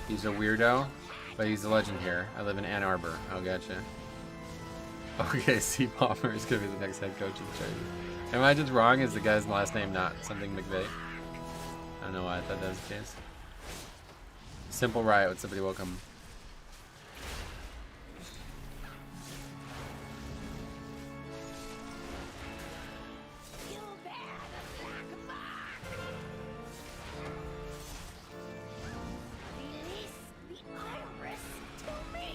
He's a weirdo, but he's a legend here. I live in Ann Arbor. Oh, gotcha. Okay, C. Palmer is gonna be the next head coach of the Chargers. Am I just wrong? Is the guy's last name not something McVeigh? I don't know why I thought that was the case. Simple Riot, what's somebody welcome?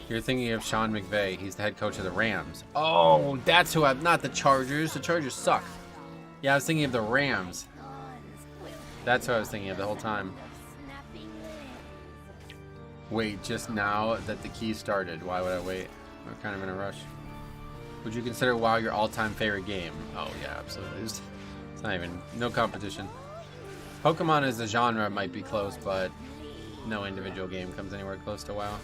You're thinking of Sean McVay. He's the head coach of the Rams. Oh, that's who not the Chargers. The Chargers suck. Yeah, I was thinking of the Rams. That's what I was thinking of the whole time. Wait, just now that the key started. Why would I wait? We're kind of in a rush. Would you consider WoW your all-time favorite game? Oh, yeah, absolutely. It's not even, no competition. Pokemon as a genre might be close, but no individual game comes anywhere close to WoW.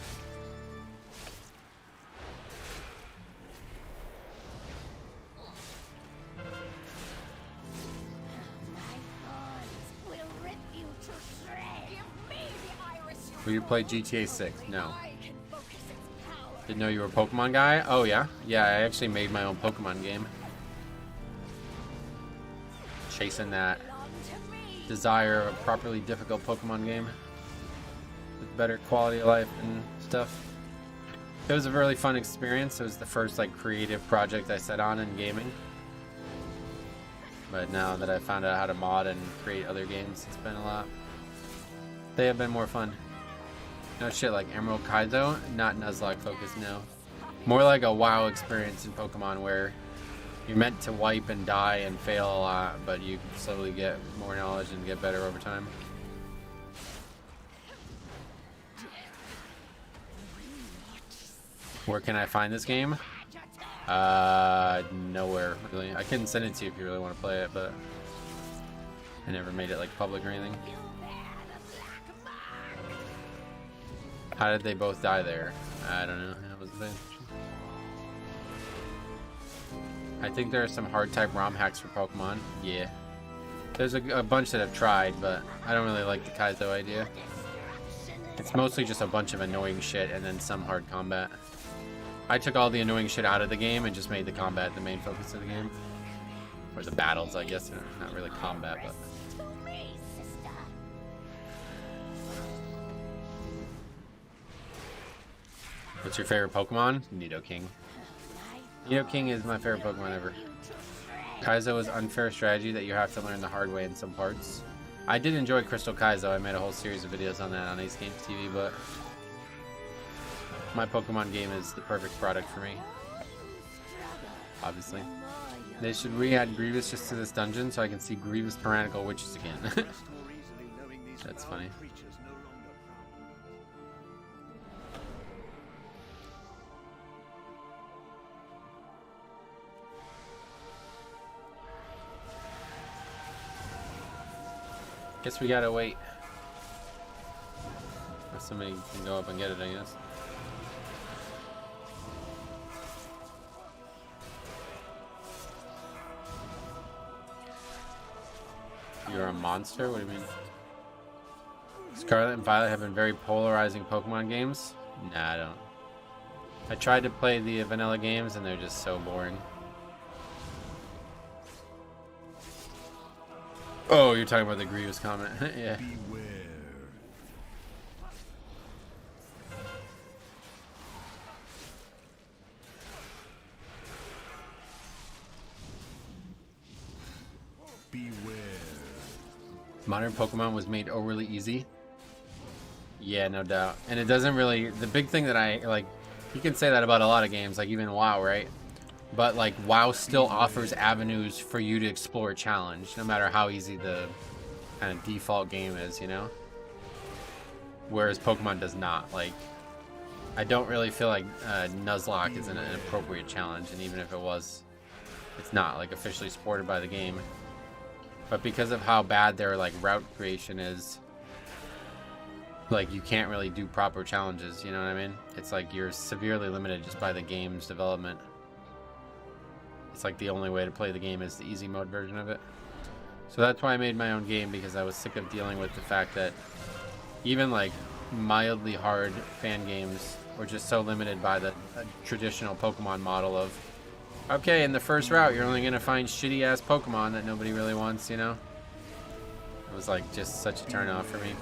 Will you play GTA 6? No. Didn't know you were a Pokemon guy? Oh yeah? Yeah, I actually made my own Pokemon game. Chasing that desire of a properly difficult Pokemon game. With better quality of life and stuff. It was a really fun experience. It was the first like creative project I set on in gaming. But now that I found out how to mod and create other games, it's been a lot. They have been more fun. No shit like Emerald Kaizo, not Nuzlocke focused, no. More like a WoW experience in Pokemon where you're meant to wipe and die and fail a lot, but you slowly get more knowledge and get better over time. Where can I find this game? Nowhere really. I can send it to you if you really want to play it, but I never made it like public or anything. How did they both die there? I don't know. That was the I think there are some hard type ROM hacks for Pokemon. Yeah. There's a bunch that I've tried, but I don't really like the Kaizo idea. It's mostly just a bunch of annoying shit and then some hard combat. I took all the annoying shit out of the game and just made the combat the main focus of the game. Or the battles, I guess. Not really combat, but... What's your favorite Pokemon? Nidoking. Nidoking is my favorite Pokemon ever. Kaizo is unfair strategy that you have to learn the hard way in some parts. I did enjoy Crystal Kaizo. I made a whole series of videos on that on Ace Games TV, but my Pokemon game is the perfect product for me. Obviously. They should re-add Grievous just to this dungeon so I can see Grievous Tyrannical Witches again. That's funny. Guess we gotta wait. Or somebody can go up and get it, I guess. You're a monster? What do you mean? Scarlet and Violet have been very polarizing Pokemon games? Nah, I don't. I tried to play the vanilla games and they're just so boring. Oh, you're talking about the Grievous comment. Yeah. Beware. Beware. Modern Pokemon was made overly easy. Yeah, no doubt. And it doesn't really... The big thing that I... Like, you can say that about a lot of games, like even WoW, right? But like WoW still offers avenues for you to explore a challenge, no matter how easy the kind of default game is, you know? Whereas Pokemon does not. Like, I don't really feel like Nuzlocke is an appropriate challenge, and even if it was, it's not like officially supported by the game. But because of how bad their like route creation is, like you can't really do proper challenges, you know what I mean? It's like you're severely limited just by the game's development. It's like the only way to play the game is the easy mode version of it. So that's why I made my own game, because I was sick of dealing with the fact that even like mildly hard fan games were just so limited by the traditional Pokemon model of Okay, in the first route, you're only gonna find shitty-ass Pokemon that nobody really wants, you know? It was like just such a turn off for me.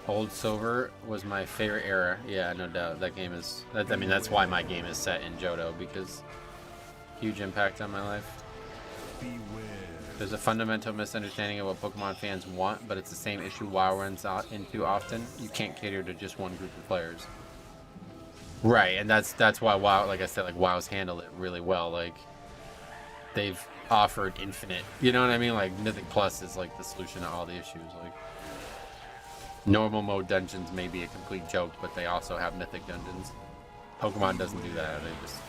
Old Silver was my favorite era. Yeah, no doubt. That game is... I mean, that's why my game is set in Johto, because huge impact on my life. There's a fundamental misunderstanding of what Pokemon fans want, but it's the same issue WoW runs into often. You can't cater to just one group of players. Right, and that's why WoW, like I said, like WoW's handled it really well. Like, they've offered infinite, you know what I mean? Like, Mythic Plus is like the solution to all the issues. Like, normal mode dungeons may be a complete joke, but they also have mythic dungeons. Pokemon doesn't do that.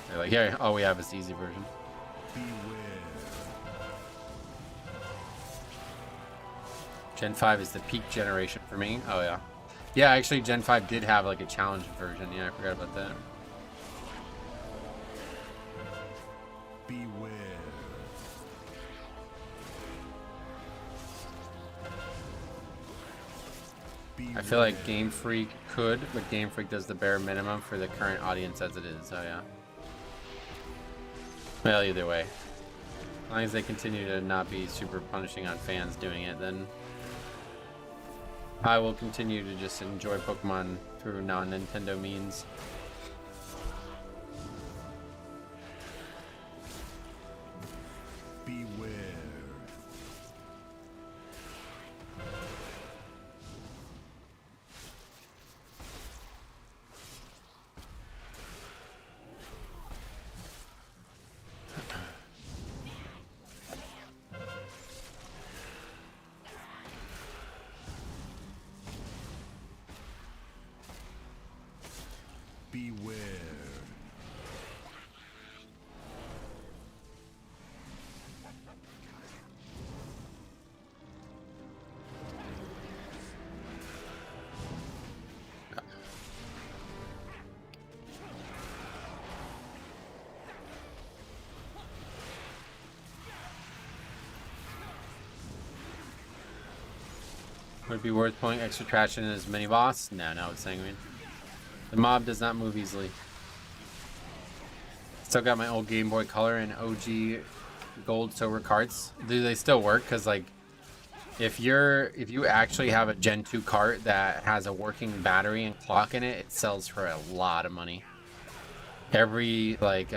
They're like, yeah, all we have is the easy version. Gen 5 is the peak generation for me. Oh yeah. Yeah, actually Gen 5 did have like a challenge version. Yeah, I forgot about that. Beware. I feel like Game Freak could, but Game Freak does the bare minimum for the current audience as it is. Oh yeah. Well, either way. As long as they continue to not be super punishing on fans doing it, then I will continue to just enjoy Pokemon through non-Nintendo means. Beware. Beware. Would it be worth pulling extra trash in as mini boss? No, it's sanguine. The mob does not move easily. Still got my old Game Boy Color and OG gold silver carts. Do they still work? Because like, if you actually have a Gen 2 cart that has a working battery and clock in it, it sells for a lot of money. Every like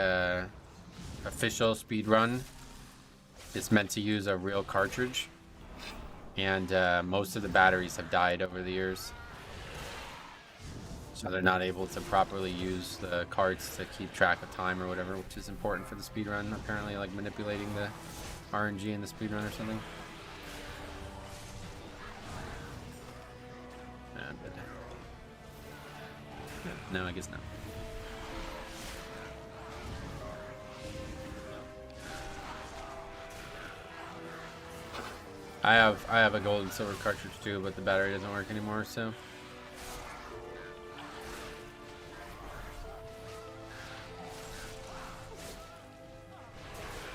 official speed run is meant to use a real cartridge, and most of the batteries have died over the years. So they're not able to properly use the carts to keep track of time or whatever, which is important for the speedrun. Apparently, like manipulating the RNG in the speedrun or something. I'm dead. No, I guess not. I have a gold and silver cartridge too, but the battery doesn't work anymore, so.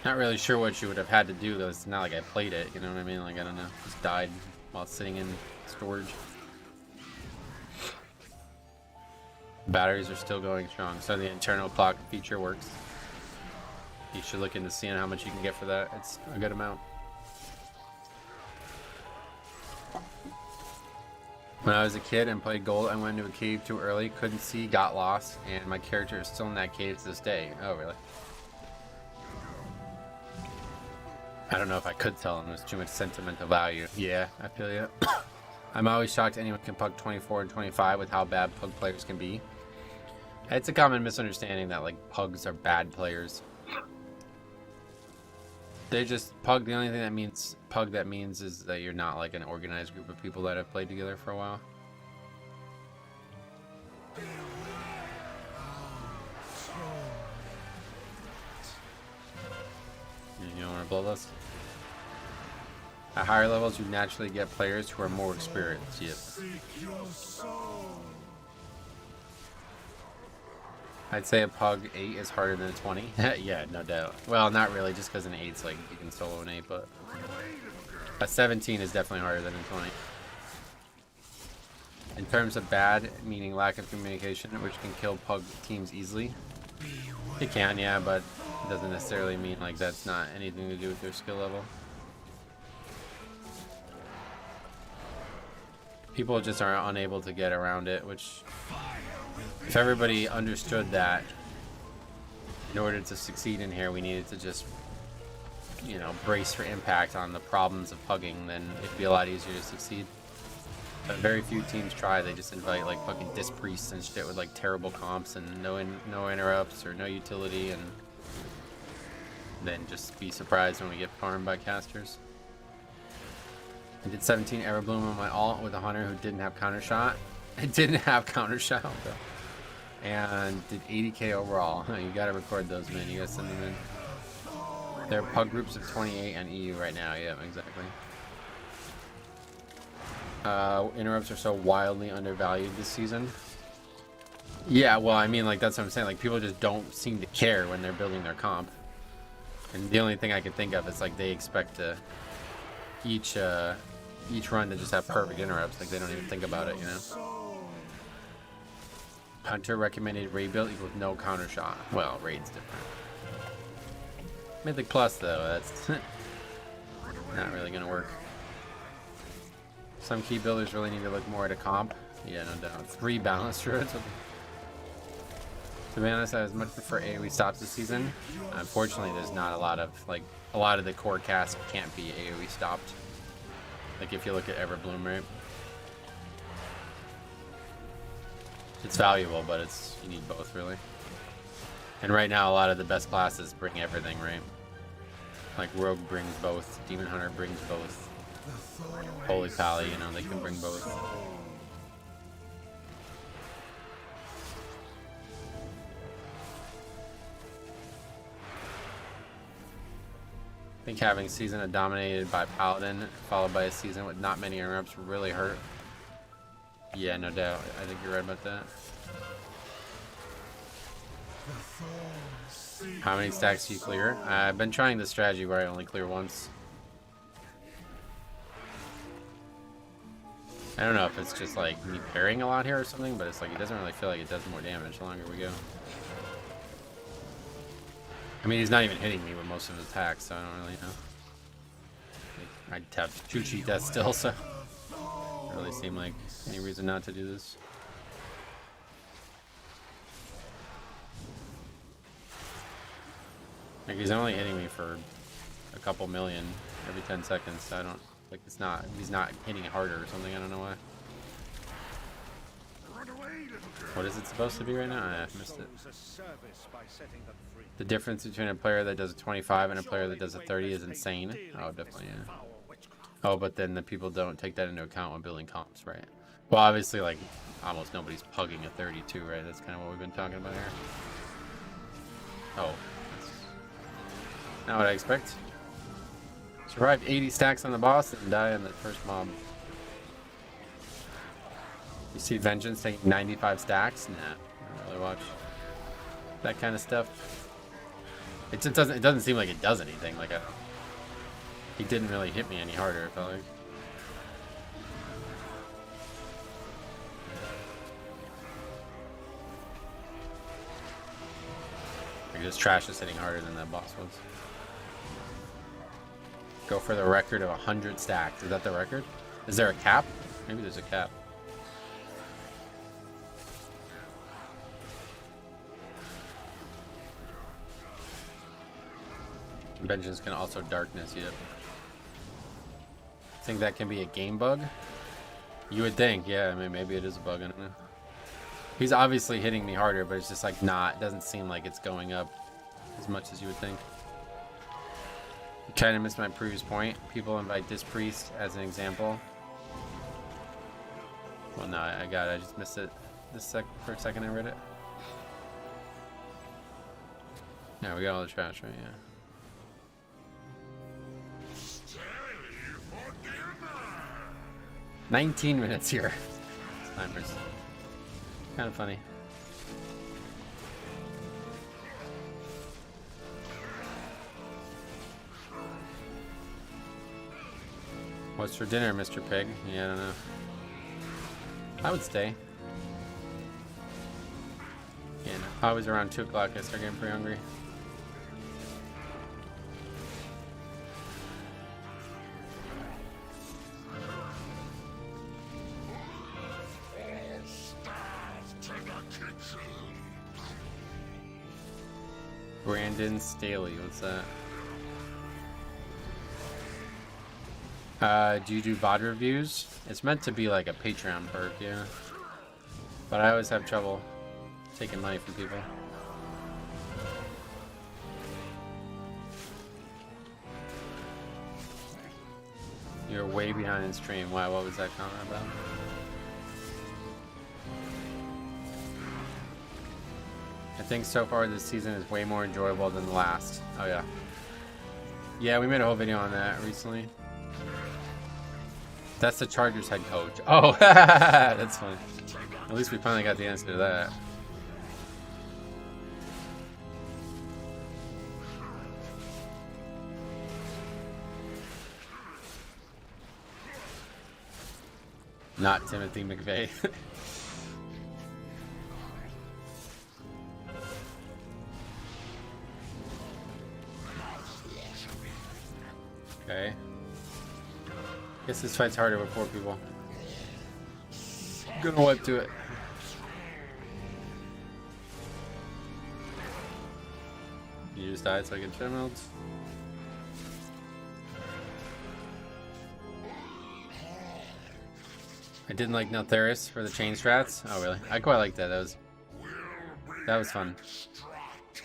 Not really sure what you would have had to do though. It's not like I played it, you know what I mean? Like, I don't know, just died while sitting in storage. Batteries are still going strong, so the internal clock feature works. You should look into seeing how much you can get for that. It's a good amount. When I was a kid and played Gold, I went into a cave too early, couldn't see, got lost, and my character is still in that cave to this day. Oh, really? I don't know if I could tell him. There's too much sentimental value. Yeah, I feel you. I'm always shocked anyone can pug 24 and 25 with how bad pug players can be. It's a common misunderstanding that like pugs are bad players. They just pug. The only thing that means pug that means is that you're not like an organized group of people that have played together for a while. You don't want to blow this? At higher levels, you naturally get players who are more experienced. Yep. I'd say a pug 8 is harder than a 20. Yeah, no doubt. Well, not really, just because an 8's like you can solo an 8, but a 17 is definitely harder than a 20. In terms of bad, meaning lack of communication, which can kill pug teams easily. It can, yeah, but it doesn't necessarily mean like that's not anything to do with their skill level. People just are unable to get around it, which if everybody understood that in order to succeed in here, we needed to just, you know, brace for impact on the problems of pugging, then it'd be a lot easier to succeed. But very few teams try. They just invite like fucking disc priests and shit with like terrible comps and no interrupts or no utility, and then just be surprised when we get farmed by casters. I did 17 Everbloom on my ult with a hunter who didn't have counter shot. It didn't have counter shot though. And did 80k overall. You gotta record those, man. You gotta send them in. There are pug groups of 28 on EU right now. Yeah, exactly. Interrupts are so wildly undervalued this season. Yeah, well, I mean, like, that's what I'm saying. Like, people just don't seem to care when they're building their comp. And the only thing I can think of is, like, they expect to each run to just have perfect interrupts. Like, they don't even think about it, you know? Hunter recommended raid build equals no counter shot. Well, raid's different. Mythic Plus, though, that's not really gonna work. Some key builders really need to look more at a comp. Yeah, no doubt. 3 balance druids. To be honest, I much prefer AoE stops this season. Unfortunately, there's not a lot of, like, a lot of the core cast can't be AoE stopped. Like, if you look at Everbloom, right? It's valuable, but it's, you need both, really. And right now, a lot of the best classes bring everything, right? Like, Rogue brings both, Demon Hunter brings both. Holy Pally, you know, they can bring both. I think having a season dominated by Paladin, followed by a season with not many interrupts, really hurt. Yeah, no doubt. I think you're right about that. How many stacks do you clear? I've been trying this strategy where I only clear once. I don't know if it's just like me parrying a lot here or something, but it's like it doesn't really feel like it does more damage the longer we go. I mean, he's not even hitting me with most of his attacks, so I don't really know. I tapped 2 cheat deaths still, so it doesn't really seem like any reason not to do this. Like, he's only hitting me for a couple million every 10 seconds, so I don't, like, it's not, he's not hitting it harder or something, I don't know why. What is it supposed to be right now? I missed it. The difference between a player that does a 25 and a player that does a 30 is insane. Oh, definitely, yeah. Oh, but then the people don't take that into account when building comps, right? Well, obviously, like, almost nobody's pugging a 32, right? That's kind of what we've been talking about here. Oh. Not what I expect. Survived 80 stacks on the boss and die on the first mob. You see Vengeance taking 95 stacks? Nah, I don't really watch that kind of stuff. It just doesn't seem like it does anything. Like, he didn't really hit me any harder, it felt like. Like, this trash is hitting harder than that boss was. Go for the record of 100 stacks. Is that the record? Is there a cap? Maybe there's a cap. Vengeance can also darkness, yep. Think that can be a game bug? You would think, yeah, I mean, maybe it is a bug, I don't know. He's obviously hitting me harder, but it's just like not, doesn't seem like it's going up as much as you would think. You kind of missed my previous point. People invite this priest as an example. Well, no, I got it. I just missed it for a second I read it. Yeah, we got all the trash, right? Yeah. 19 minutes here. Snipers. Kind of funny. What's for dinner, Mr. Pig? Yeah, I don't know. I would stay. Yeah, no. I was around 2 o'clock. I start getting pretty hungry. Brandon Staley, what's that? Do you do VOD reviews? It's meant to be like a Patreon perk, yeah. But I always have trouble taking money from people. You're way behind in stream. Wow, what was that comment about? I think so far this season is way more enjoyable than the last. Oh yeah. Yeah, we made a whole video on that recently. That's the Chargers head coach. Oh, that's funny. At least we finally got the answer to that. Not Timothy McVeigh. Okay. Guess this fight's harder with 4 people. Gonna wipe to it. You just died so I can trim melts. I didn't like Neltheris for the chain strats. Oh really? I quite like that. That was fun.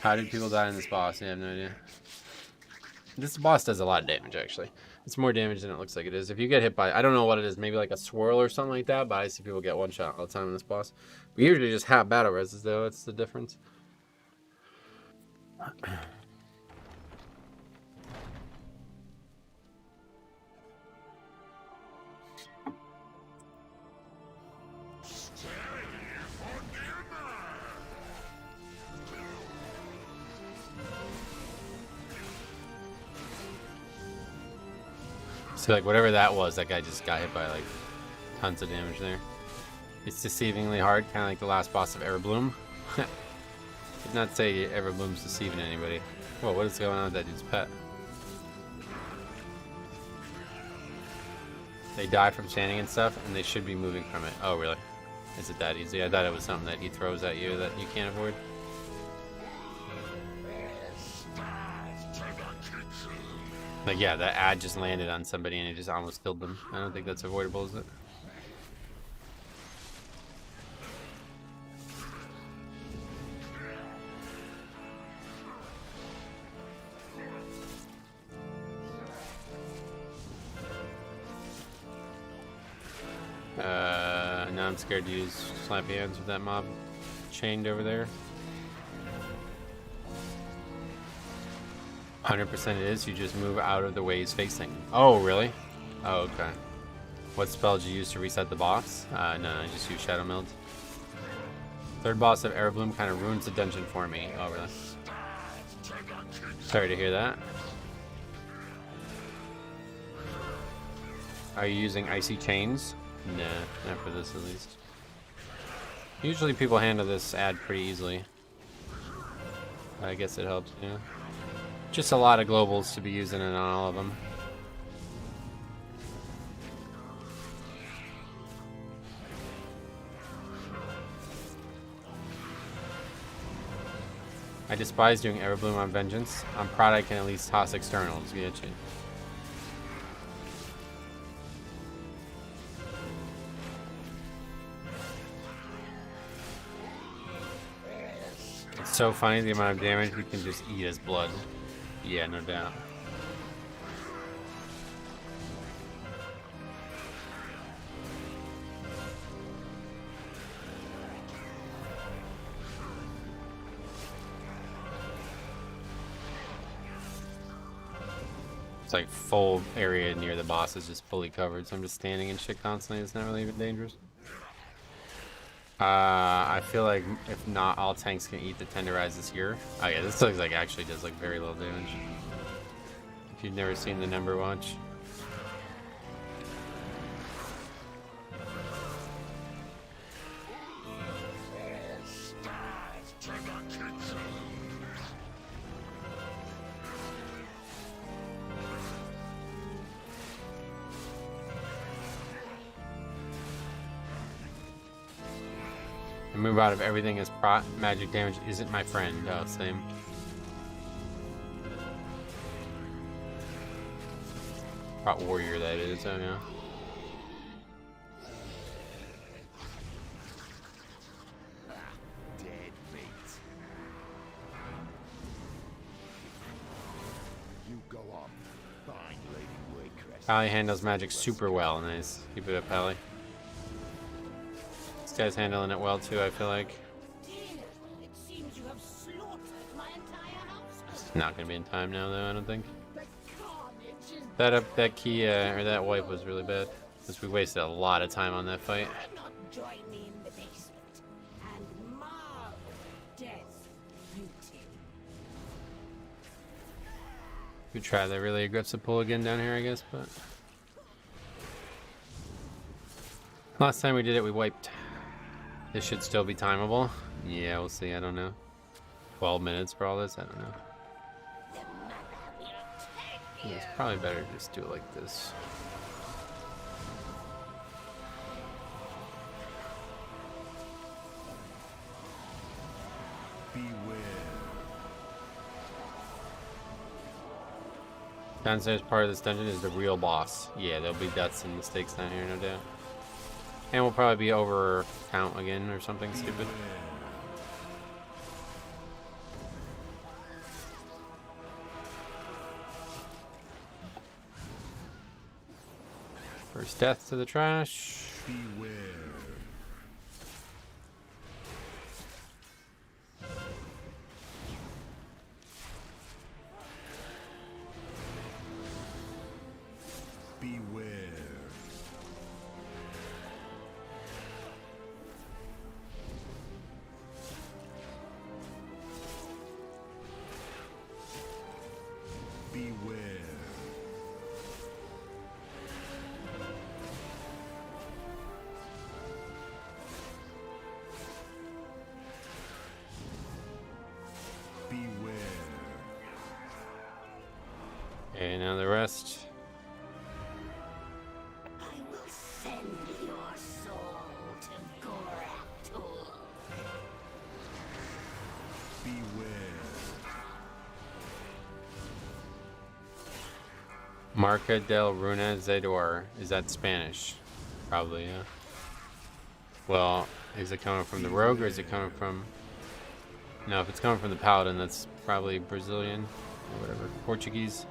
How did people die in this boss? I have no idea. This boss does a lot of damage actually. It's more damage than it looks like it is. If you get hit by, I don't know what it is, maybe like a swirl or something like that, but I see people get one shot all the time in this boss. We usually just have battle reses though, that's the difference. So like whatever that was, that guy just got hit by like tons of damage there. It's deceivingly hard, kind of like the last boss of Everbloom. Did not say Everbloom's deceiving anybody. Whoa, what is going on with that dude's pet? They die from standing and stuff, and they should be moving from it. Oh really? Is it that easy? I thought it was something that he throws at you that you can't avoid. Like, yeah, that ad just landed on somebody and it just almost killed them. I don't think that's avoidable, is it? Now I'm scared to use slappy hands with that mob chained over there. 100% it is, you just move out of the way he's facing. Oh, really? Oh, okay. What spell did you use to reset the boss? No, I just used Shadow Meld. Third boss of Everbloom kind of ruins the dungeon for me. Oh, really? Sorry to hear that. Are you using Icy Chains? Nah, not for this at least. Usually people handle this ad pretty easily. I guess it helps, yeah. Just a lot of globals to be using it on all of them. I despise doing Everbloom on Vengeance. I'm proud I can at least toss externals. Get you. It's so funny the amount of damage we can just eat as blood. Yeah, no doubt. It's like full area near the boss is just fully covered, so I'm just standing and shit constantly. It's not really even dangerous. I feel like if not all tanks can eat the tenderizes here. Oh yeah, this looks like actually does like very little damage. If you've never seen the number, watch. And move out of everything as magic damage isn't my friend. Oh, same. Prot warrior, that is. Oh, yeah. Dead meat. You go on. Fine, Lady Waycrest. Pally handles magic super well. Nice. Keep it up, Pally. This guy's handling it well, too, I feel like. It seems you have slaughtered my entire house. It's not going to be in time now, though, I don't think. The carnage is That key, or that wipe was really bad. Because we wasted a lot of time on that fight. not join me in the basement and marvel at death's beauty. We try that really aggressive pull again down here, I guess, but... Last time we did it, we wiped. This should still be timeable. Yeah, we'll see, I don't know. 12 minutes for all this? I don't know. Yeah, it's probably better to just do it like this. Beware. Downstairs part of this dungeon is the real boss. Yeah, there'll be deaths and mistakes down here, no doubt. And we'll probably be over count again or something stupid. First death to the trash. Beware. Beware. Beware. Beware. Okay, now the rest. I will send your soul to Goratul. Beware. Marca del Runa Zedor. Is that Spanish? Probably, yeah. Well, is it coming from the rogue or is it coming from... No, if it's coming from the paladin, that's probably Brazilian or whatever. Portuguese.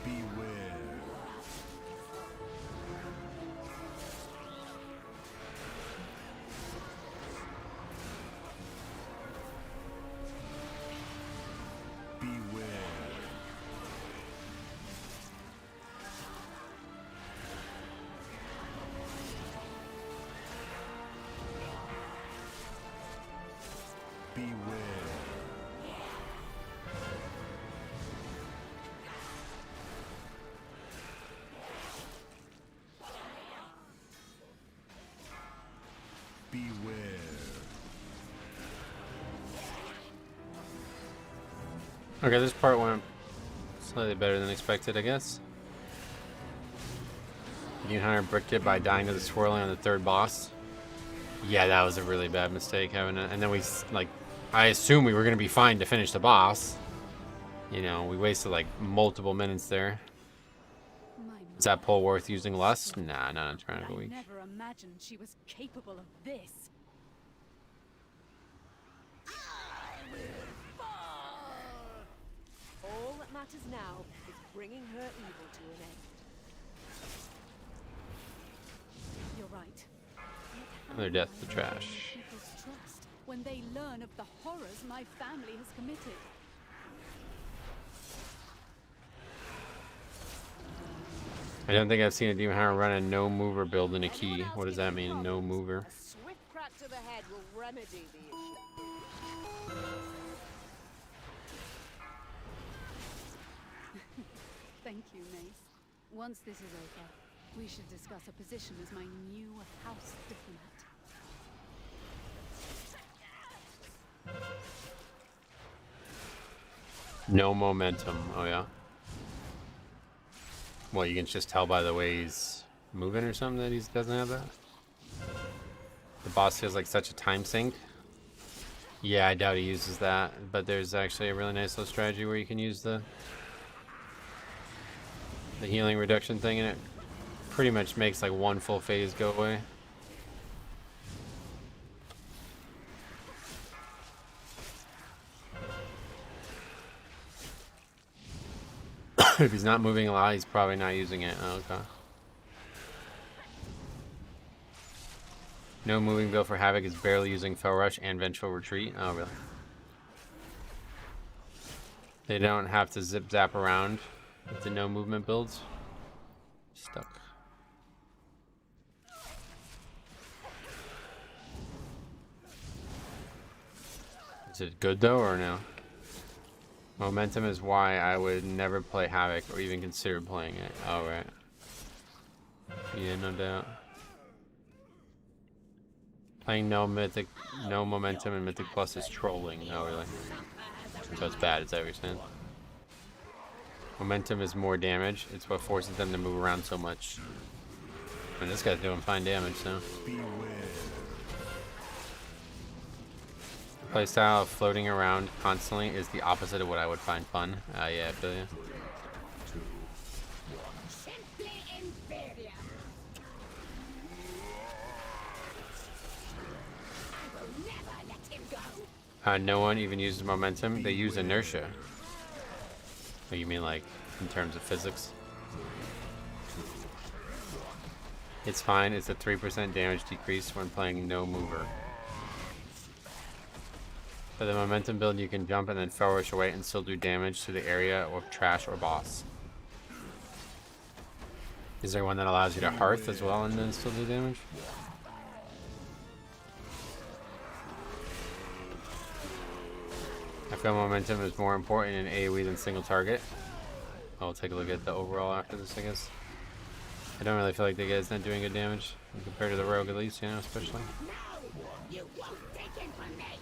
Beware. Beware. Beware. Beware. Okay, this part went slightly better than expected, I guess. Union Hunter bricked it by dying to the swirling on the third boss. Yeah, that was a really bad mistake having it. And then we, like, I assumed we were going to be fine to finish the boss. You know, we wasted like multiple minutes there. Is that pull worth using less? Nah, not on Tyrannical I Week. never imagined she was capable of this. All that matters now is bringing her evil to an end. You're right. Yet how Another death to do I trash. gain people's trust when they learn of the horrors my family has committed? I don't think I've seen a Demon Hunter run a no mover build in a key. What does that mean, no mover? A swift crack to the head will remedy the issue. Thank you, Mace. Once this is over, we should discuss a position as my new house diplomat. No momentum. Oh, yeah. Well, you can just tell by the way he's moving or something that he doesn't have that? The boss feels like such a time sink. Yeah, I doubt he uses that, but there's actually a really nice little strategy where you can use the healing reduction thing, and it pretty much makes like one full phase go away. If he's not moving a lot, he's probably not using it. Oh, okay. No moving build for Havoc is barely using Fell Rush and Vengeful Retreat. Oh, really? They don't have to zip zap around with the no movement builds. Stuck. Is it good though or no? Momentum is why I would never play Havoc or even consider playing it. Oh, right. Yeah, no doubt. Playing no momentum and Mythic Plus is trolling. Oh, really? So it's bad, is that what you're saying? Momentum is more damage. It's what forces them to move around so much. And this guy's doing fine damage, so. Playstyle of floating around constantly is the opposite of what I would find fun. Yeah, I feel you. No one even uses momentum. They use inertia. Oh, you mean like in terms of physics? It's fine. It's a 3% damage decrease when playing no mover. For the momentum build, you can jump and then Fell Rush away and still do damage to the area or trash or boss. Is there one that allows you to Hearth as well and then still do damage? I feel momentum is more important in AoE than single target. I'll take a look at the overall after this, I guess. I don't really feel like the guy's not doing good damage compared to the rogue, at least, you know, especially.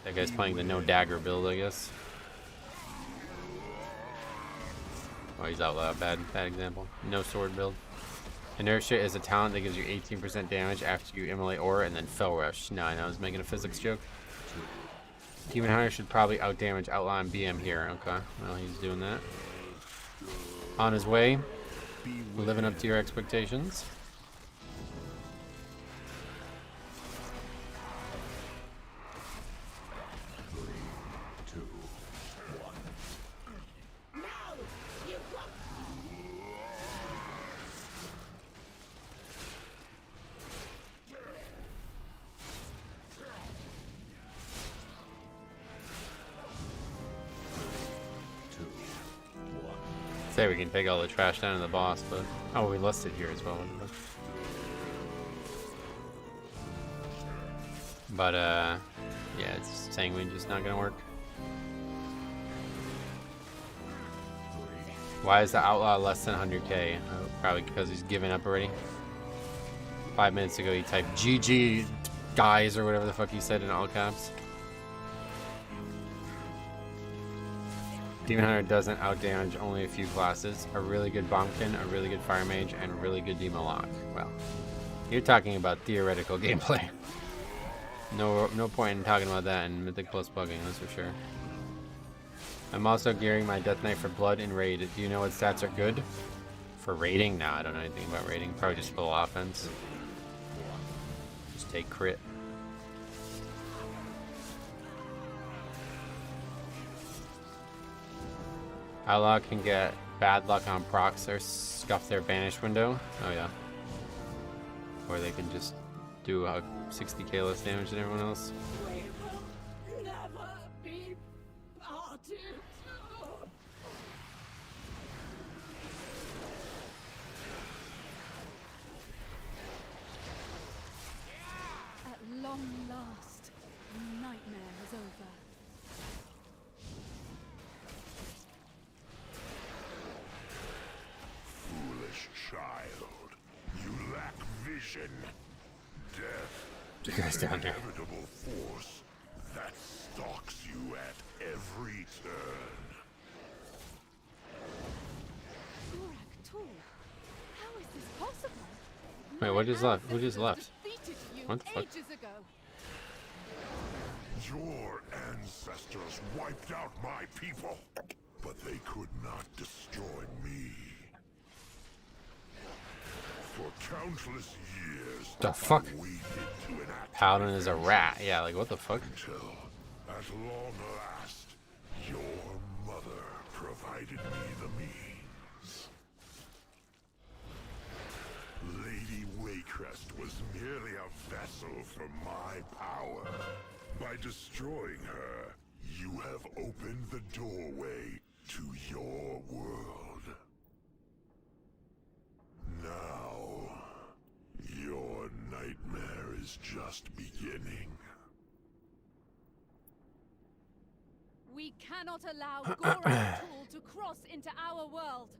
That guy's playing the no dagger build, I guess. Oh, he's out loud. Bad example. No sword build. Inertia is a talent that gives you 18% damage after you immolate aura and then Fell Rush. No, I know I was making a physics joke. Demon Hunter should probably outdamage Outlaw and BM here. Okay, well, he's doing that. On his way. Living up to your expectations. Say we can take all the trash down to the boss, but oh, we lost it here as well. But yeah, it's sanguine, just not gonna work. Why is the outlaw less than 100k? Probably because he's given up already. 5 minutes ago, he typed GG guys or whatever the fuck he said in all caps. Demon Hunter doesn't outdamage only a few classes. A really good Bombkin, a really good Fire Mage, and a really good Demo Lock. Well, you're talking about theoretical gameplay. No point in talking about that in Mythic Plus Pugging, that's for sure. I'm also gearing my Death Knight for Blood and Raid. Do you know what stats are good? For raiding? No, I don't know anything about raiding. Probably just full offense. Just take crit. Outlaw can get bad luck on procs or scuff their banish window. Oh yeah. Or they can just do 60k less damage than everyone else. We will never be parted. At long last, the nightmare is over. Foolish child, you lack vision. Death, You guys down here. inevitable force that stalks you at every turn. Gorak Tor, how is this possible? Wait, what just left? Who just left? Defeated you What the fuck? ages ago. Your ancestors wiped out my people, but they could not destroy me. For countless years, The fuck? I waited to enact Paladin is a rat. Yeah, like what the fuck? until, at long last, your mother provided me the means. Lady Waycrest was merely a vessel for my power. By destroying her, you have opened the doorway to your world. Now, your nightmare is just beginning. We cannot allow Gora's tool to cross into our world.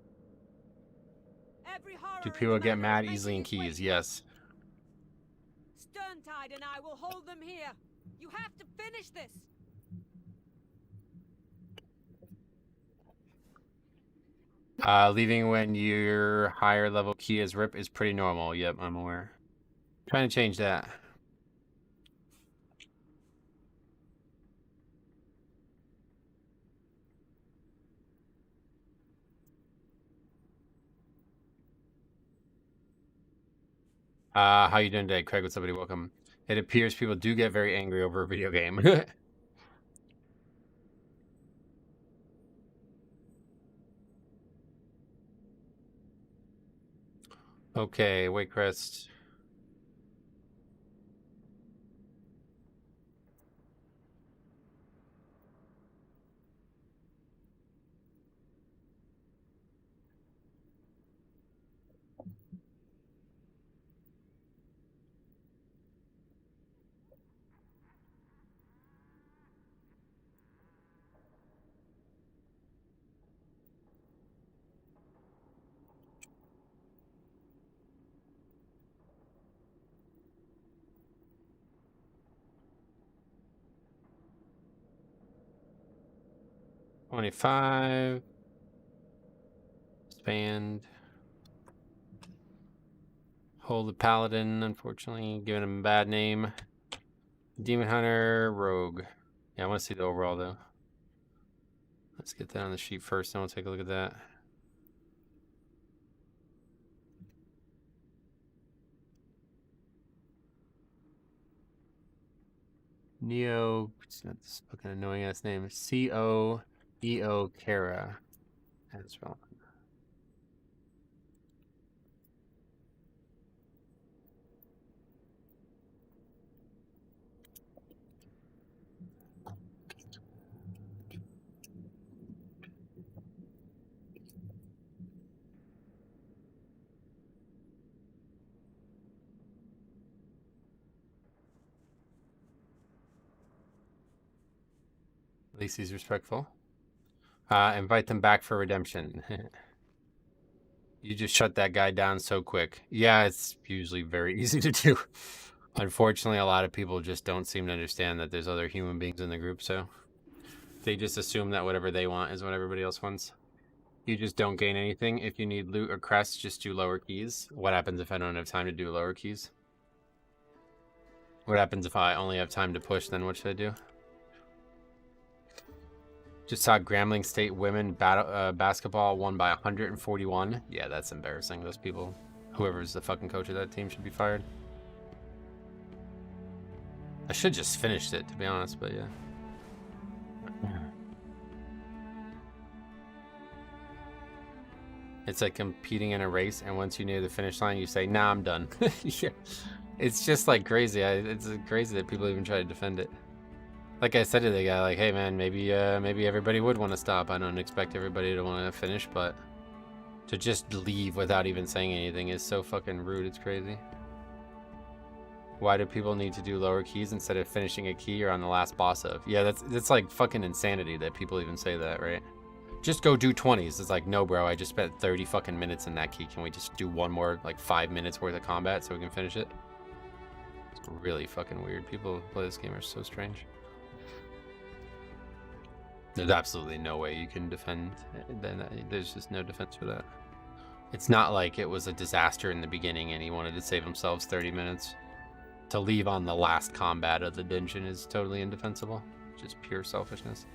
Every horror Do in people the get manor mad is easily in making its keys? way. Yes. Sterntide and I will hold them here. You have to finish this. Leaving when your higher level key is RIP is pretty normal. Yep, I'm aware. Trying to change that. How you doing today? Craig, what's up, buddy? Welcome. It appears people do get very angry over a video game. Okay, Waycrest. $25. Expand. Hold the Paladin, unfortunately, giving him a bad name. Demon Hunter, Rogue. Yeah, I want to see the overall, though. Let's get that on the sheet first, and we'll take a look at that. Neo, it's not this fucking annoying ass name. C-O-E-O Kara. That's wrong. At least he's respectful. Invite them back for redemption. You just shut that guy down so quick. Yeah, it's usually very easy to do. Unfortunately, a lot of people just don't seem to understand that there's other human beings in the group, so they just assume that whatever they want is what everybody else wants. You just don't gain anything. If you need loot or crests, just do lower keys. What happens if I don't have time to do lower keys? What happens if I only have time to push, then what should I do? Just saw Grambling State women basketball won by 141. Yeah, that's embarrassing. Those people, whoever's the fucking coach of that team, should be fired. I should just finished it, to be honest, but yeah. It's like competing in a race, and once you're near the finish line, you say, "Nah, I'm done." Yeah. It's just like crazy. It's crazy that people even try to defend it. Like I said to the guy, like, hey man, maybe everybody would want to stop. I don't expect everybody to want to finish, but to just leave without even saying anything is so fucking rude. It's crazy. Why do people need to do lower keys instead of finishing a key or on the last boss of? Yeah, that's like fucking insanity that people even say that, right? Just go do 20s. It's like, no, bro, I just spent 30 fucking minutes in that key. Can we just do one more, like 5 minutes worth of combat so we can finish it? It's really fucking weird. People who play this game are so strange. There's absolutely no way you can defend. Then there's just no defense for that. It's not like it was a disaster in the beginning and he wanted to save himself 30 minutes. To leave on the last combat of the dungeon is totally indefensible. Just pure selfishness.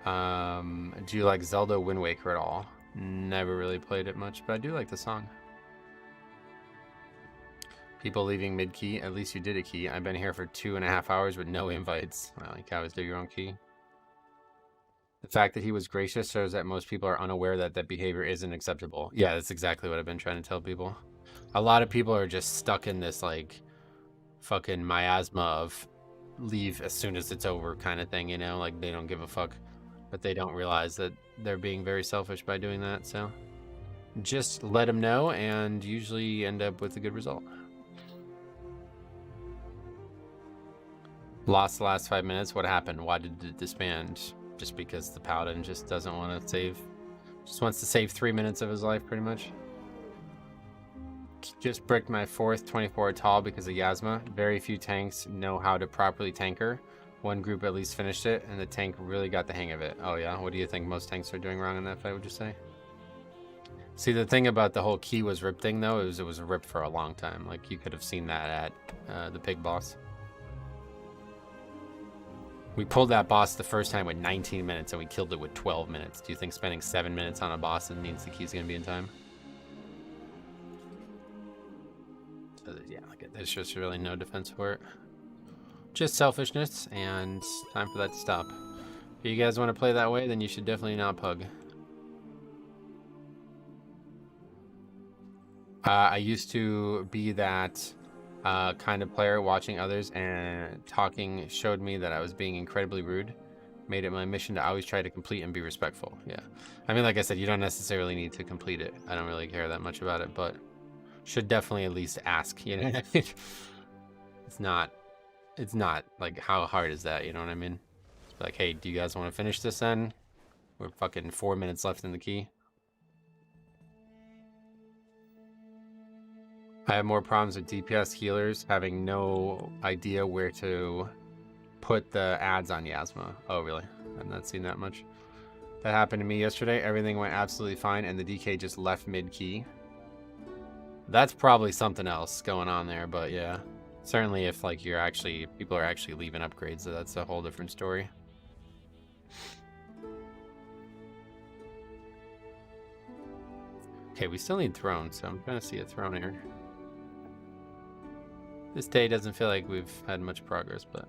Do you like Zelda Wind Waker at all? Never really played it much, but I do like the song. People leaving mid-key. At least you did a key. I've been here for 2.5 hours with no invites. I like how I do your own key. The fact that he was gracious shows that most people are unaware that that behavior isn't acceptable. Yeah, that's exactly what I've been trying to tell people. A lot of people are just stuck in this like fucking miasma of leave as soon as it's over kind of thing, you know, like they don't give a fuck, but they don't realize that they're being very selfish by doing that. So just let them know and usually end up with a good result. Lost the last 5 minutes. What happened? Why did it disband? Just because the paladin just doesn't want to save, just wants to save 3 minutes of his life pretty much. Just bricked my 4th 24 tall because of Yasma. Very few tanks know how to properly tanker. One group at least finished it, and the tank really got the hang of it. Oh yeah, what do you think most tanks are doing wrong in that fight, would you say? See, the thing about the whole key was rip thing though, it was ripped for a long time. Like you could have seen that at the pig boss. We pulled that boss the first time with 19 minutes and we killed it with 12 minutes. Do you think spending 7 minutes on a boss means the key's gonna be in time? Yeah, there's just really no defense for it. Just selfishness, and time for that to stop. If you guys want to play that way, then you should definitely not pug. I used to be that kind of player, watching others and talking showed me that I was being incredibly rude. Made it my mission to always try to complete and be respectful. Yeah. I mean, like I said, you don't necessarily need to complete it. I don't really care that much about it, but should definitely at least ask, you know what I mean? It's not like, how hard is that, you know what I mean? It's like, hey, do you guys want to finish this then? We're fucking 4 minutes left in the key. I have more problems with DPS healers having no idea where to put the ads on Yasma. Oh, really? I've not seen that much. That happened to me yesterday. Everything went absolutely fine, and the DK just left mid-key. That's probably something else going on there, but yeah. Certainly if like people are actually leaving upgrades, so that's a whole different story. Okay, we still need throne, so I'm trying to see a throne here. This day doesn't feel like we've had much progress, but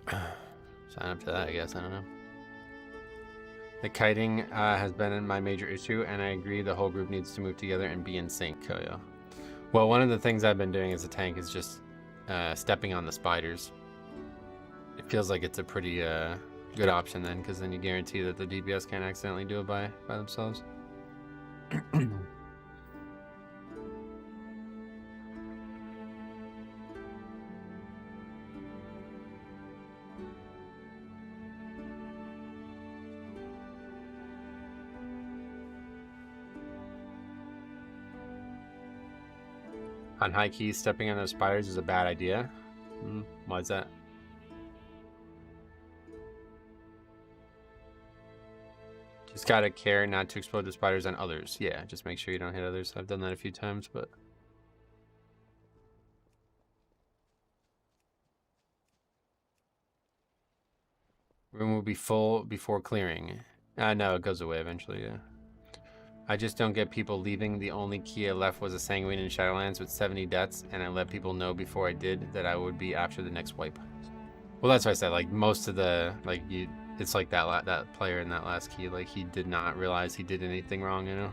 sign up to that, I guess. I don't know. The kiting has been my major issue, and I agree the whole group needs to move together and be in sync. Oh, yeah. Well, one of the things I've been doing as a tank is just stepping on the spiders. It feels like it's a pretty good option then, because then you guarantee that the DPS can't accidentally do it by themselves. On high keys, stepping on those spiders is a bad idea. Why is that? Just gotta care not to explode the spiders on others. Yeah, just make sure you don't hit others. I've done that a few times, but... Room will be full before clearing. No, it goes away eventually, yeah. I just don't get people leaving. The only key I left was a Sanguine in Shadowlands with 70 deaths, and I let people know before I did that I would be after the next wipe. Well, that's what I said. Like, most of the, like, it's like that player in that last key, like, he did not realize he did anything wrong, you know?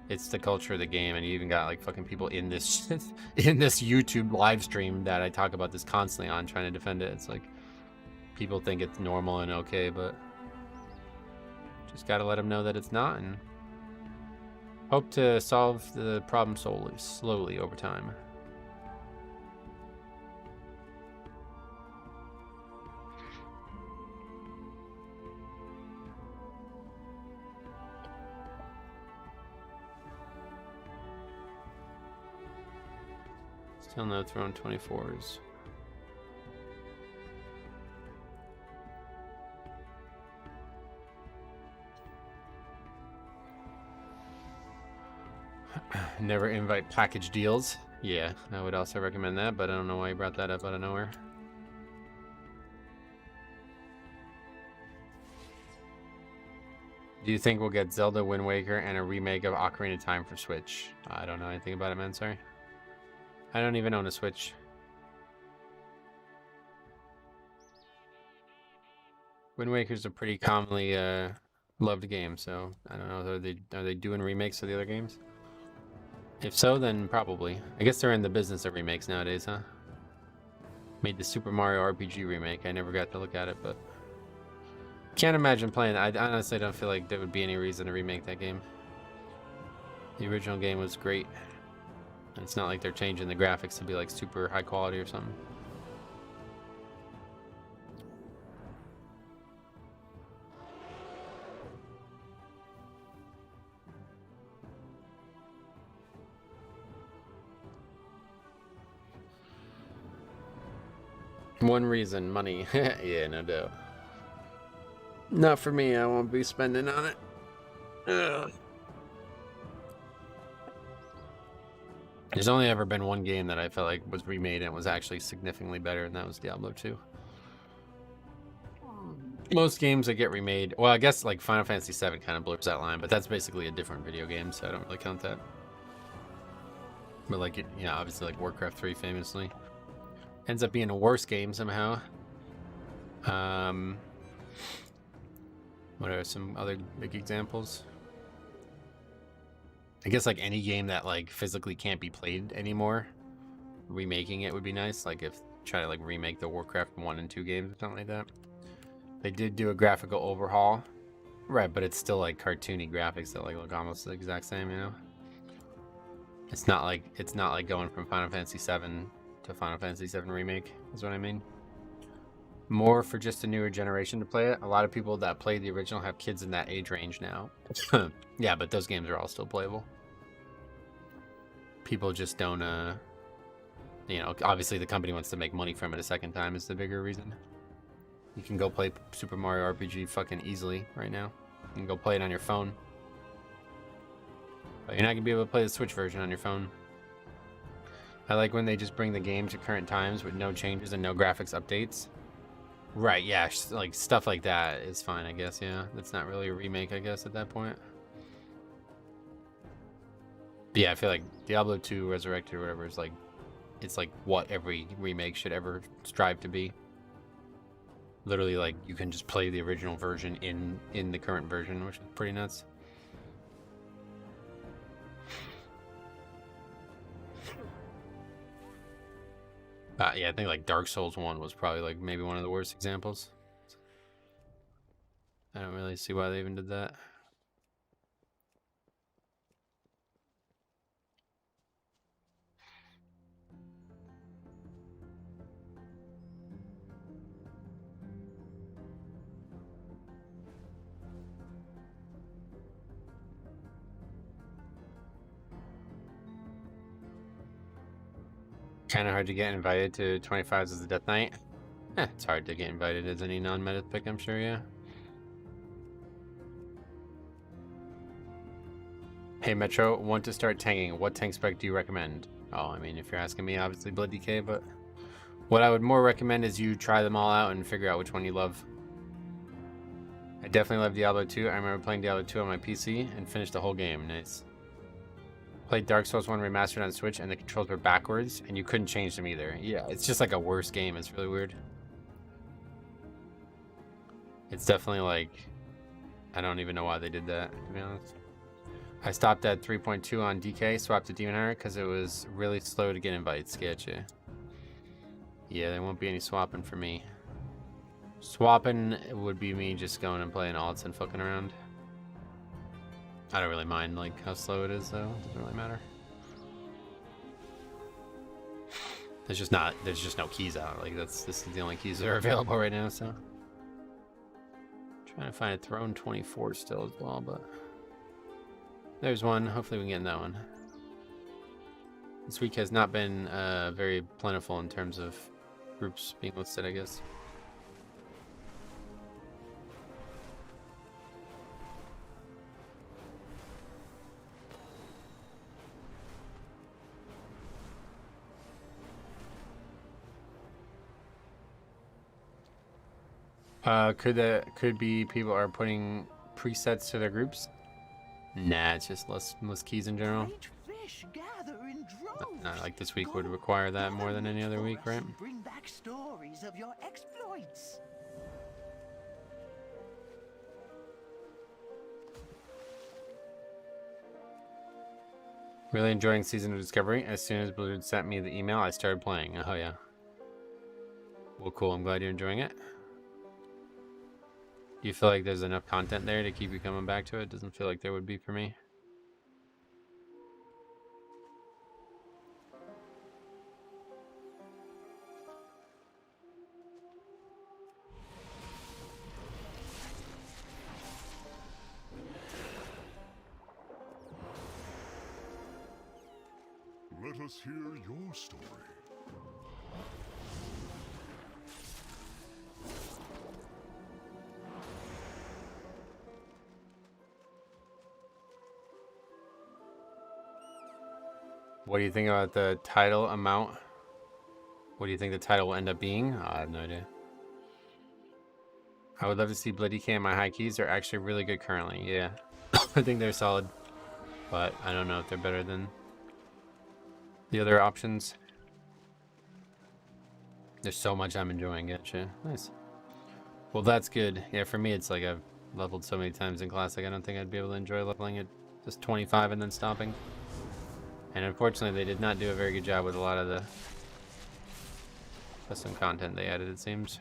It's the culture of the game, and you even got, like, fucking people in this, in this YouTube live stream that I talk about this constantly on, trying to defend it. It's like, people think it's normal and okay, but just gotta let them know that it's not, and hope to solve the problem slowly over time. Still no throne 24s. Never invite package deals. Yeah, I would also recommend that, but I don't know why you brought that up out of nowhere. Do you think we'll get Zelda Wind Waker and a remake of Ocarina of Time for Switch? I don't know anything about it, man. Sorry. I don't even own a Switch. Wind Waker's a pretty commonly loved game, so I don't know. Are they doing remakes of the other games? If so, then probably. I guess they're in the business of remakes nowadays, huh? Made the Super Mario RPG remake. I never got to look at it, but can't imagine playing. I honestly don't feel like there would be any reason to remake that game. The original game was great. It's not like they're changing the graphics to be like super high quality or something. One reason, money. Yeah, no doubt. Not for me, I won't be spending on it. Ugh. There's only ever been one game that I felt like was remade and was actually significantly better, and that was Diablo 2. Most games that get remade, well, I guess like Final Fantasy VII kind of blurs that line, but that's basically a different video game, so I don't really count that. But like, yeah, obviously like Warcraft 3 famously ends up being a worse game somehow. What are some other big examples? I guess like any game that like physically can't be played anymore, remaking it would be nice. Like if try to like remake the Warcraft 1 and 2 games or something like that. They did do a graphical overhaul, right? But it's still like cartoony graphics that like look almost the exact same, you know. It's not like going from Final Fantasy VII to Final Fantasy VII Remake, is what I mean. More for just a newer generation to play it. A lot of people that played the original have kids in that age range now. Yeah, but those games are all still playable. People just don't, you know, obviously the company wants to make money from it a second time is the bigger reason. You can go play Super Mario RPG fucking easily right now. You can go play it on your phone. But you're not going to be able to play the Switch version on your phone. I like when they just bring the game to current times with no changes and no graphics updates. Right, yeah, like stuff like that is fine, I guess, yeah. That's not really a remake, I guess, at that point. But yeah, I feel like Diablo 2 Resurrected or whatever is like, it's like what every remake should ever strive to be. Literally, like, you can just play the original version in the current version, which is pretty nuts. Yeah, I think like Dark Souls 1 was probably like maybe one of the worst examples. I don't really see why they even did that. Kind of hard to get invited to 25s as the Death Knight. It's hard to get invited as any non-meta pick, I'm sure, yeah. Hey Metro, want to start tanking. What tank spec do you recommend? Oh, I mean, if you're asking me, obviously Blood DK, but what I would more recommend is you try them all out and figure out which one you love. I definitely love Diablo 2. I remember playing Diablo 2 on my PC and finished the whole game. Nice. Played Dark Souls 1 Remastered on Switch and the controls were backwards and you couldn't change them either. Yeah, it's just like a worse game. It's really weird. It's definitely like, I don't even know why they did that, to be honest. I stopped at 3.2 on DK, swapped to Demon Hunter because it was really slow to get invites. Sketchy. Yeah, there won't be any swapping for me. Swapping would be me just going and playing alts and fucking around. I don't really mind like how slow it is though. It doesn't really matter. There's just no keys out. Like this is the only keys that are available right now, so. Trying to find a Throne 24 still as well, but there's one. Hopefully we can get in that one. This week has not been very plentiful in terms of groups being listed, I guess. Could be people are putting presets to their groups? Nah, it's just less keys in general. Great fish gather in droves. Not like this week would require that more than any other week, right? Bring back stories of your exploits. Really enjoying Season of Discovery. As soon as Blizzard sent me the email, I started playing. Oh yeah. Well, cool. I'm glad you're enjoying it. Do you feel like there's enough content there to keep you coming back to it? Doesn't feel like there would be for me. Let us hear your story. What do you think about the title amount? What do you think the title will end up being? Oh, I have no idea. I would love to see Bloody Cam. My high keys are actually really good currently. Yeah, I think they're solid, but I don't know if they're better than the other options. There's so much I'm enjoying. Gotcha. Nice. Well, that's good. Yeah, for me, it's like I've leveled so many times in Classic. I don't think I'd be able to enjoy leveling at just 25 and then stopping. And unfortunately, they did not do a very good job with a lot of the custom content they added, it seems.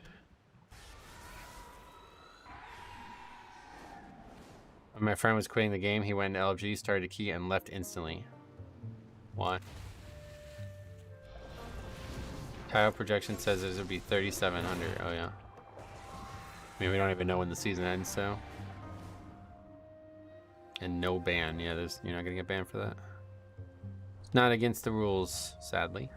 When my friend was quitting the game, he went into LFG, started a key, and left instantly. Why? Tile projection says this would be 3,700. Oh, yeah. I mean, we don't even know when the season ends, so. And no ban. Yeah, you're not going to get banned for that. It's not against the rules, sadly.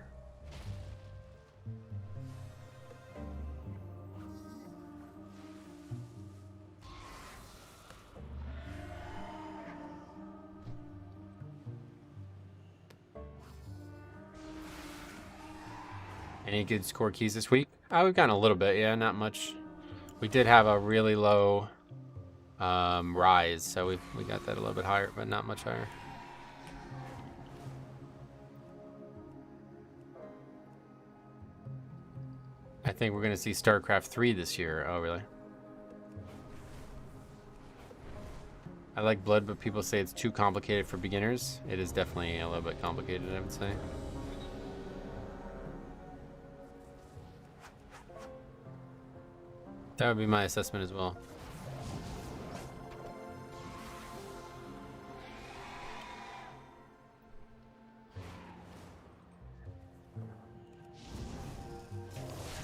Any good score keys this week? Oh, we've gotten a little bit, yeah, not much. We did have a really low rise, so we got that a little bit higher, but not much higher. I think we're going to see StarCraft 3 this year. Oh, really? I like Blood, but people say it's too complicated for beginners. It is definitely a little bit complicated, I would say. That would be my assessment as well.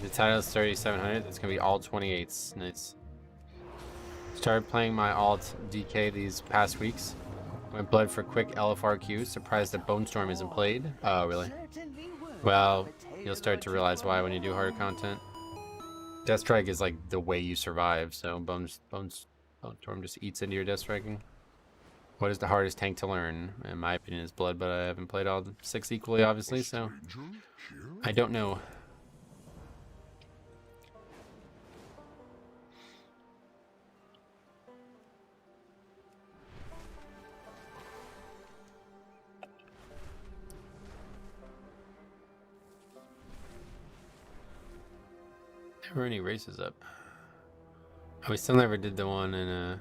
The title is 3,700. It's gonna be all 28s. Nice. Started playing my alt DK these past weeks. Went Blood for quick LFRQ. Surprised that Bone Storm isn't played. Oh, really? Well, you'll start to realize why when you do harder content. Death Strike is like the way you survive, so Bone Storm just eats into your Death Striking. What is the hardest tank to learn? In my opinion, is Blood, but I haven't played all 6 equally, obviously, so I don't know. Never any races up. Oh, we still never did the one in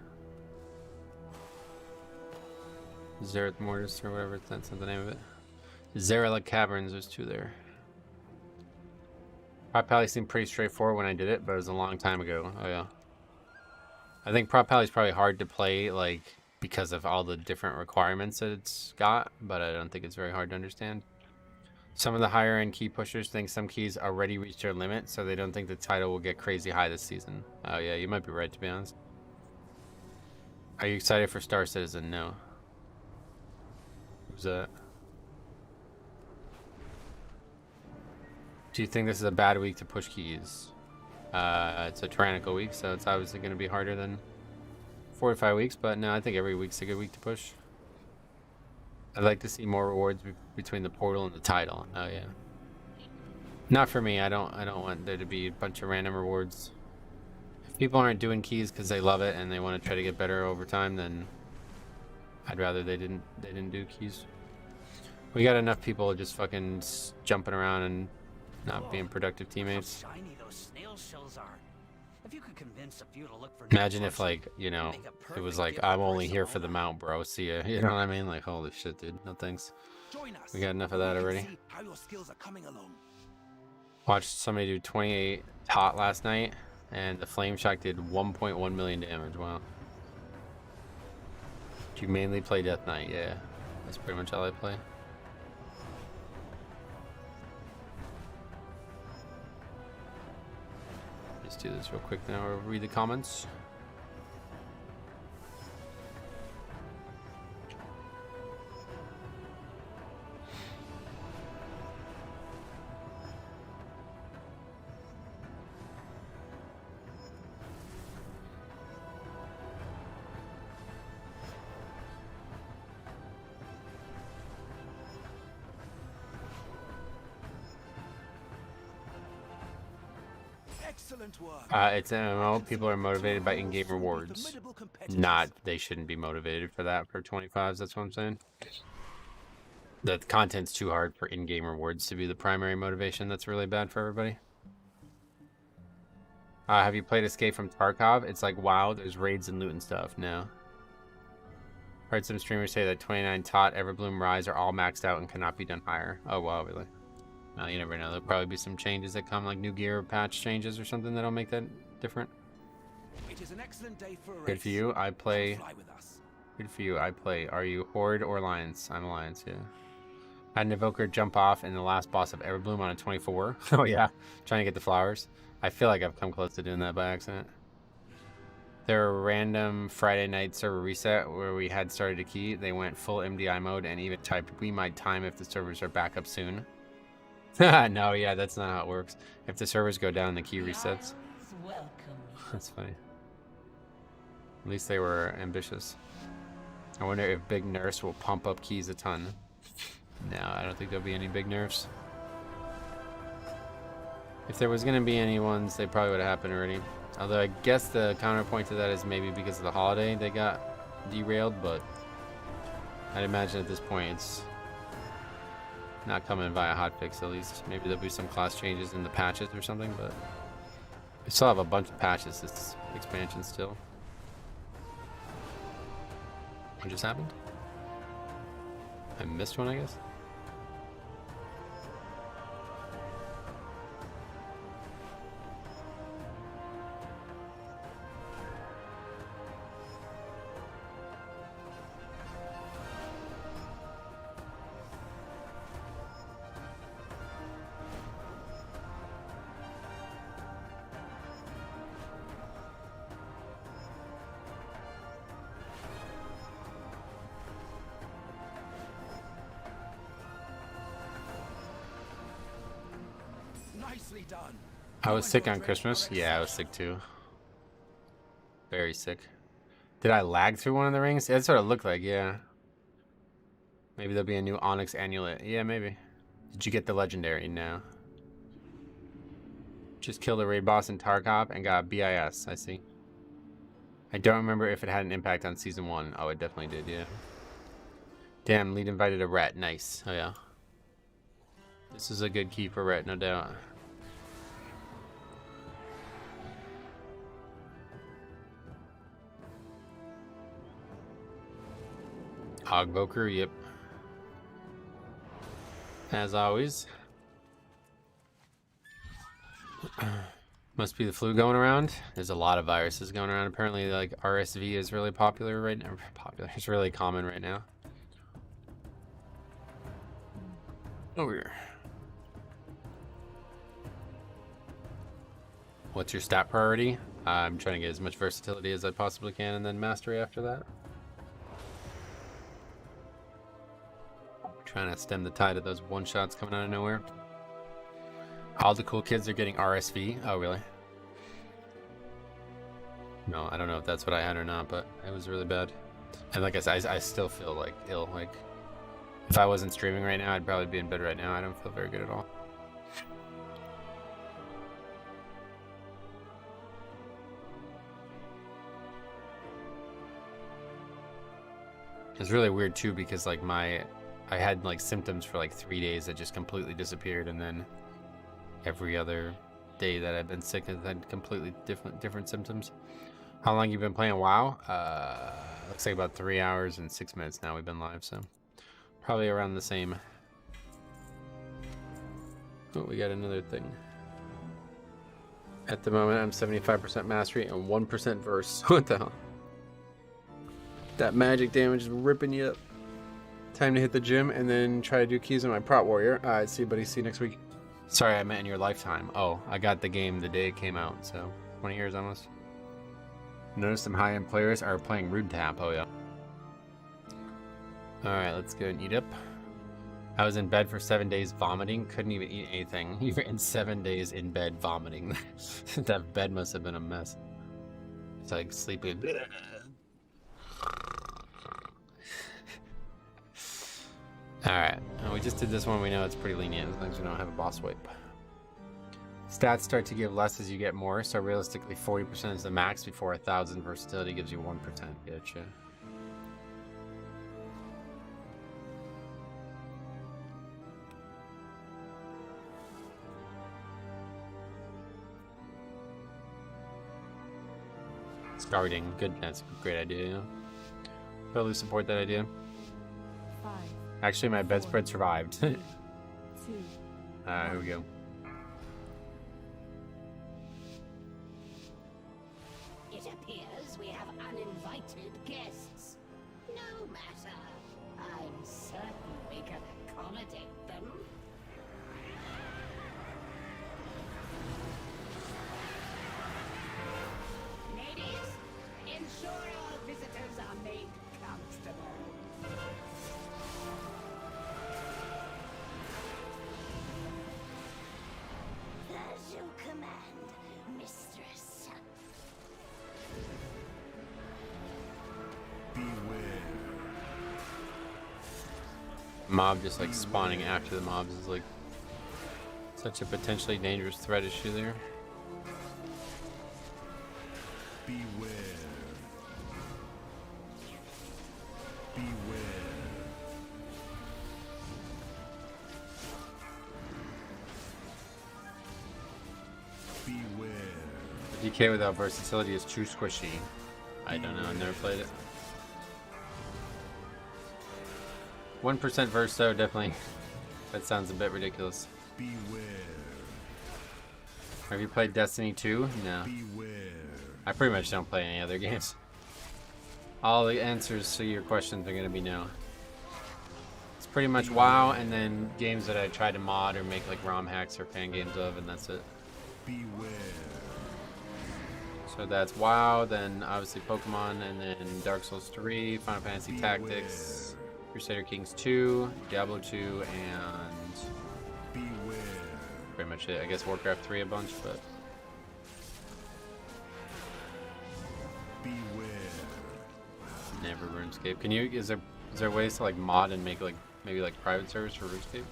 Zereth Mortis or whatever, that's not the name of it. Zerala Caverns, there's 2 there. Prop Pally seemed pretty straightforward when I did it, but it was a long time ago. Oh yeah. I think Prop Pally is probably hard to play, like, because of all the different requirements that it's got, but I don't think it's very hard to understand. Some of the higher end key pushers think some keys already reached their limit, so they don't think the title will get crazy high this season. Oh yeah, you might be right, to be honest. Are you excited for Star Citizen? No. Who's that? Do you think this is a bad week to push keys? It's a tyrannical week, so it's obviously going to be harder than 4 to 5 weeks, but no, I think every week's a good week to push. I'd like to see more rewards between the portal and the title. Oh yeah. Not for me. I don't want there to be a bunch of random rewards. people aren't doing keys because they love it and they want to try to get better over time, then I'd rather they didn't do keys. We got enough people just fucking jumping around and not being productive teammates. How shiny those snail shells are. If you could convince a few to look for Imagine if, like, you know, it was like, I'm only here for the mount, bro. See ya. You know what I mean? Like, holy shit, dude. No thanks. We got enough of that already. How your skills are coming along. Watched somebody do 28 tot last night, and the flame shock did 1.1 million damage. Wow. Do you mainly play Death Knight? Yeah. That's pretty much all I play. Let's do this real quick now. We'll read the comments. Excellent work. It's an MMO. People are motivated by in-game rewards. Not, they shouldn't be motivated for that for 25s. That's what I'm saying. The content's too hard for in-game rewards to be the primary motivation. That's really bad for everybody. Have you played Escape from Tarkov? It's like, wow, there's raids and loot and stuff. No. Heard some streamers say that 29 tot, Everbloom, Rise are all maxed out and cannot be done higher. Oh, wow, really? Well, you never know. There'll probably be some changes that come, like new gear patch changes or something that'll make that different. It is an excellent day for a Good for you. I play. Fly with us. Good for you. I play. Are you Horde or Alliance? I'm Alliance, yeah. Had an Evoker jump off in the last boss of Everbloom on a 24. Oh, yeah. Trying to get the flowers. I feel like I've come close to doing that by accident. There were random Friday night server reset where we had started a key. They went full MDI mode and even typed, we might time if the servers are back up soon. No, yeah, that's not how it works. If the servers go down, the key resets. That's funny. At least they were ambitious. I wonder if big nerfs will pump up keys a ton. No, I don't think there'll be any big nerfs. If there was going to be any ones, they probably would have happened already. Although I guess the counterpoint to that is maybe because of the holiday they got derailed, but I'd imagine at this point it's not coming via hotfix at least. Maybe there'll be some class changes in the patches or something, but we still have a bunch of patches this expansion still. What just happened? I missed one, I guess. Nicely done. I was sick on Christmas. Yeah, I was sick too. Very sick. Did I lag through one of the rings? That's what it looked like, yeah. Maybe there'll be a new Onyx Amulet. Yeah, maybe. Did you get the Legendary? No. Just killed a raid boss in Tarkov and got BIS, I see. I don't remember if it had an impact on Season 1. Oh, it definitely did, yeah. Damn, lead invited a ret. Nice. Oh, yeah. This is a good key for ret, no doubt. Hogvoker, yep. As always. Must be the flu going around. There's a lot of viruses going around. Apparently, like, RSV is really popular right now. It's really common right now. Over here. What's your stat priority? I'm trying to get as much versatility as I possibly can and then mastery after that. Trying to stem the tide of those one-shots coming out of nowhere. All the cool kids are getting RSV. Oh, really? No, I don't know if that's what I had or not, but it was really bad. And like I said, I still feel like ill. Like, if I wasn't streaming right now, I'd probably be in bed right now. I don't feel very good at all. It's really weird too because like I had like symptoms for like 3 days that just completely disappeared, and then every other day that I've been sick has had completely different symptoms. How long you been playing WoW? Looks like about 3 hours and 6 minutes now we've been live, so probably around the same. Oh, we got another thing. At the moment, I'm 75% mastery and 1% verse. What the hell? That magic damage is ripping you up. Time to hit the gym and then try to do keys on my prot warrior. Alright, see you, buddy. See you next week. Sorry, I meant in your lifetime. Oh, I got the game the day it came out, so 20 years almost. Notice some high-end players are playing Rude Tap. Oh, yeah. Alright, let's go and eat up. I was in bed for 7 days vomiting. Couldn't even eat anything. You were in 7 days in bed vomiting. That bed must have been a mess. It's like sleeping. Alright, we just did this one. We know it's pretty lenient as long as we don't have a boss wipe. Stats start to give less as you get more, so realistically 40% is the max before 1,000 versatility gives you 1%. Gotcha. Guarding, good. That's a great idea. Yeah. Totally support that idea. 5. Actually, my bedspread survived. 2. Here we go. It appears we have uninvited guests. No matter. I'm certain we can accommodate them. Ladies, ensure our visitors are made comfortable. As you command, mistress. Mob just like spawning after the mobs is like such a potentially dangerous threat issue there. Beware. Beware. Beware. The DK without versatility is too squishy. I don't know, I've never played it. 1% verse though, definitely. That sounds a bit ridiculous. Beware. Have you played Destiny 2? No. Beware. I pretty much don't play any other games. All the answers to your questions are going to be no. It's pretty much WoW and then games that I try to mod or make like ROM hacks or fan games of, and that's it. Beware. So that's WoW, then obviously Pokemon, and then Dark Souls 3, Final Fantasy Tactics, Crusader Kings 2, Diablo 2, and Beware. pretty much it. I guess Warcraft 3 a bunch, but Beware. never RuneScape. Can you? Is there ways to like mod and make like maybe like private servers for RuneScape? Do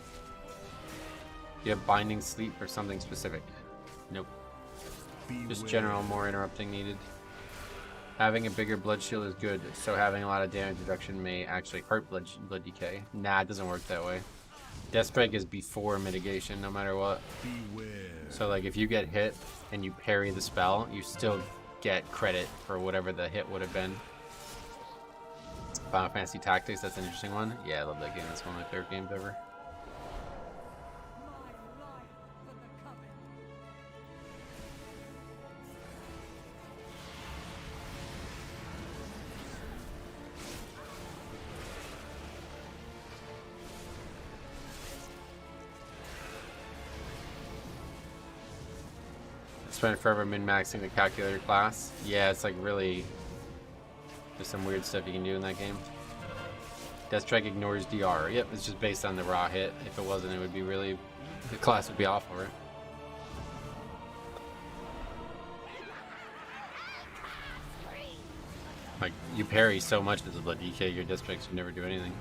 you have binding sleep or something specific? Nope. Just general, more interrupting needed. Having a bigger blood shield is good, so having a lot of damage reduction may actually hurt blood decay. Nah, it doesn't work that way. Deathstrike is before mitigation, no matter what. Beware. So like if you get hit and you parry the spell, you still get credit for whatever the hit would have been. Final Fantasy Tactics, that's an interesting one. Yeah, I love that game. That's one of my favorite games ever. Spent forever min-maxing the calculator class. Yeah, it's like really... There's some weird stuff you can do in that game. Deathstrike ignores DR. Yep, it's just based on the raw hit. If it wasn't, it would be really... The class would be awful, right? Like, you parry so much as a blood DK, your Deathstrikes would never do anything.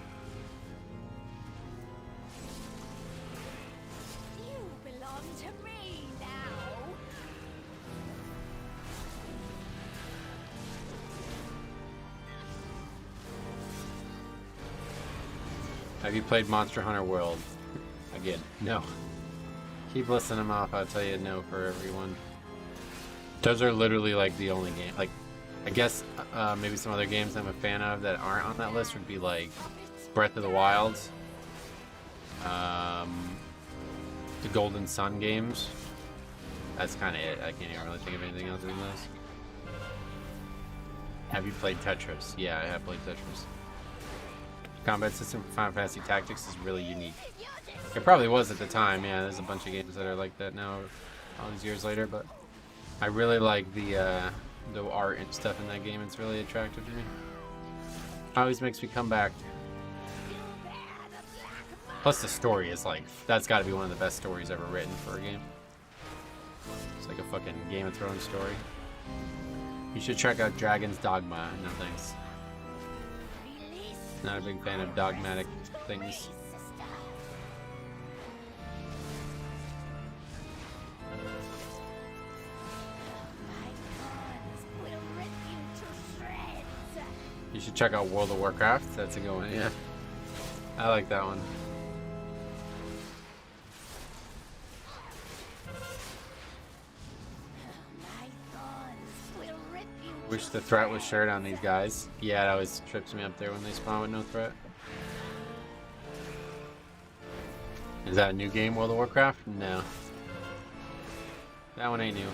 You belong to me now. Have you played Monster Hunter World? Again, no. Keep listing them off. I'll tell you no for everyone. Those are literally like the only game. Like, I guess maybe some other games I'm a fan of that aren't on that list would be like Breath of the Wild, the Golden Sun games. That's kind of it. I can't even really think of anything else than those. Have you played Tetris? Yeah, I have played Tetris. Combat system for Final Fantasy Tactics is really unique. It probably was at the time. Yeah, there's a bunch of games that are like that now, all these years later. But I really like the art and stuff in that game. It's really attractive to me. Always makes me come back. Plus the story is like, that's got to be one of the best stories ever written for a game. It's like a fucking Game of Thrones story. You should check out Dragon's Dogma. No thanks. Not a big fan of dogmatic things. You should check out World of Warcraft. That's a good one, yeah. I like that one. Wish the threat was shared on these guys. Yeah, it always trips me up there when they spawn with no threat. Is that a new game, World of Warcraft? No. That one ain't new.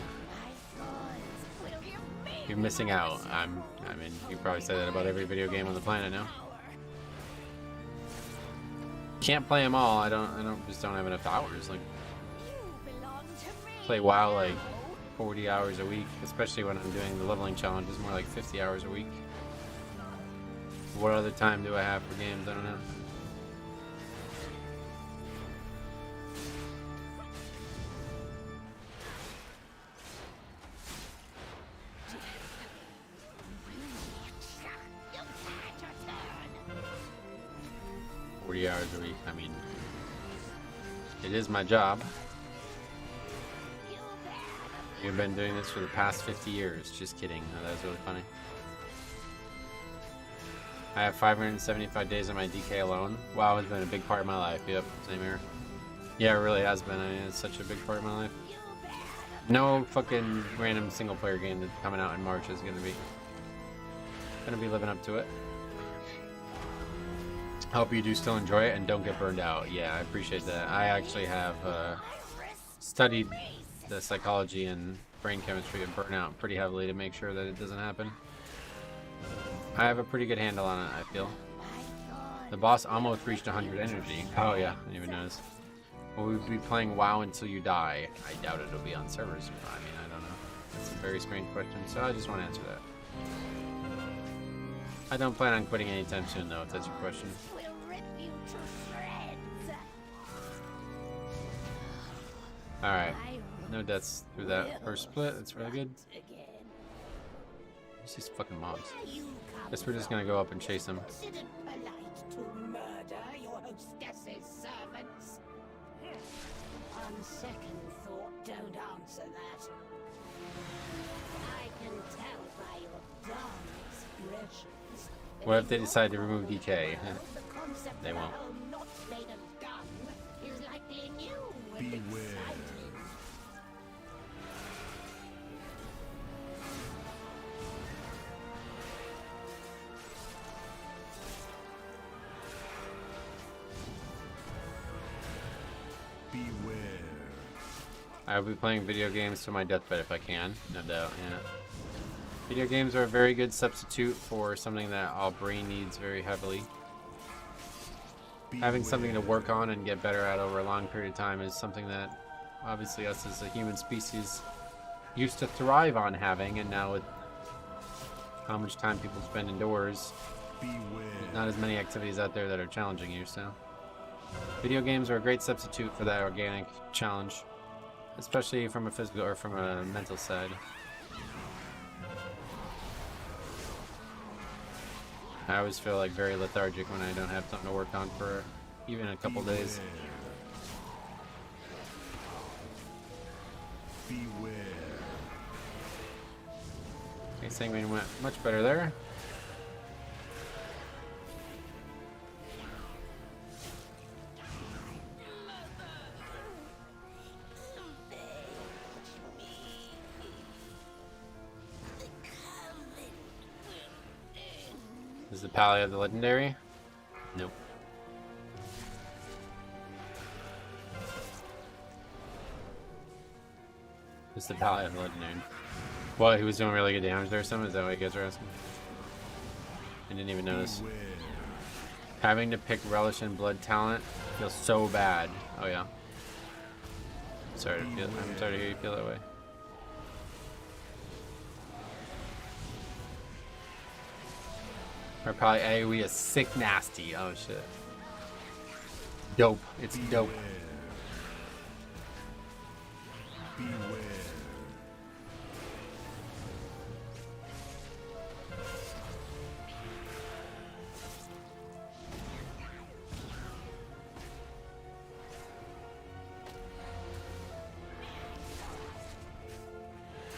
You're missing out. I mean, you probably say that about every video game on the planet now. Can't play them all. I just don't have enough hours. Like, play WoW like 40 hours a week, especially when I'm doing the leveling challenges, more like 50 hours a week. What other time do I have for games? I don't know. Hours a week. I mean, it is my job. You've been doing this for the past 50 years. Just kidding. No, that was really funny. I have 575 days on my DK alone. WoW has been a big part of my life. Yep, same here. Yeah, it really has been. I mean, it's such a big part of my life. No fucking random single player game that's coming out in March is gonna be living up to it. Hope you do still enjoy it and don't get burned out. Yeah, I appreciate that. I actually have studied the psychology and brain chemistry of burnout pretty heavily to make sure that it doesn't happen. I have a pretty good handle on it, I feel. The boss almost reached 100 energy. Oh yeah, I didn't even notice. Will we be playing WoW until you die? I doubt it'll be on servers. I mean, I don't know. That's a very strange question, so I just want to answer that. I don't plan on quitting anytime soon, though, if that's your question. Alright, no deaths through that first split, that's really good. Where's these fucking mobs? Guess we're just gonna go up and chase them. On second thought, don't answer that. I can tell by your dumb expressions. What if they decide to remove DK? They won't. Beware. Beware. I'll be playing video games to my deathbed if I can, no doubt, yeah. Video games are a very good substitute for something that our brain needs very heavily. Having something to work on and get better at over a long period of time is something that obviously us as a human species used to thrive on having, and now with how much time people spend indoors, there's not as many activities out there that are challenging you, so video games are a great substitute for that organic challenge, especially from a physical or from a mental side. I always feel like very lethargic when I don't have something to work on for even a couple days. Beware. Okay, Sanguine went much better there. Is the Pally of the legendary? Nope. It's the Pally of the legendary. Well, he was doing really good damage there or something? Is that what you guys are asking? I didn't even notice. Having to pick Relish and Blood talent feels so bad. Oh yeah. I'm sorry to hear you feel that way. Or probably AoE is sick nasty. Oh shit. Dope. It's dope.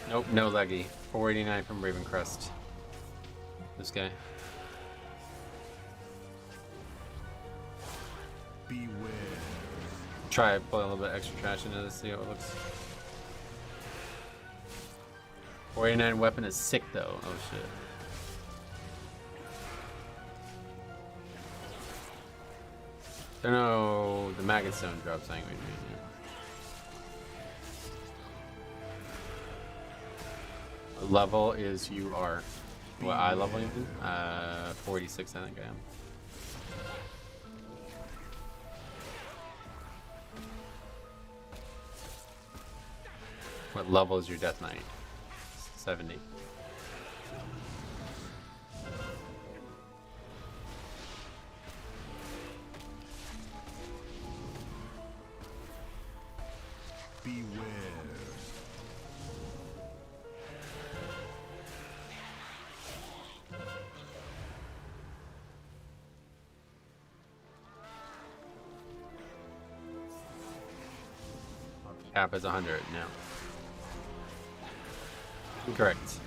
Nope, no leggy. 489 from Ravencrest. This guy. Beware. Try put a little bit extra trash into this, see how it looks. 489 weapon is sick though. Oh shit. Don't know. The Maggot Stone drops language. What level is you are? What eye level you do? 46 I think I am. What level is your Death Knight? 70. Beware. Cap is 100 now. Incorrect.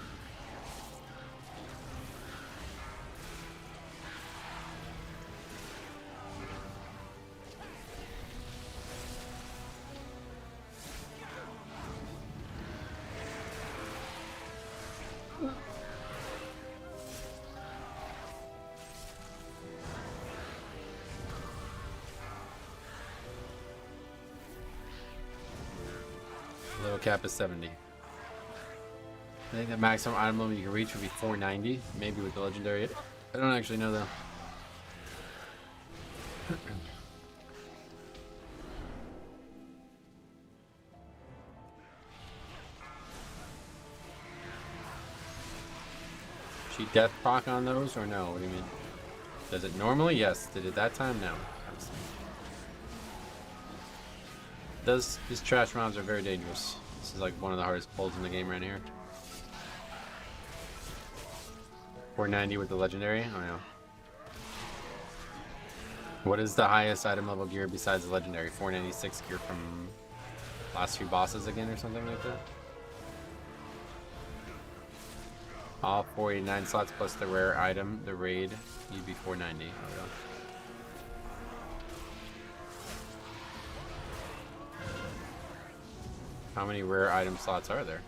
Little cap is 70. I think the maximum item level you can reach would be 490, maybe with the legendary. I don't actually know though. She death proc on those or no? What do you mean? Does it normally? Yes. Did it that time? No. These trash mobs are very dangerous. This is like one of the hardest pulls in the game right here. 490 with the legendary? Oh no. What is the highest item level gear besides the legendary? 496 gear from last few bosses again or something like that? All 489 slots plus the rare item, the raid, you'd be 490. Oh, yeah. How many rare item slots are there?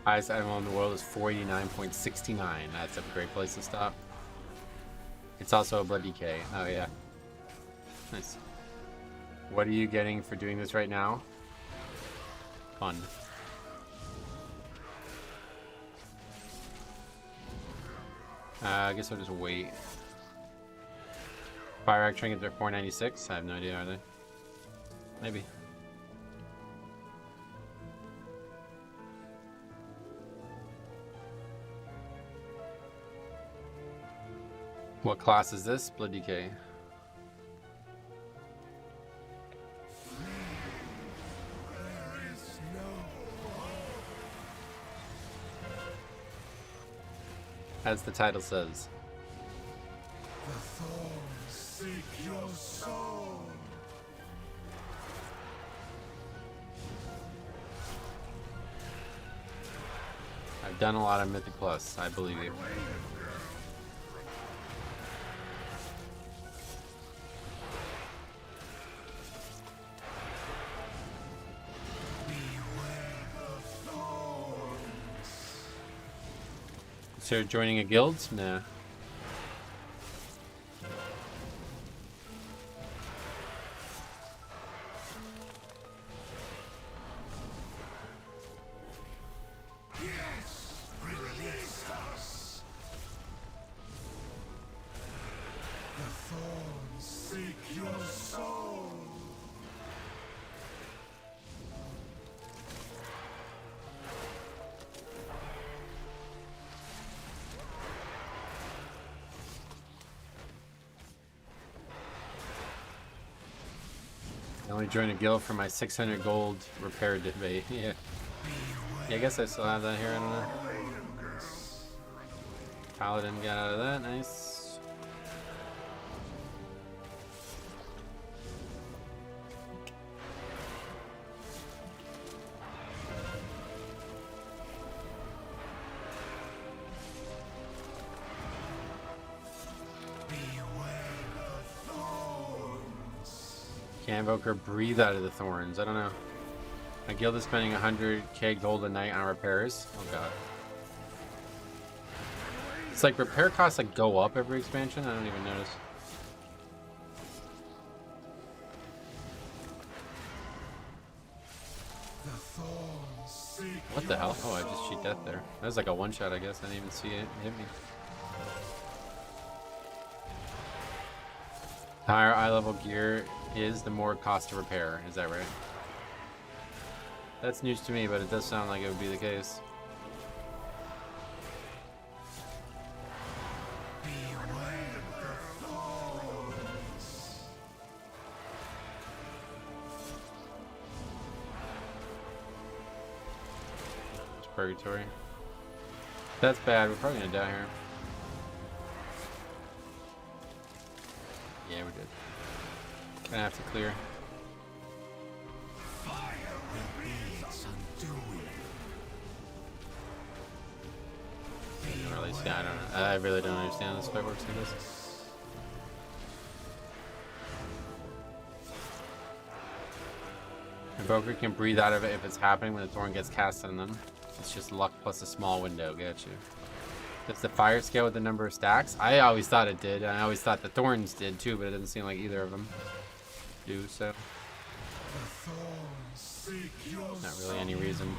Highest item in the world is 489.69. That's a great place to stop. It's also a blood decay. Oh yeah. Nice. What are you getting for doing this right now? Fun. I guess I'll just wait. Fire Act trinkets are 496. I have no idea, are they? Maybe. What class is this? Blood Decay. As the title says. The thorns seek your soul. I've done a lot of Mythic Plus, I believe you. So joining a guild? Nah. I only joined a guild for my 600 gold repair debate. Yeah. Yeah, I guess I still have that here. I don't know. Paladin got out of that. Nice. Can't invoke her breathe out of the thorns. I don't know. My guild is spending 100k gold a night on repairs. Oh god. It's like repair costs like go up every expansion. I don't even notice. What the hell? Oh, I just cheat death there. That was like a one shot, I guess. I didn't even see it hit me. The higher eye level gear is, the more it costs to repair. Is that right? That's news to me, but it does sound like it would be the case. It's purgatory. That's bad. We're probably gonna die here. Yeah, we did. Gonna have to clear. Or at least, yeah, I don't know. I really don't understand how this fight works like this. Invoker can breathe out of it if it's happening when the thorn gets cast on them. It's just luck plus a small window. Get you. Does the fire scale with the number of stacks? I always thought it did. I always thought the thorns did too, but it doesn't seem like either of them do so. Not really any reason.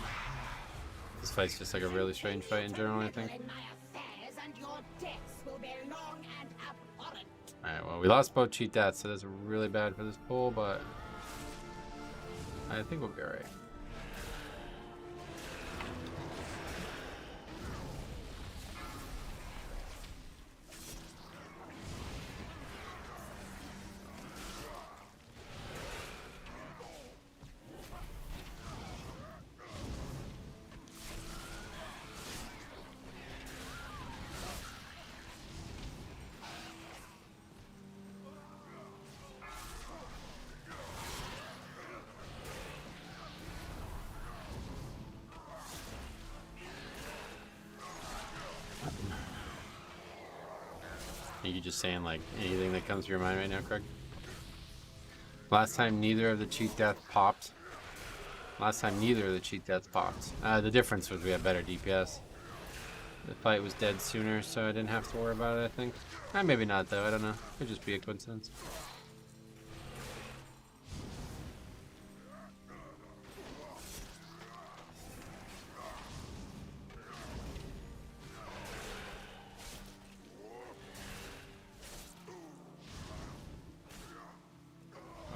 This fight's just like a really strange fight in general, I think. Alright, well, we lost both cheat deaths, so that's really bad for this pull, but I think we'll be alright. Are you just saying like anything that comes to your mind right now, Craig? Last time neither of the cheat death popped. The difference was we had better DPS. The fight was dead sooner, so I didn't have to worry about it, I think. Maybe not though, I don't know. Could just be a coincidence.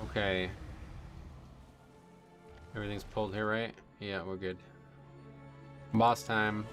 Okay. Everything's pulled here, right? Yeah, we're good. Boss time.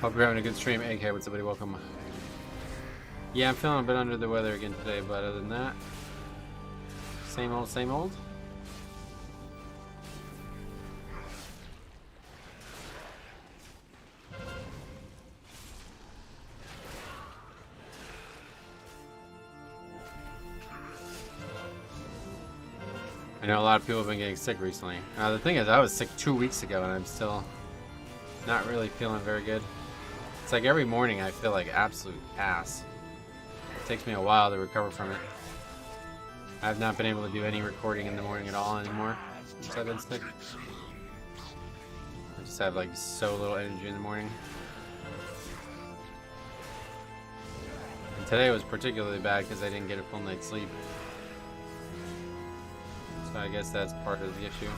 Hope you're having a good stream. AK, what's up, buddy? Welcome. Yeah, I'm feeling a bit under the weather again today, but other than that, same old, same old. I know a lot of people have been getting sick recently. The thing is, I was sick 2 weeks ago and I'm still not really feeling very good. It's like every morning I feel like absolute ass. It takes me a while to recover from it. I've not been able to do any recording in the morning at all anymore since I've been sick. I just have like so little energy in the morning. And today was particularly bad because I didn't get a full night's sleep. So I guess that's part of the issue.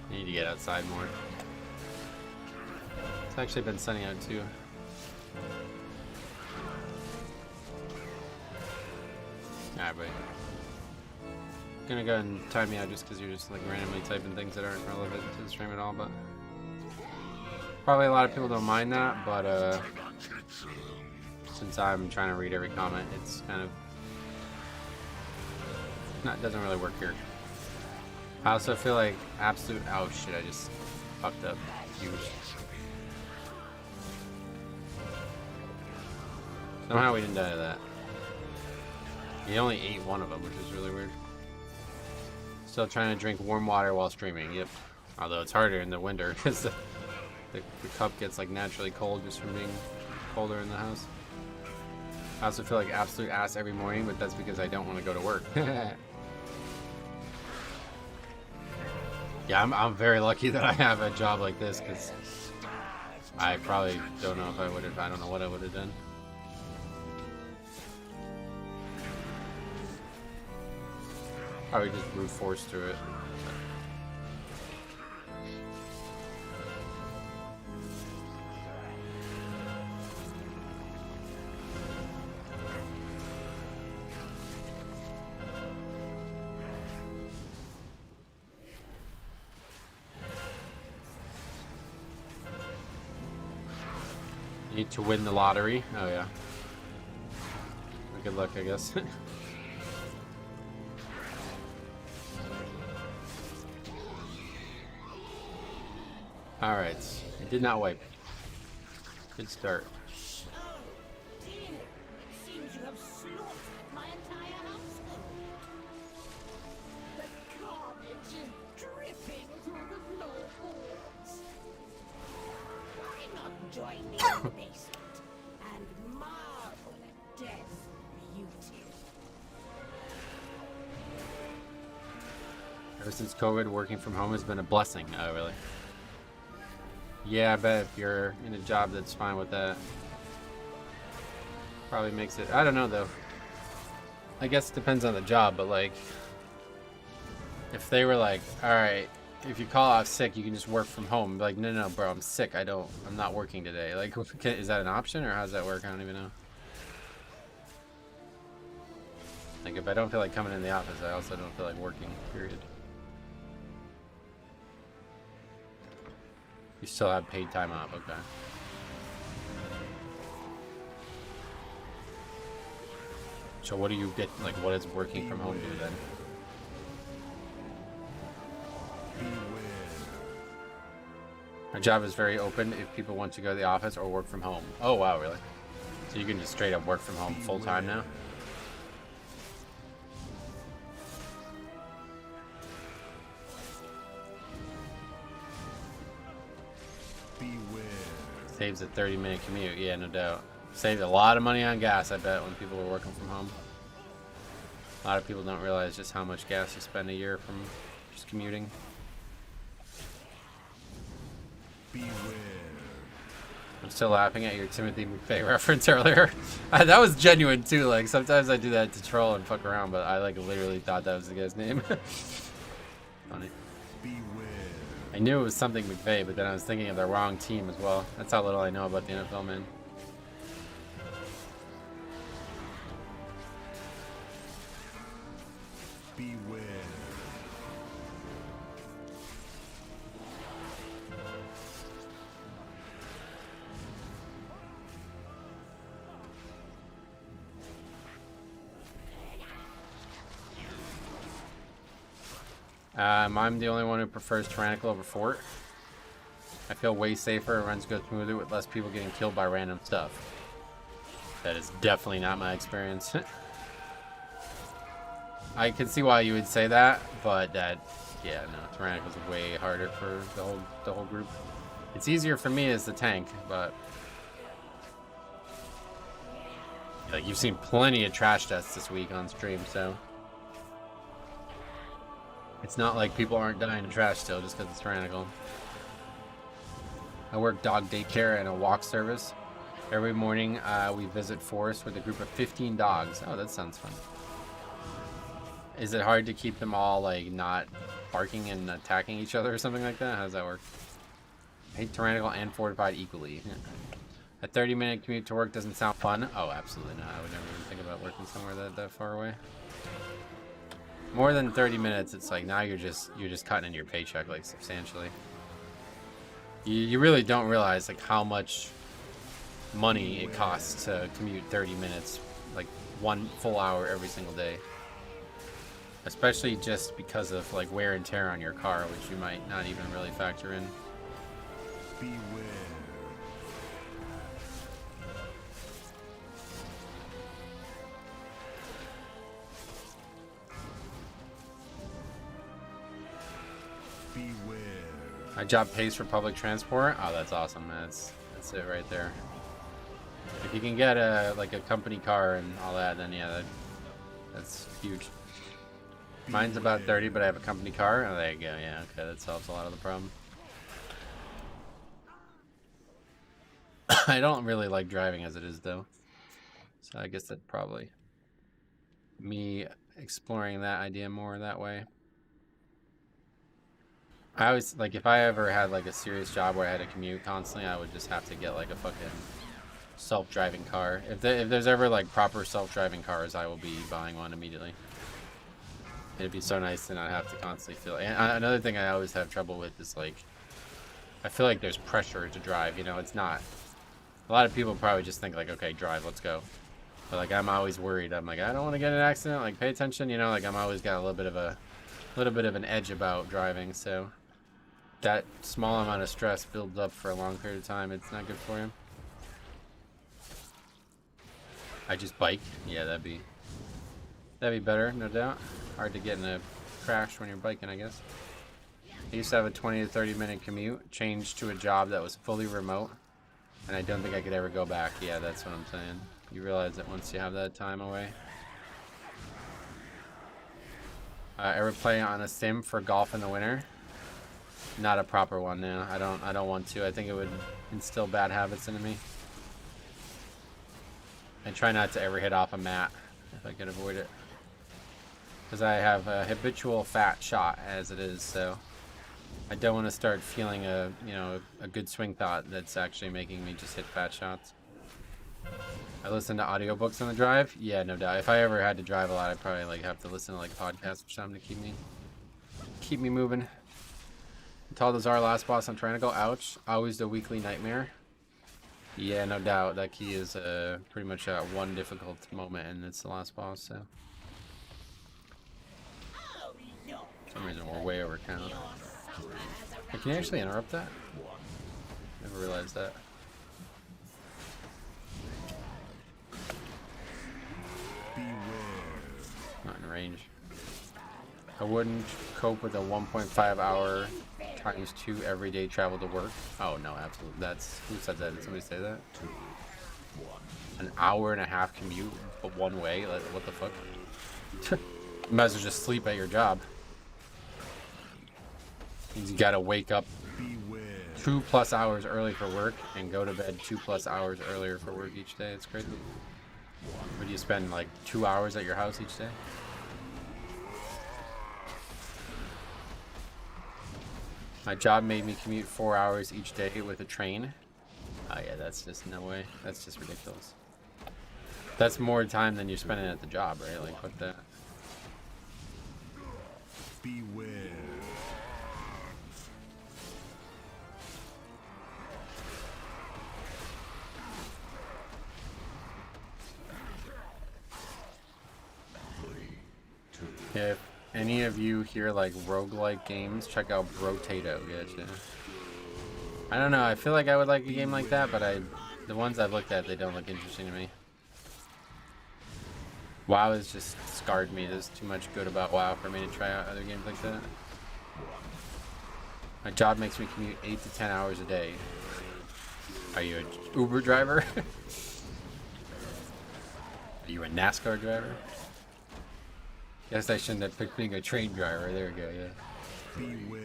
I need to get outside more. It's actually been sunny out too. Alright, buddy. Gonna go and time me out just because you're just like randomly typing things that aren't relevant to the stream at all, but probably a lot of people don't mind that, but since I'm trying to read every comment, it's kind of doesn't really work here. I also feel like absolute oh shit, I just fucked up huge. Somehow we didn't die to that. He only ate one of them, which is really weird. Still trying to drink warm water while streaming. Yep. Although it's harder in the winter because the cup gets like naturally cold just from being colder in the house. I also feel like absolute ass every morning, but that's because I don't want to go to work. Yeah, I'm very lucky that I have a job like this because I probably don't know if I would have. I don't know what I would have done. Probably just brute force through it. Need to win the lottery. Oh yeah. Good luck, I guess. Alright, it did not wipe. Good start. Oh, dear. Seems you have slaughtered my entire household. The carnage is dripping through the floorboards. Why not join me in the basement and marvel at death's beauty? Ever since COVID, working from home has been a blessing. Oh, really? Yeah, I bet if you're in a job that's fine with that. Probably makes it... I don't know, though. I guess it depends on the job, but, like... If they were like, alright, if you call off sick, you can just work from home. Be like, no, bro, I'm sick. I'm not working today. Like, is that an option, or how does that work? I don't even know. Like, if I don't feel like coming in the office, I also don't feel like working, period. You still have paid time off, okay. So what do you get, like, what does working from home do then? Our job is very open if people want to go to the office or work from home. Oh wow, really? So you can just straight up work from home full time now? Saves a 30-minute commute, yeah, no doubt. Saves a lot of money on gas, I bet, when people are working from home. A lot of people don't realize just how much gas you spend a year from just commuting. Beware. I'm still laughing at your Timothy McVeigh reference earlier. That was genuine too, like sometimes I do that to troll and fuck around, but I like literally thought that was the guy's name. Funny. I knew it was something McVeigh, but then I was thinking of the wrong team as well. That's how little I know about the NFL, man. Beware. I'm the only one who prefers Tyrannical over Fort. I feel way safer, runs go smoother with less people getting killed by random stuff. That is definitely not my experience. I can see why you would say that, but yeah, no, Tyrannical's way harder for the whole group. It's easier for me as the tank, but like you've seen plenty of trash tests this week on stream, so it's not like people aren't dying to trash still just because it's Tyrannical. I work dog daycare and a walk service. Every morning we visit forest with a group of 15 dogs. Oh, that sounds fun. Is it hard to keep them all like not barking and attacking each other or something like that? How does that work? I hate Tyrannical and Fortified equally. A 30-minute commute to work doesn't sound fun. Oh, absolutely not. I would never even think about working somewhere that far away. More than 30 minutes, it's like now you're just cutting into your paycheck like substantially. You really don't realize like how much money it costs to commute 30 minutes, like 1 full hour every single day. Especially just because of like wear and tear on your car, which you might not even really factor in. Beware. Beware. My job pays for public transport. Oh, that's awesome. That's it right there. If you can get a company car and all that, then yeah, that's huge. Mine's about 30, but I have a company car. Oh, there you go. Yeah, okay, that solves a lot of the problem. I don't really like driving as it is, though. So I guess that probably me exploring that idea more that way. I always, like, if I ever had, like, a serious job where I had to commute constantly, I would just have to get, like, a fucking self-driving car. If there's ever, like, proper self-driving cars, I will be buying one immediately. It'd be so nice to not have to constantly feel. And another thing I always have trouble with is like, I feel like there's pressure to drive. You know, it's not. A lot of people probably just think like, okay, drive, let's go. But like, I'm always worried. I'm like, I don't want to get in an accident. Like, pay attention. You know, like I'm always got a little bit of an edge about driving. So that small amount of stress builds up for a long period of time. It's not good for you. I just bike. Yeah, that'd be better, no doubt. Hard to get in a crash when you're biking, I guess. I used to have a 20 to 30 minute commute, changed to a job that was fully remote, and I don't think I could ever go back. Yeah, that's what I'm saying. You realize that once you have that time away. Ever play on a sim for golf in the winter? Not a proper one, no. I don't want to. I think it would instill bad habits into me. I try not to ever hit off a mat if I could avoid it. Because I have a habitual fat shot as it is, so I don't want to start feeling a good swing thought that's actually making me just hit fat shots. I listen to audiobooks on the drive. Yeah, no doubt. If I ever had to drive a lot, I'd probably like have to listen to like podcasts or something to keep me moving. Taldazar last boss on Tyrannical. Ouch. Always the weekly nightmare. Yeah, no doubt. That key is pretty much one difficult moment, and it's the last boss. So. For some reason we're way over count. Hey, can you actually interrupt that? Never realized that. Not in range. I wouldn't cope with a 1.5 hour times 2 everyday travel to work. Oh no, absolutely. That's who said that? Did somebody say that? An hour and a half commute, but one way. Like, what the fuck? You might as well just sleep at your job. Means you gotta wake up 2+ hours early for work and go to bed 2+ hours earlier for work each day. It's crazy. Or do you spend like 2 hours at your house each day? My job made me commute 4 hours each day with a train. Oh yeah, that's just no way. That's just ridiculous. That's more time than you're spending at the job, right? Like, what the... Beware. Yeah, Any of you here like roguelike games, check out Brotato. Gotcha. I don't know, I feel like I would like a game like that, but the ones I've looked at, they don't look interesting to me. WoW has just scarred me. There's too much good about WoW for me to try out other games like that. My job makes me commute 8 to 10 hours a day. Are you an Uber driver? Are you a NASCAR driver? Guess I shouldn't have picked being a train driver. There we go, yeah. Beware.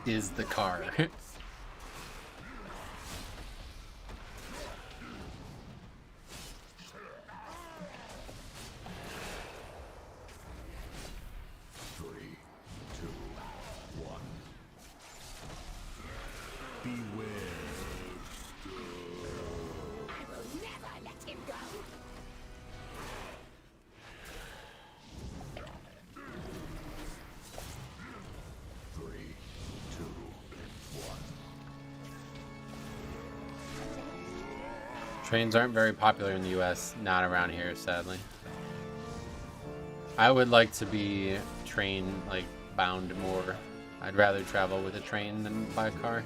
He is the car. 3, 2, 1. Beware. I will never let him go. 3, 2, 1. Trains aren't very popular in the US, not around here, sadly. I would like to be train like bound more. I'd rather travel with a train than by a car.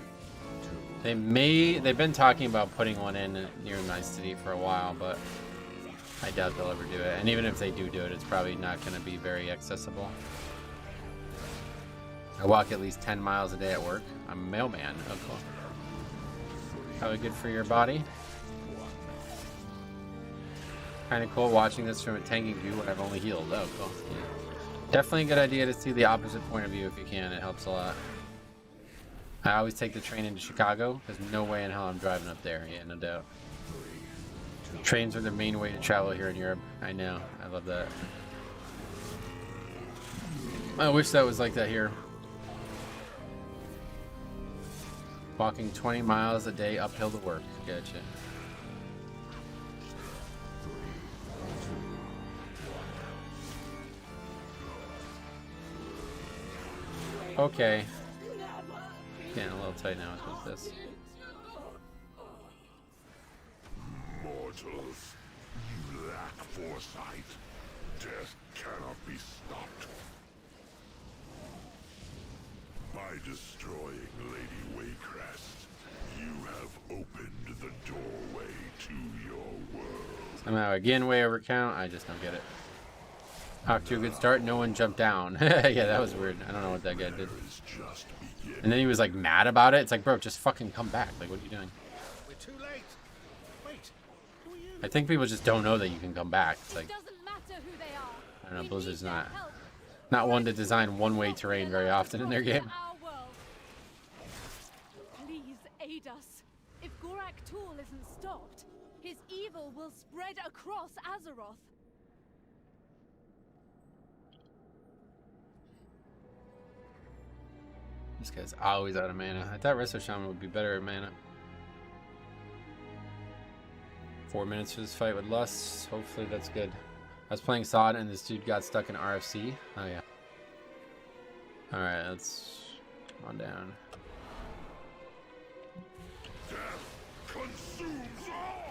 They've been talking about putting one in near my city for a while, but I doubt they'll ever do it. And even if they do it, it's probably not going to be very accessible. I walk at least 10 miles a day at work. I'm a mailman. Oh, cool. Probably good for your body. Kind of cool watching this from a tanking view when I've only healed. Oh, cool. Yeah. Definitely a good idea to see the opposite point of view if you can. It helps a lot. I always take the train into Chicago. There's no way in hell I'm driving up there. Yeah, no doubt. Trains are the main way to travel here in Europe. I know. I love that. I wish that was like that here. Walking 20 miles a day uphill to work. Gotcha. Okay. Getting a little tight now with this. Mortals, you lack foresight. Death cannot be stopped. By destroying Lady Waycrest, you have opened the doorway to your world. Somehow again way over count. I just don't get it. Off to a good start. No one jumped down. Yeah, that was weird. I don't know what that guy did. And then he was like mad about it. It's like, bro, just fucking come back. Like, what are you doing? We're too late. Wait, who are you? I think people just don't know that you can come back. It's like, Doesn't matter who they are. I don't know, Blizzard's not one to design one-way terrain very often in their game. Please aid us. If Gorak Tool isn't stopped, his evil will spread across Azeroth. This guy's always out of mana. I thought Resto Shaman would be better at mana. 4 minutes for this fight with Lust. Hopefully that's good. I was playing SOD and this dude got stuck in RFC. Oh yeah. Alright, let's come on down. Death consumes all!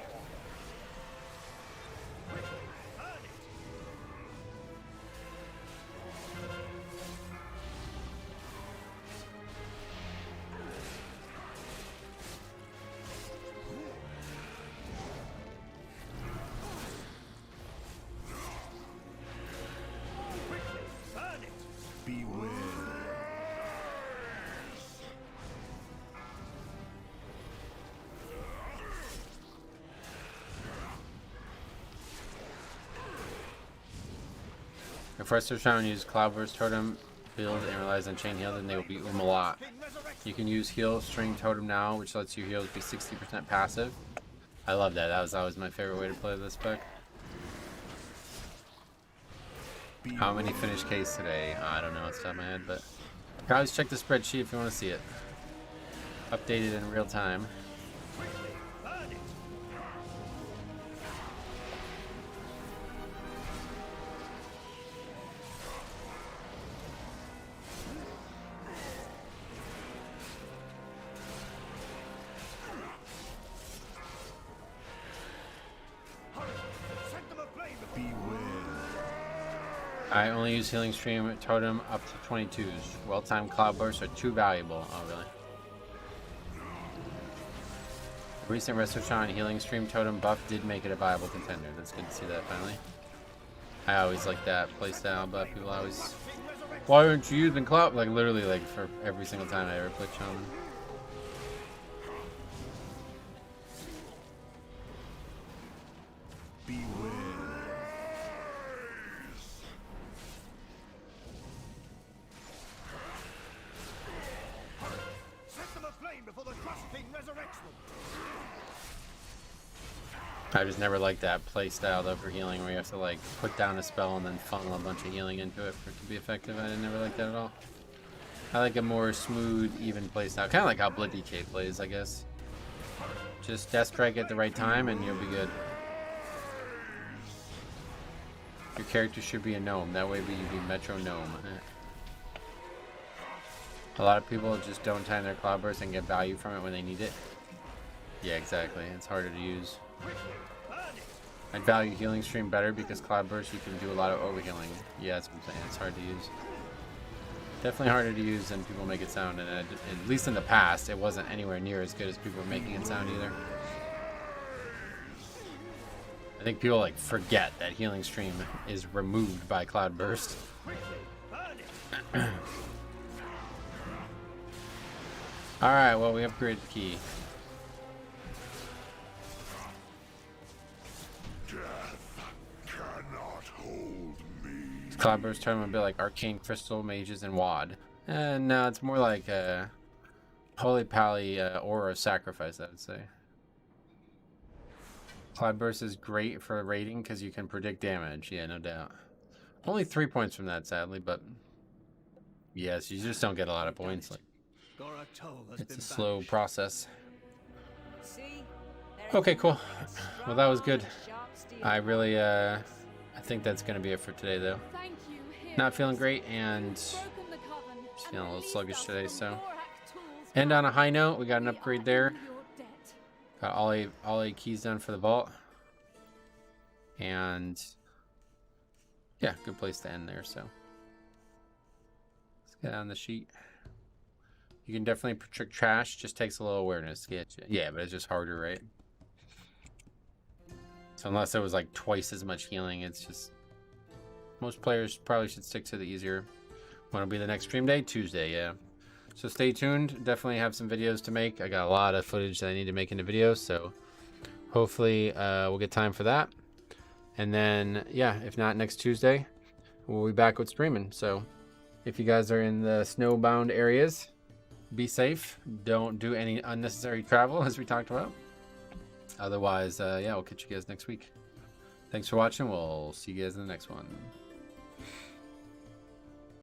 Beware. If Resto Shaman uses Cloudburst Totem, build, and relies on Chain Heal, then they will beat a lot. You can use Heal String Totem now, which lets you heal be 60% passive. I love that. That was always my favorite way to play this spec. How many finished Ks today? I don't know off the top of my head, but you can always check the spreadsheet if you want to see it. Updated in real time. I only use healing stream totem up to 22s. Well-timed cloud bursts are too valuable. Oh, really? Recent Restoration healing stream totem buff did make it a viable contender. That's good to see that finally. I always like that playstyle, but people always, why aren't you using cloud? Like literally, like for every single time I ever put on. I just never liked that play style though for healing where you have to like put down a spell and then funnel a bunch of healing into it for it to be effective. I never like that at all. I like a more smooth, even play style. Kind of like how Blood DK plays, I guess. Just Death Strike at the right time and you'll be good. Your character should be a gnome. That way you'd be Metro Gnome. A lot of people just don't time their cloudburst and get value from it when they need it. Yeah, exactly. It's harder to use. I'd value healing stream better because cloudburst you can do a lot of overhealing. Yeah, that's what I'm saying. It's hard to use. Definitely harder to use than people make it sound, and at least in the past, it wasn't anywhere near as good as people were making it sound either. I think people like forget that healing stream is removed by cloudburst. All right, well we upgraded the key. Cloudburst tournament would be like Arcane Crystal, Mages, and Wad. No, it's more like Holy Pally Aura Sacrifice, I would say. Cloudburst is great for raiding because you can predict damage. Yeah, no doubt. Only 3 points from that, sadly, but yes, you just don't get a lot of points. Like, it's a slow process. Okay, cool. Well, that was good. I really, I think that's going to be it for today, though. Not feeling great and just feeling a little sluggish today, so. And on a high note, we got an upgrade there. Got all eight keys done for the vault. And yeah, good place to end there, so. Let's get on the sheet. You can definitely trick trash, just takes a little awareness to get you. Yeah, but it's just harder, right? So unless it was like twice as much healing, it's just most players probably should stick to the easier. When will be the next stream day? Tuesday, yeah. So stay tuned. Definitely have some videos to make. I got a lot of footage that I need to make into videos, so hopefully we'll get time for that. And then, yeah, if not next Tuesday, we'll be back with streaming. So if you guys are in the snowbound areas, be safe. Don't do any unnecessary travel, as we talked about. Otherwise, yeah, we'll catch you guys next week. Thanks for watching. We'll see you guys in the next one.